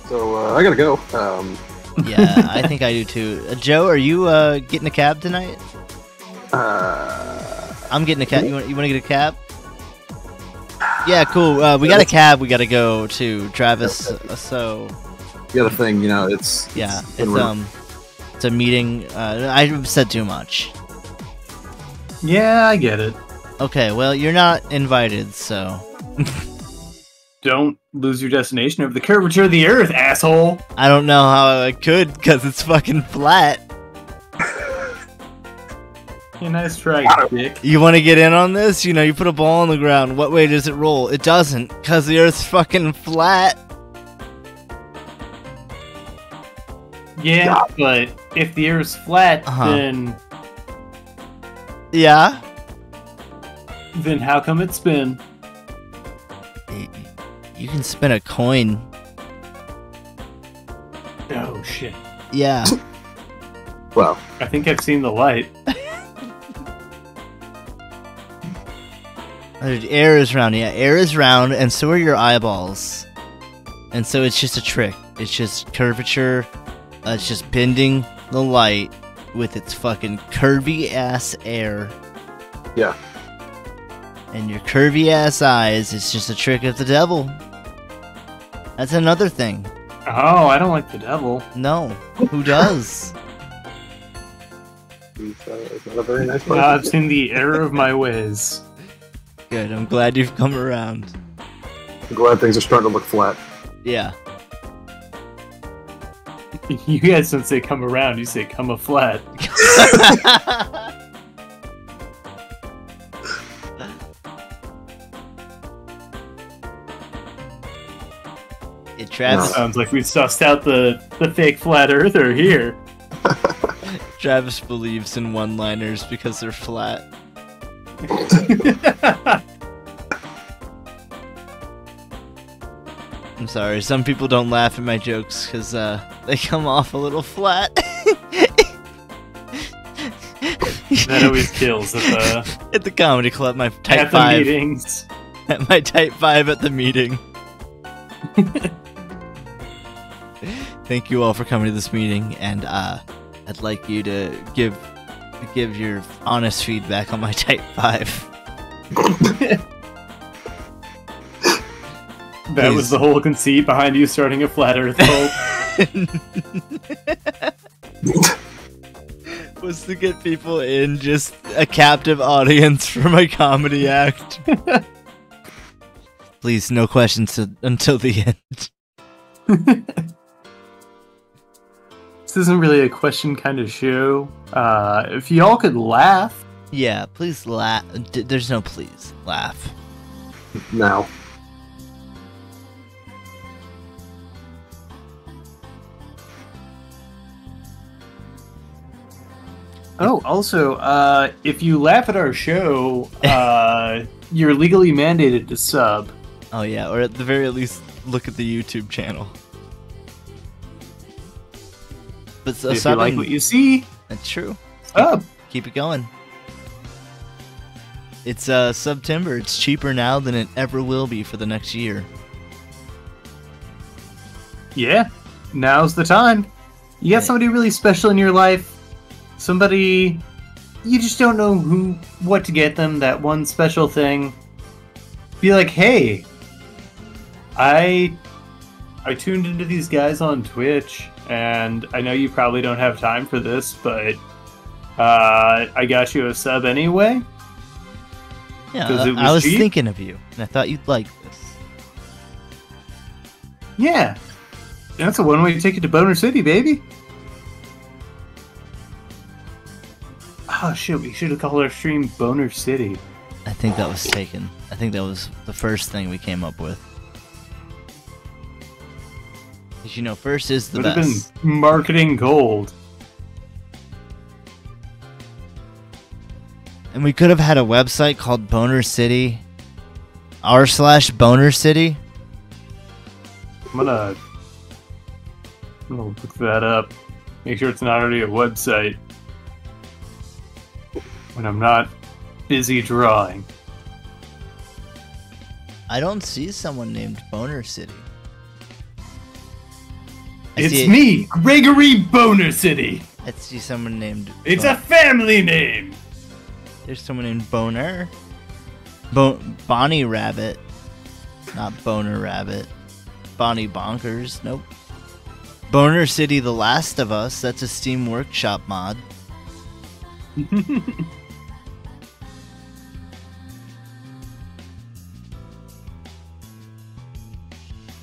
S3: So I gotta go.
S2: Yeah, I think I do too. Joe, are you getting a cab tonight? I'm getting a cab. You want to get a cab? Yeah, cool. We got a cab. We got to go to Travis. So
S3: The other thing, you know, it's
S2: yeah,
S3: when we're-
S2: it's a meeting. I said too much.
S1: Yeah, I get it.
S2: Okay, well you're not invited, so
S1: Don't lose your destination over the curvature of the earth, asshole!
S2: I don't know how I could because it's fucking flat.
S1: Yeah, nice try, dick.
S2: You want to get in on this? You know, you put a ball on the ground. What way does it roll? It doesn't, because the Earth's fucking flat.
S1: Yeah, but if the earth's flat,
S2: Uh-huh.
S1: then
S2: Yeah.
S1: how come it spin?
S2: You can spin a coin.
S1: Oh shit.
S2: Yeah.
S3: well,
S1: I think I've seen the light.
S2: Air is round. Yeah, air is round, and so are your eyeballs. And so it's just a trick. It's just curvature. It's just bending the light with its fucking curvy ass air.
S3: yeah.
S2: And your curvy ass eyes, it's just a trick of the devil. That's another thing.
S1: Oh, I don't like the devil.
S2: No. Who does?
S3: It's not a very nice place.
S1: I've seen the error of my ways.
S2: Good, I'm glad you've come around.
S3: I'm glad things are starting to look flat.
S2: Yeah.
S1: You guys don't say come around, you say come a flat.
S2: Travis,
S1: Sounds like we've sussed out the fake flat earther here.
S2: Travis believes in one-liners because they're flat. I'm sorry, some people don't laugh at my jokes because they come off a little flat.
S1: That always kills
S2: At the comedy club, my type
S1: at the
S2: 5.
S1: meetings.
S2: At my type 5 at the meeting. Thank you all for coming to this meeting, and I'd like you to give your honest feedback on my type 5.
S1: That
S2: Please.
S1: was the whole conceit behind you starting a flat earth cult.
S2: Was to get people in, just a captive audience for my comedy act. Please, no questions until the end.
S1: This isn't really a question kind of show. If y'all could laugh.
S2: Yeah, please laugh. There's no please. Laugh.
S3: Now.
S1: Oh, also, if you laugh at our show, you're legally mandated to sub.
S2: Oh yeah, or at the very least, look at the YouTube channel. But so
S1: If you like what you see,
S2: that's true.
S1: sub.
S2: Keep it going. It's September. It's cheaper now than it ever will be for the next year.
S1: Yeah, now's the time. You got somebody really special in your life. Somebody you just don't know what to get them, that one special thing. Be like, hey, I tuned into these guys on Twitch, and I know you probably don't have time for this, but I got you a sub anyway.
S2: Yeah,
S1: 'Cause it
S2: I was
S1: cheap?
S2: thinking of you, and I thought you'd like this.
S1: Yeah. That's a one-way ticket to Boner City, baby. Oh shit, we should have called our stream Boner City.
S2: I think that was taken. I think that was the first thing we came up with. Because you know, first is the
S1: Would have
S2: best.
S1: been marketing gold.
S2: And we could have had a website called Boner City. r/Boner City.
S1: I'm gonna look that up. Make sure it's not already a website. When I'm not busy drawing.
S2: I don't see someone named Boner City.
S1: It's me, Gregory Boner City.
S2: I see someone named...
S1: It's a family name.
S2: There's someone named Boner. Bonnie Rabbit. Not Boner Rabbit. Bonnie Bonkers. Nope. Boner City The Last of Us. That's a Steam Workshop mod.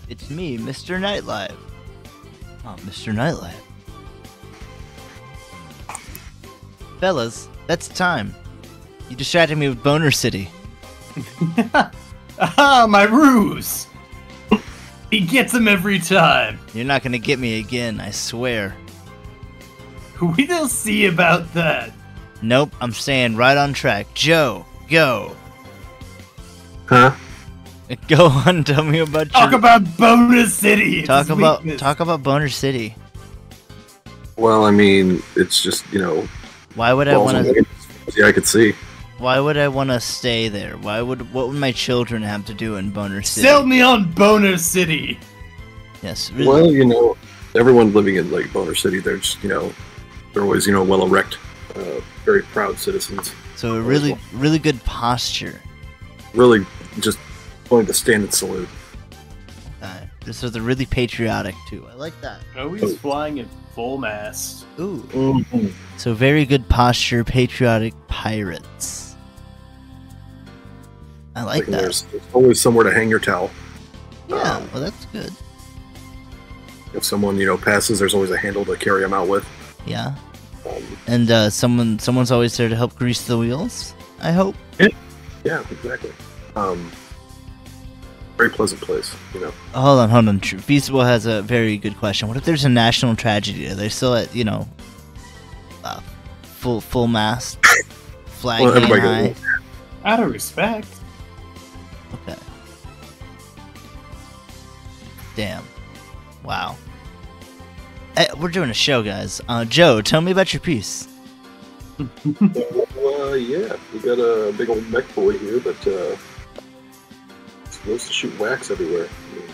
S2: It's me, Mr. Nightlife. Oh, Mr. Nightlife. Fellas, that's time. You distracted me with Boner City.
S1: Ah, my ruse. He gets him every time.
S2: You're not gonna get me again, I swear.
S1: We'll see about that.
S2: Nope, I'm staying right on track. Joe, go.
S3: Huh?
S2: Go on, tell me about
S1: Talk
S2: your...
S1: about Boner City.
S2: Talk about Boner City.
S3: Well, I mean, it's just, you know,
S2: Why would I
S3: balls
S2: want
S3: and
S2: to...
S3: legs. Yeah, I could see.
S2: Why would I want to stay there? What would my children have to do in Boner City?
S1: Sell me on Boner City.
S2: Yes, really.
S3: Well, you know, everyone living in like Boner City, they're just, you know, they're always, you know, well erect, very proud citizens.
S2: So a really good posture.
S3: Really, just going to stand and salute.
S2: So they're really patriotic too. I like that.
S1: Always flying at full mast.
S2: Ooh.
S3: Mm-hmm.
S2: So very good posture, patriotic pirates. I like that.
S3: There's always somewhere to hang your towel.
S2: Yeah, well that's good.
S3: If someone, you know, passes, there's always a handle to carry them out with.
S2: Yeah. And someone's always there to help grease the wheels, I hope.
S3: Yeah, exactly. Very pleasant place, you know.
S2: Hold on. Feasible has a very good question. What if there's a national tragedy? Are they still at, you know, full mast, flag
S3: Well,
S2: hanging
S3: everybody
S2: high?
S1: Out of respect.
S2: Okay. Damn. Wow. Hey, we're doing a show, guys. Joe, tell me about your piece.
S3: Yeah, we got a big old mech boy here that loves to shoot wax everywhere. I mean,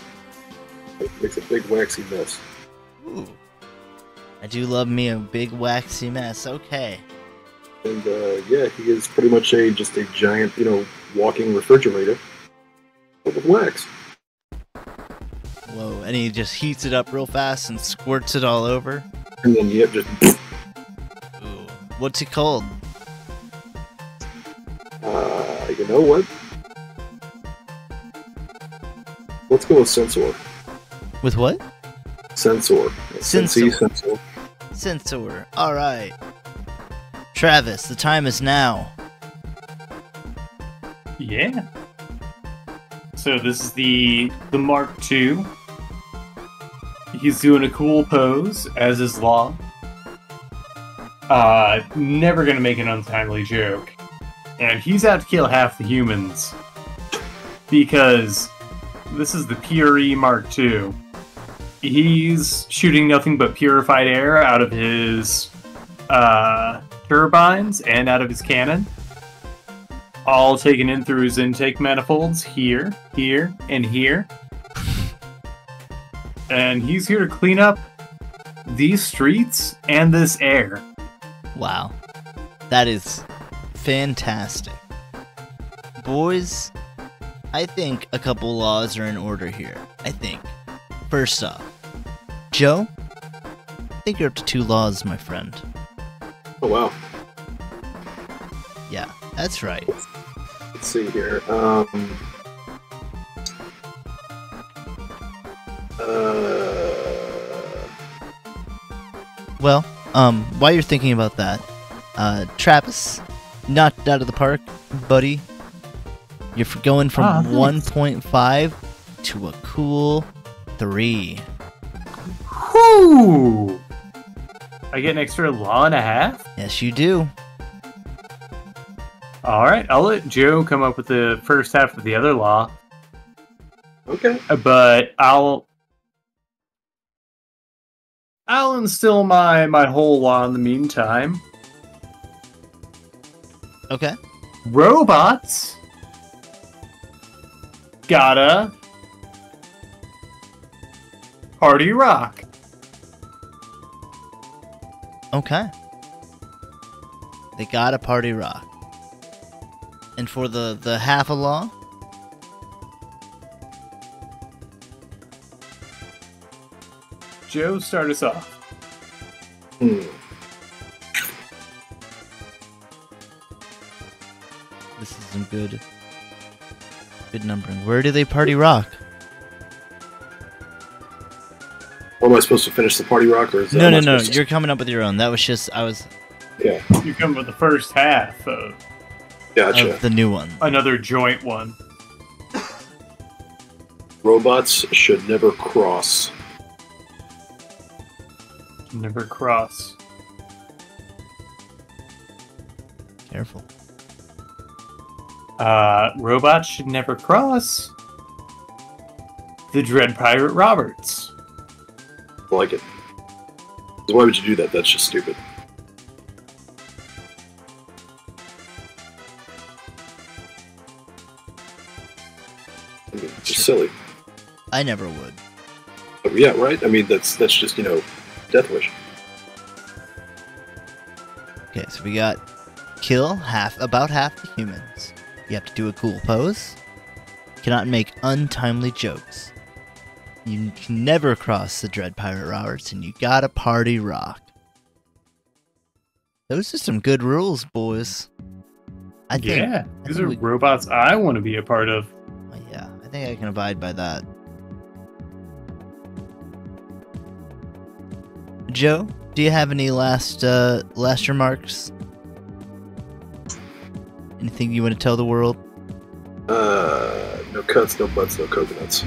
S3: it makes a big waxy mess.
S2: Ooh. I do love me a big waxy mess. Okay.
S3: And yeah, he is pretty much just a giant, you know, walking refrigerator full of wax.
S2: Whoa, and he just heats it up real fast and squirts it all over.
S3: And then you have just,
S2: Ooh. What's it called?
S3: you know what? Let's go with sensor.
S2: With what?
S3: Sensor.
S2: Sensor.
S3: Sensor.
S2: Sensor. Alright. Travis, the time is now.
S1: Yeah. So this is the Mark II. He's doing a cool pose, as is law. Never gonna make an untimely joke. And he's out to kill half the humans. Because this is the PRE Mark II. He's shooting nothing but purified air out of his turbines and out of his cannon. All taken in through his intake manifolds here, here, and here. And he's here to clean up these streets and this air.
S2: Wow. That is fantastic. Boys, I think a couple laws are in order here. I think. First off, Joe, I think you're up to 2 laws, my friend.
S3: Oh, wow.
S2: Yeah, that's right.
S3: Let's see here.
S2: Well, while you're thinking about that, Travis, knocked out of the park, buddy. You're going from 1.5 to a cool 3.
S1: Whoo! I get an extra law and a half?
S2: Yes, you do.
S1: Alright, I'll let Joe come up with the first half of the other law.
S3: Okay.
S1: But I'll instill my whole law in the meantime.
S2: Okay.
S1: Robots gotta party rock.
S2: Okay. They got a party rock. And for the half a law?
S1: Joe, start us off.
S2: This is some good numbering. Where do they party rock?
S3: What am I supposed to finish the party rock, or is that
S2: No. You're coming up with your own. That was just
S3: Yeah.
S1: You come with the first half of
S3: Gotcha.
S2: of the new one.
S1: another joint one.
S3: Robots should never cross.
S1: Never cross.
S2: Careful.
S1: Robots should never cross the Dread Pirate Roberts.
S3: I like it. Why would you do that? That's just stupid. I mean, it's just silly.
S2: I never would.
S3: But yeah, right? I mean, that's just, Death Wish.
S2: Okay, so we got kill about half the humans. You have to do a cool pose. Cannot make untimely jokes. You can never cross the Dread Pirate Roberts, and you gotta party rock. Those are some good rules, boys.
S1: These are robots I want to be a part of.
S2: Yeah, I think I can abide by that. Joe, do you have any last remarks? Anything you want to tell the world?
S3: No cuts, no butts, no coconuts.